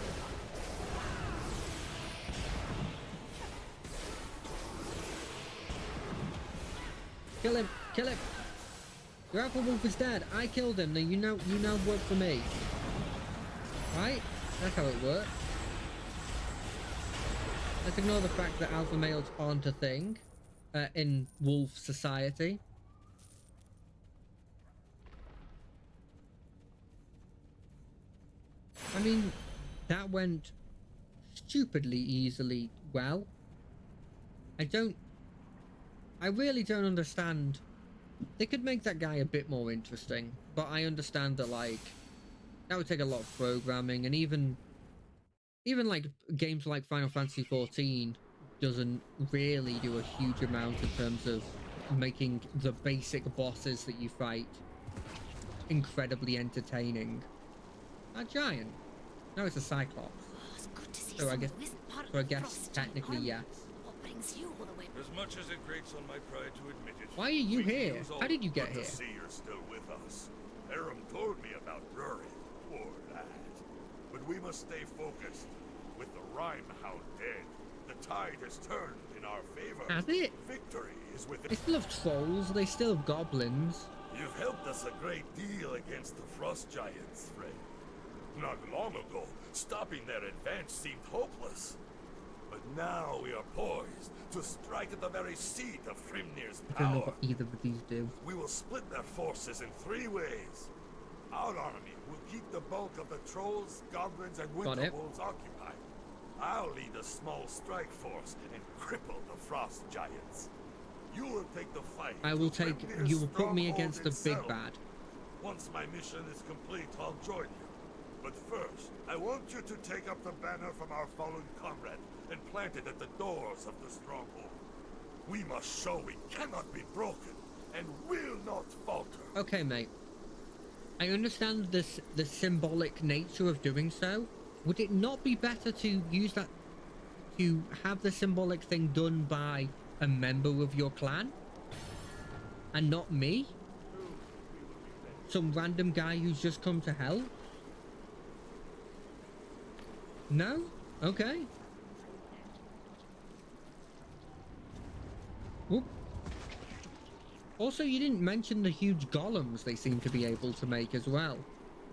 Kill him! Kill him! Your alpha wolf is dead. I killed him. Now you now work for me. Right? That's how it works. Let's ignore the fact that alpha males aren't a thing in wolf society. I mean, that went stupidly easily well. I really don't understand. They could make that guy a bit more interesting, but I understand that like that would take a lot of programming, and even like games like Final Fantasy XIV doesn't really do a huge amount in terms of making the basic bosses that you fight incredibly entertaining. That giant? No, it's a Cyclops. Oh, it's good to see So I guess, who isn't part of so I the guess Frost technically Giant yes. army. What brings you all the way? As much as it grates on my pride to admit it. Why are you we here? use all How did you get good here? To see you're still with us. Aram told me about Rory. Poor lad. But we must stay focused. With the Rhyme Hound dead, the tide has turned in our favor. Has it? Victory is within. They still have trolls. They still have goblins. You've helped us a great deal against the Frost Giants, friend. Not long ago, stopping their advance seemed hopeless. But now we are poised to strike at the very seat of Frimnir's I don't know power. what either of these do. We will split their forces in 3 ways. Our army will keep the bulk of the trolls, goblins, and winter wolves occupied. I'll lead a small strike force and cripple the Frost Giants. You will take the fight. I will take. You will put me against the big bad. Once my mission is complete, I'll join you. But first, I want you to take up the banner from our fallen comrade and plant it at the doors of the stronghold. We must show we cannot be broken and will not falter. Okay, mate. I understand this the symbolic nature of doing so. Would it not be better to use that to have the symbolic thing done by a member of your clan and not me? Some random guy who's just come to help? No? Okay. Whoop. Also, you didn't mention the huge golems they seem to be able to make as well.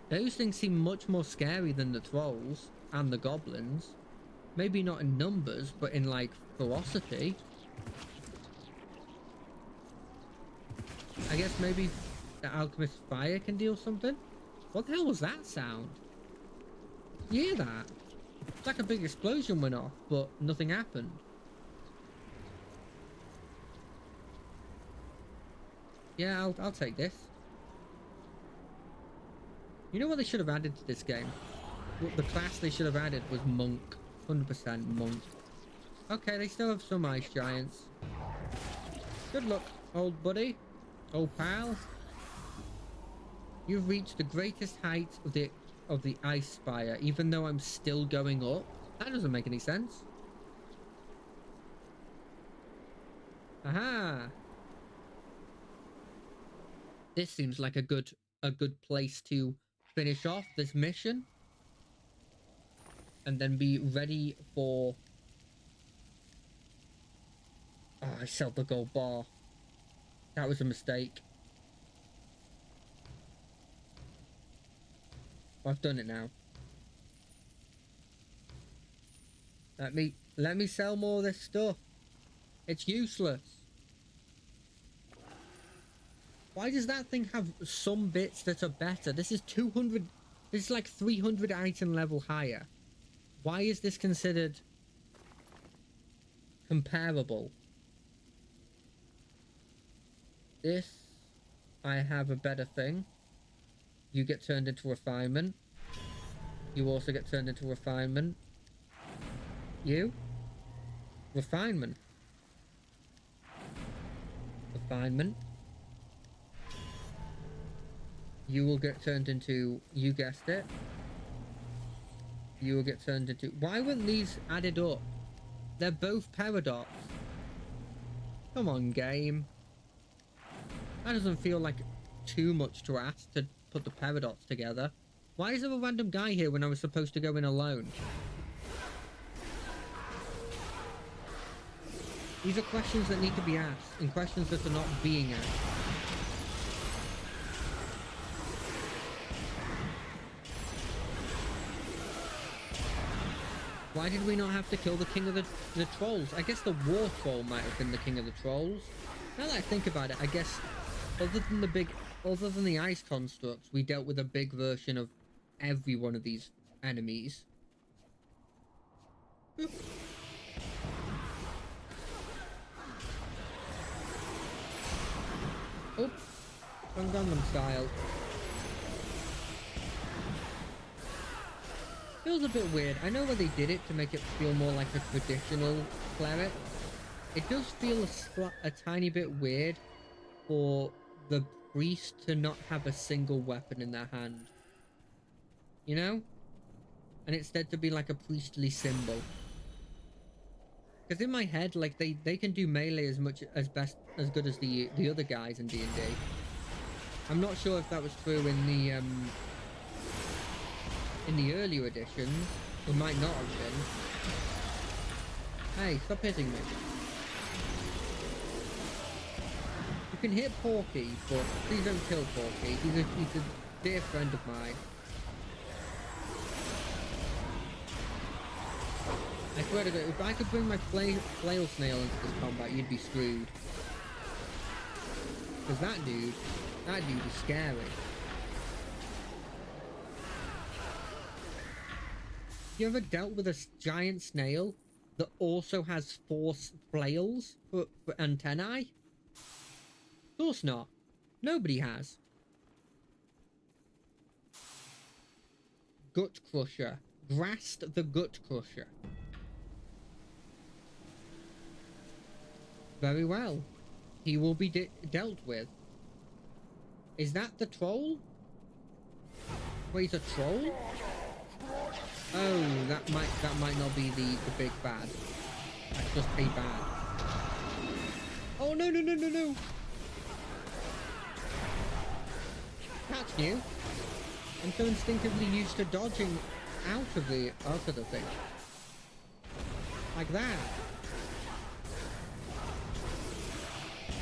Those things seem much more scary than the trolls and the goblins. Maybe not in numbers, but in, like, ferocity. I guess maybe the alchemist fire can deal something? What the hell was that sound? You hear that? It's like a big explosion went off, but nothing happened. Yeah, I'll take this. You know what they should have added to this game? What the class they should have added was monk. 100% monk. Okay, they still have some ice giants. Good luck, old buddy. Old pal. You've reached the greatest height of the ice spire, even though I'm still going up. That doesn't make any sense. Aha. This seems like a good place to finish off this mission. And then be ready for... Oh, I sold the gold bar. That was a mistake. I've done it now. Let me sell more of this stuff. It's useless. Why does that thing have some bits that are better? This is 200... This is like 300 item level higher. Why is this considered comparable? This, I have a better thing. You get turned into refinement. You also get turned into refinement. You? Refinement. Refinement. You will get turned into... You guessed it. You will get turned into... Why weren't these added up? They're both paradox. Come on, game. That doesn't feel like too much to ask to put the paradox together. Why is there a random guy here when I was supposed to go in alone? These are questions that need to be asked, and questions that are not being asked. Why did we not have to kill the king of the trolls? I guess the war troll might have been the king of the trolls. Now that I think about it, I guess other than the ice constructs, we dealt with a big version of every one of these enemies. Oops. Gundam style. Feels a bit weird. I know why they did it to make it feel more like a traditional cleric. It does feel a tiny bit weird for the priest to not have a single weapon in their hand. You know? And instead to be like a priestly symbol. Because in my head, like, they can do melee as good as the other guys in D&D. I'm not sure if that was true in the earlier editions. It might not have been. Hey, stop hitting me. You can hit Porky, but please don't kill Porky. He's a dear friend of mine. I swear to God, if I could bring my flail snail into this combat, you'd be screwed. Because that dude is scary. You ever dealt with a giant snail that also has 4 flails for antennae? Of course not. Nobody has. Gut Crusher. Grast the Gut Crusher. Very well. He will be dealt with. Is that the troll? Wait, he's a troll? Oh, that might not be the big bad. That's just a bad. Oh no no no no no! That's new. I'm so instinctively used to dodging out of the thing. Like that.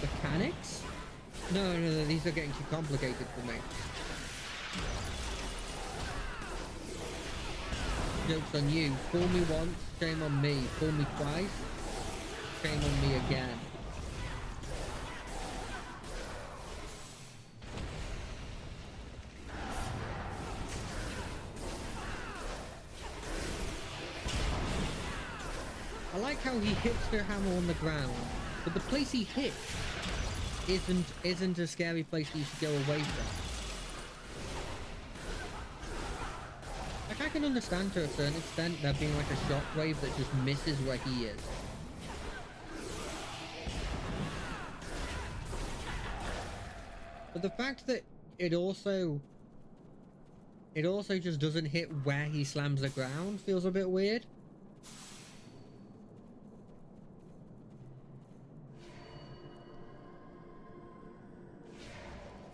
Mechanics? No, these are getting too complicated for me. Joke's on you. Fool me once, shame on me. Fool me twice, shame on me again. I like how he hits their hammer on the ground, but the place he hits isn't a scary place that you should go away from. Like, I can understand to a certain extent there being like a shockwave that just misses where he is. But the fact that it also just doesn't hit where he slams the ground feels a bit weird.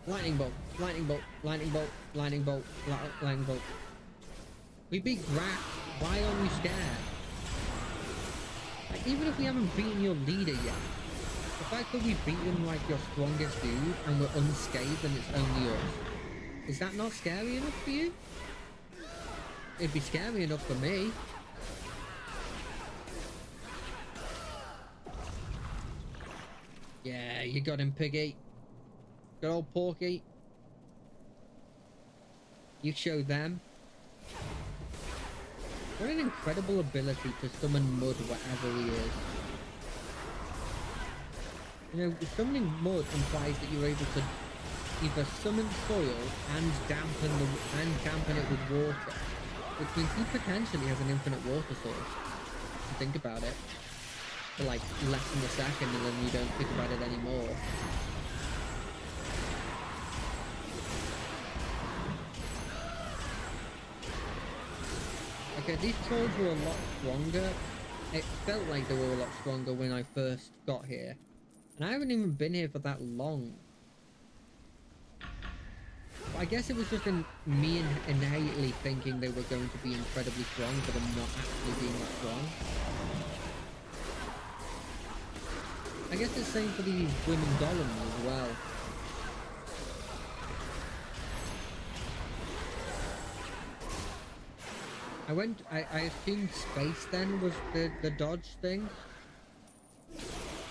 Lightning bolt, lightning bolt, lightning bolt, lightning bolt, lightning bolt. We beat Grat. Why aren't we scared? Like, even if we haven't beaten your leader yet, the fact that we've beaten like your strongest dude and we're unscathed and it's only us, is that not scary enough for you? It'd be scary enough for me. Yeah, you got him, Piggy. Good old Porky. You show them. What an incredible ability to summon mud wherever he is. You know, summoning mud implies that you're able to either summon soil and dampen it with water, which means he potentially has an infinite water source. If you think about it, for like less than a second, and then you don't think about it anymore. Okay, these trolls were a lot stronger. It felt like they were a lot stronger when I first got here. And I haven't even been here for that long. But I guess it was just me innately thinking they were going to be incredibly strong, but them not actually being that strong. I guess it's the same for these women golems as well. I assumed space then was the dodge thing.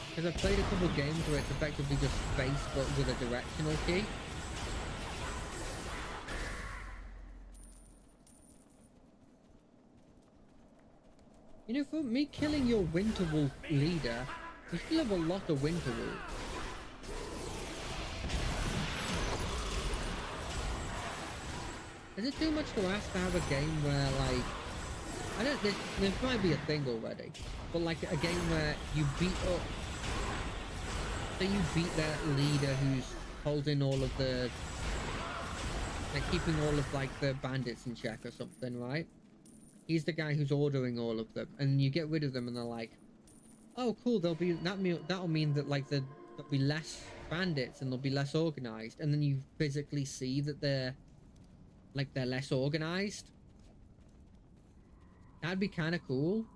Because I've played a couple of games where it's effectively just space but with a directional key. You know, for me killing your Winter Wolf leader, you still have a lot of Winter Wolves. Is it too much to ask to have a game where, like, I don't, this might be a thing already, but like a game where you beat up, say you beat that leader who's holding all of the, like keeping all of like the bandits in check or something, right? He's the guy who's ordering all of them, and you get rid of them and they're like, oh cool, that'll mean that like there'll be less bandits and they'll be less organized, and then you physically see that they're less organized. That'd be kind of cool.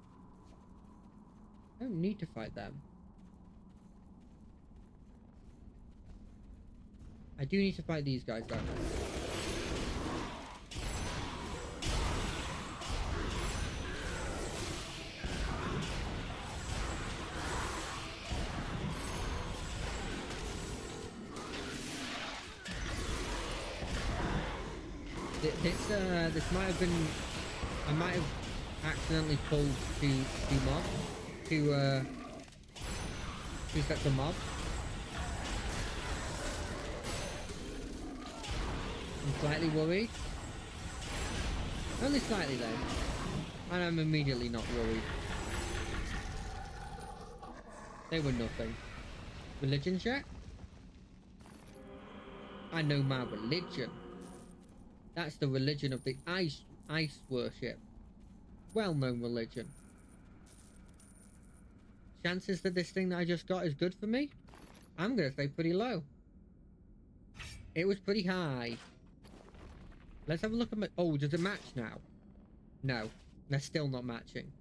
I don't need to fight them. I do need to fight these guys though. This might have been, I might have accidentally pulled two sets of mobs. I'm slightly worried. Only slightly though. And I'm immediately not worried. They were nothing. Religion check? I know my religion. That's the religion of the ice worship. Well-known religion. Chances that this thing that I just got is good for me? I'm gonna say pretty low. It was pretty high. Let's have a look at my... Oh, does it match now? No. They're still not matching.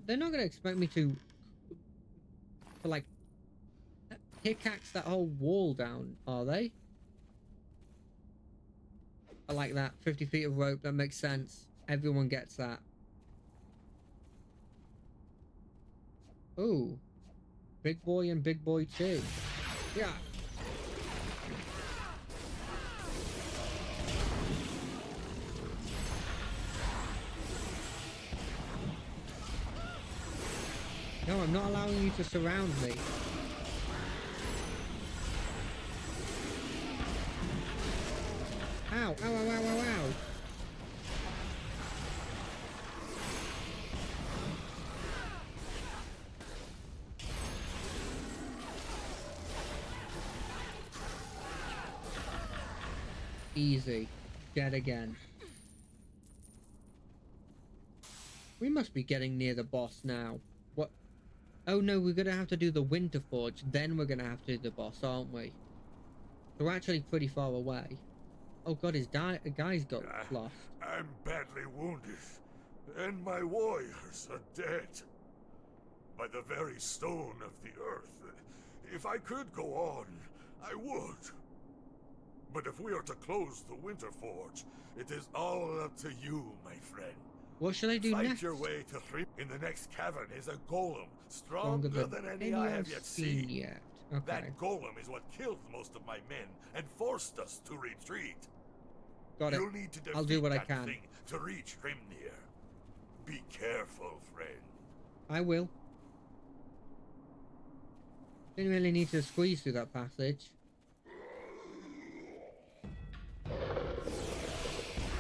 They're not gonna expect me to like... pickaxe that whole wall down, are they? I like that. 50 feet of rope, that makes sense. Everyone gets that. Ooh. Big boy and big boy too. Yeah. No, I'm not allowing you to surround me. Ow, ow, ow, ow, ow, ow. Easy. Dead again. We must be getting near the boss now. What? Oh no, we're gonna have to do the Winter Forge, then we're gonna have to do the boss, aren't we? So we're actually pretty far away. Oh god, his guy's got lost. I'm badly wounded, and my warriors are dead. By the very stone of the earth. If I could go on, I would. But if we are to close the Winter Forge, it is all up to you, my friend. What should I do Fight next? your way to three. In the next cavern is a golem, stronger than any I have yet seen. Yet. Okay. That golem is what killed most of my men and forced us to retreat. Got it. You'll need to defeat I'll do what I that can. thing to reach Grimnir. Be careful, friend. I will. Didn't really need to squeeze through that passage.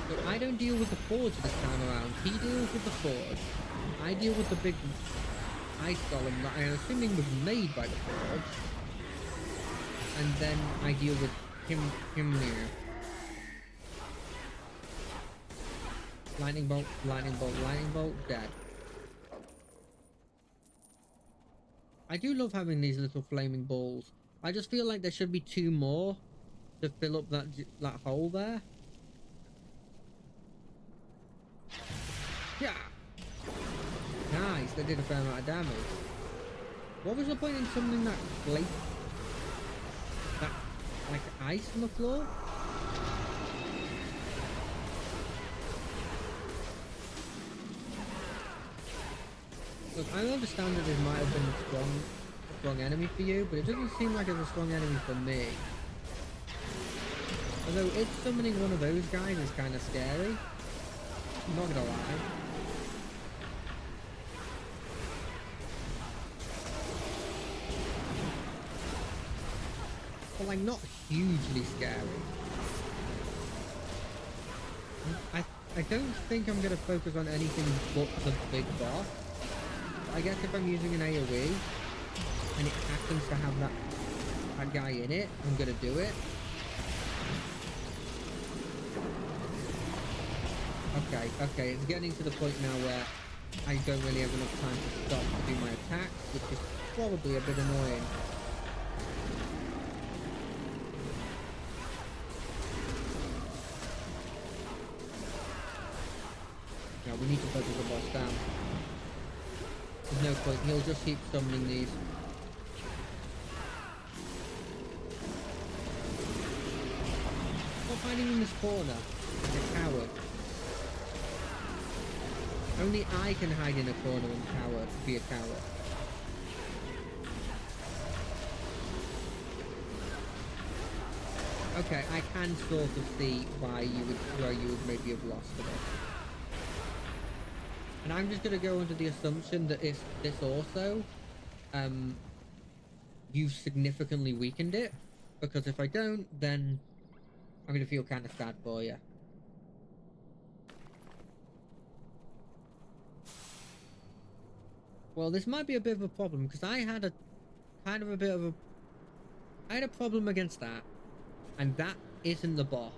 So I don't deal with the forge this time around. He deals with the forge. I deal with the big ice golem that I'm assuming was made by the forge. And then I deal with him here. Lightning bolt, lightning bolt, lightning bolt, dead. I do love having these little flaming balls. I just feel like there should be 2 more to fill up that hole there. Yeah. Nice, they did a fair amount of damage. What was the point in summoning that flake? That, like, ice on the floor? Look, I understand that this might have been a strong enemy for you, but it doesn't seem like it's a strong enemy for me. Although it summoning one of those guys is kind of scary. I'm not gonna lie. But like, not hugely scary. I don't think I'm gonna focus on anything but the big boss. I guess if I'm using an AoE and it happens to have that guy in it, I'm gonna do it. Okay, it's getting to the point now where I don't really have enough time to stop to do my attacks, which is probably a bit annoying. Now we need to focus the boss down. There's no point, he'll just keep summoning these. Stop hiding in this corner, like a coward. Only I can hide in a corner and be a coward. Okay, I can sort of see where you would maybe have lost a bit. And I'm just gonna go under the assumption that if this also, you've significantly weakened it, because if I don't, then I'm gonna feel kind of sad for you. Well, this might be a bit of a problem, because I had a problem against that, and that isn't the boss.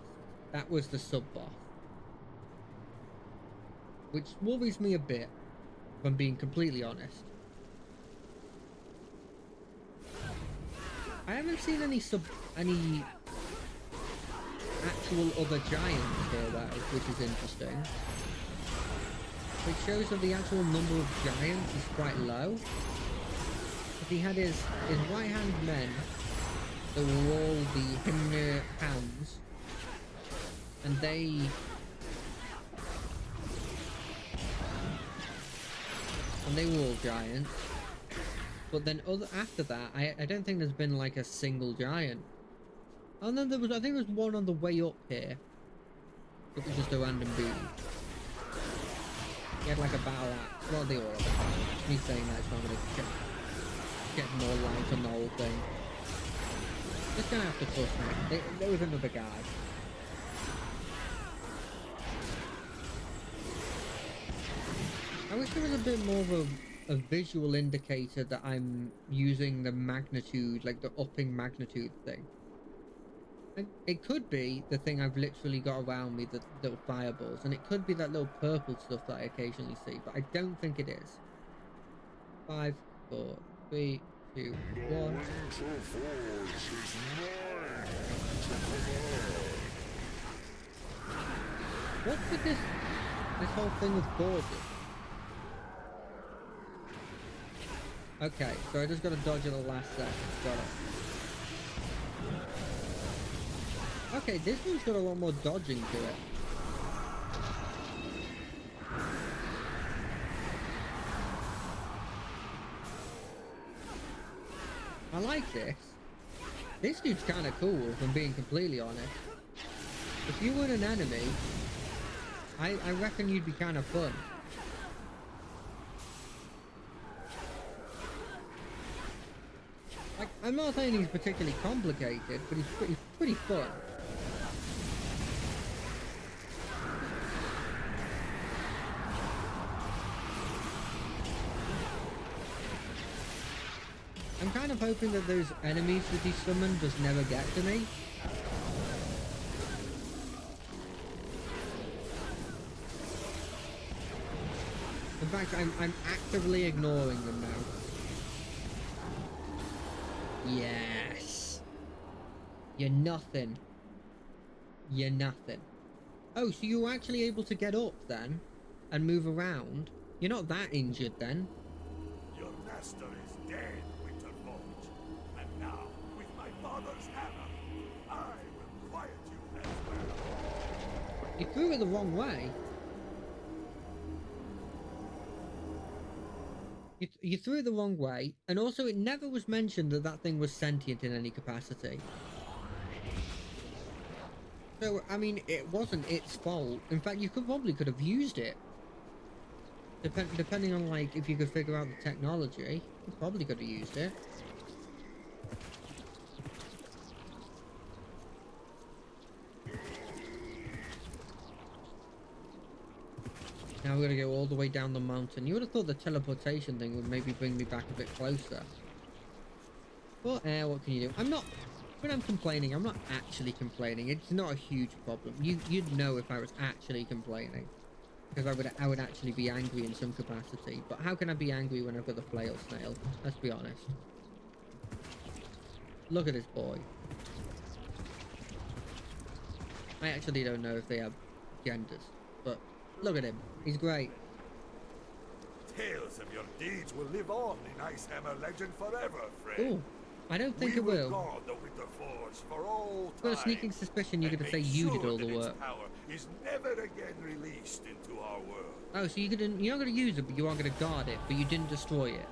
That was the sub-boss. Which worries me a bit, if I'm being completely honest. I haven't seen any actual other giants here though, which is interesting. It shows that the actual number of giants is quite low. If he had his right-hand men, that were all the Himnir hounds, and they were all giants. But then after that, I don't think there's been like a single giant. Oh no, I think there was one on the way up here. It was just a random beam. He had like a battle axe. Well, they all are. Me saying that it's not going to get more light on the whole thing. Just gonna have to trust me. There was another guy. I wish there was a bit more of a visual indicator that I'm using the magnitude, like the upping magnitude thing. It could be the thing I've literally got around me, the little fireballs, and it could be that little purple stuff that I occasionally see, but I don't think it is. 5, 4, 3, 2, 1. What's with this whole thing with forges? Okay, so I just gotta dodge at the last second. Got it. Okay, this one's got a lot more dodging to it. I like this. This dude's kind of cool, if I'm being completely honest. If you weren't an enemy, I reckon you'd be kind of fun. Like, I'm not saying he's particularly complicated, but he's pretty fun. I'm kind of hoping that those enemies that he summoned just never get to me. In fact, I'm actively ignoring them now. Yes. You're nothing. You're nothing. Oh, so you were actually able to get up then? And move around? You're not that injured then? Your master is dead, Winterforge. And now, with my father's hammer, I will quiet you as well. You threw it the wrong way. You threw it the wrong way, and also it never was mentioned that that thing was sentient in any capacity. So, I mean, it wasn't its fault. In fact, you probably could have used it. Depending on, like, if you could figure out the technology, you probably could have used it. Now we're gonna go all the way down the mountain. You would have thought the teleportation thing would maybe bring me back a bit closer. But, what can you do? When I'm complaining, I'm not actually complaining. It's not a huge problem. You'd know if I was actually complaining. Because I would actually be angry in some capacity. But how can I be angry when I've got the flail snail? Let's be honest. Look at this boy. I actually don't know if they have genders. But look at him. He's great. Tales of your deeds will live on in Icehammer legend forever, friend. Ooh, I don't think it will. Guard the Winterforge for all I've got a sneaking suspicion you're going to say you did all the work. Power is never again released into our world. Oh, so you're not going to use it, but you are going to guard it, but you didn't destroy it.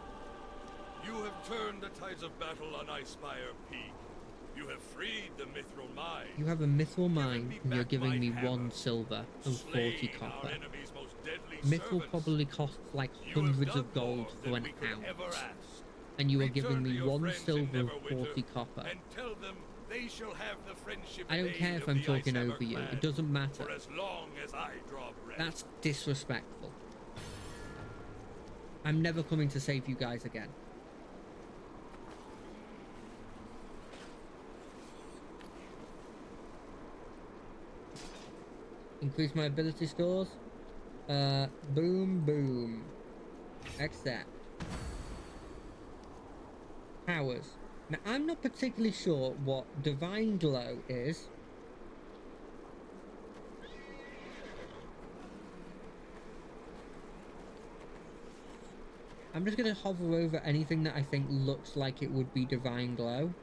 You have turned the tides of battle on Icespire Peak. You have freed the Mithril Mine. You have a Mithril Mine, and you're giving me 1 silver and 40 copper. Mithril probably costs like hundreds of gold for an ounce. And you are giving me 1 silver and 40 copper. I don't care if I'm talking over you. It doesn't matter. That's disrespectful. I'm never coming to save you guys again. Increase my ability scores. Boom, boom. Accept. Powers. Now, I'm not particularly sure what Divine Glow is. I'm just going to hover over anything that I think looks like it would be Divine Glow.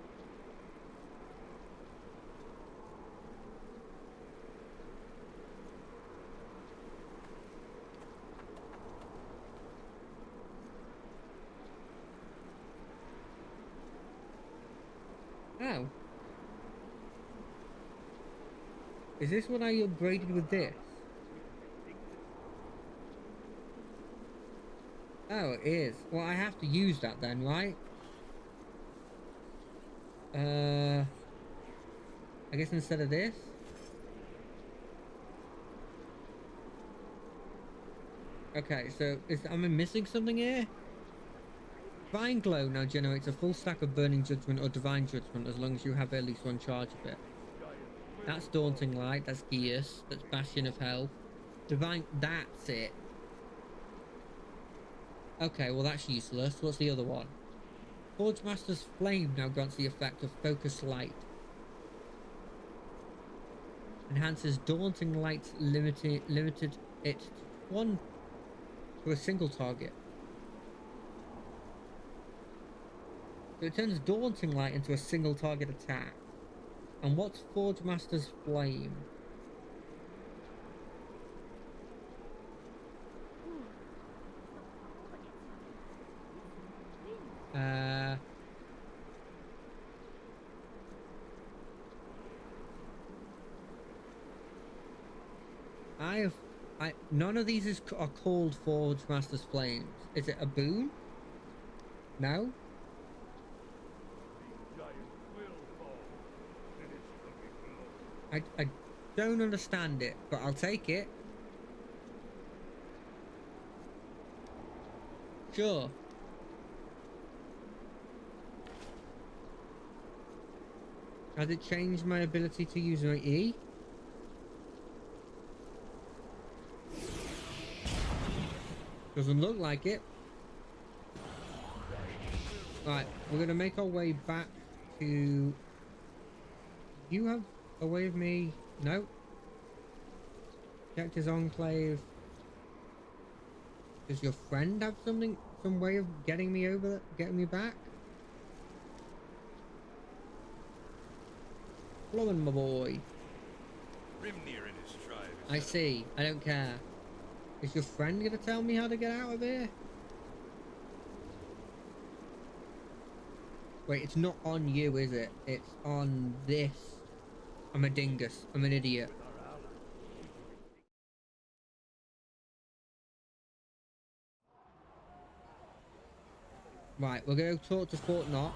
Oh. Is this what I upgraded with this? Oh, it is. Well, I have to use that then, right? I guess instead of this. Okay, so am I missing something here? Divine Glow now generates a full stack of Burning Judgment or Divine Judgment as long as you have at least one charge of it. That's Daunting Light, that's Geas, that's Bastion of Hell. Divine, that's it. Okay, well that's useless. What's the other one? Forge Master's Flame now grants the effect of Focus Light. Enhances Daunting Light's limited it to a single target. So it turns Daunting Light into a single target attack. And what's Forge Master's Flame? None of these are called Forge Master's Flames. Is it a boon? No? I don't understand it, but I'll take it. Sure. Has it changed my ability to use my E? Doesn't look like it. Right, we're gonna make our way back to... You have a way of me? No. Checked his enclave. Does your friend have some way of getting me back? Flowing, my boy. Grimnir and his tribe. I see. I don't care. Is your friend gonna tell me how to get out of here? Wait, it's not on you, is it? It's on this. I'm a dingus. I'm an idiot. Right, we're gonna talk to Fort Knox.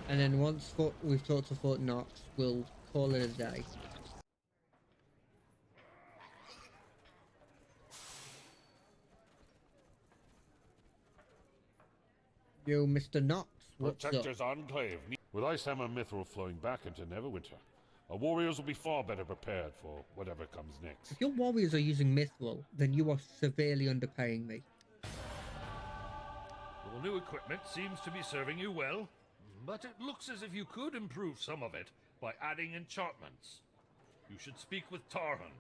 And then once we've talked to Fort Knox, we'll call it a day. Yo, Mr. Knox, what's Protector's up? Enclave. With Icehammer Mithril flowing back into Neverwinter, our warriors will be far better prepared for whatever comes next. If your warriors are using Mithril, then you are severely underpaying me. Your new equipment seems to be serving you well, but it looks as if you could improve some of it by adding enchantments. You should speak with Tarhan.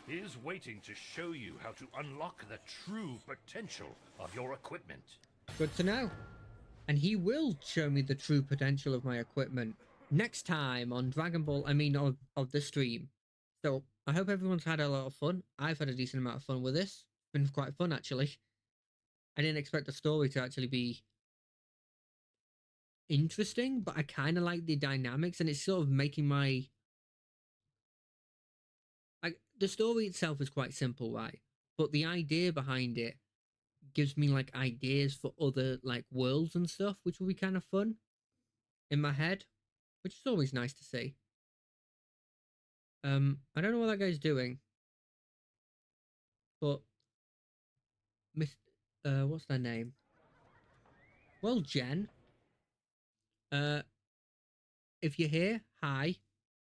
He is waiting to show you how to unlock the true potential of your equipment. Good to know. And he will show me the true potential of my equipment next time on Dragon Ball, of the stream. So I hope everyone's had a lot of fun. I've had a decent amount of fun with this. It's been quite fun, actually. I didn't expect the story to actually be interesting, but I kind of like the dynamics, and it's sort of making my... the story itself is quite simple, right? But the idea behind it gives me like ideas for other like worlds and stuff, which will be kind of fun in my head, which is always nice to see. I don't know what that guy's doing, but what's their name? Well, Jen, if you're here, hi,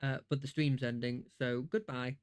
but the stream's ending, so goodbye.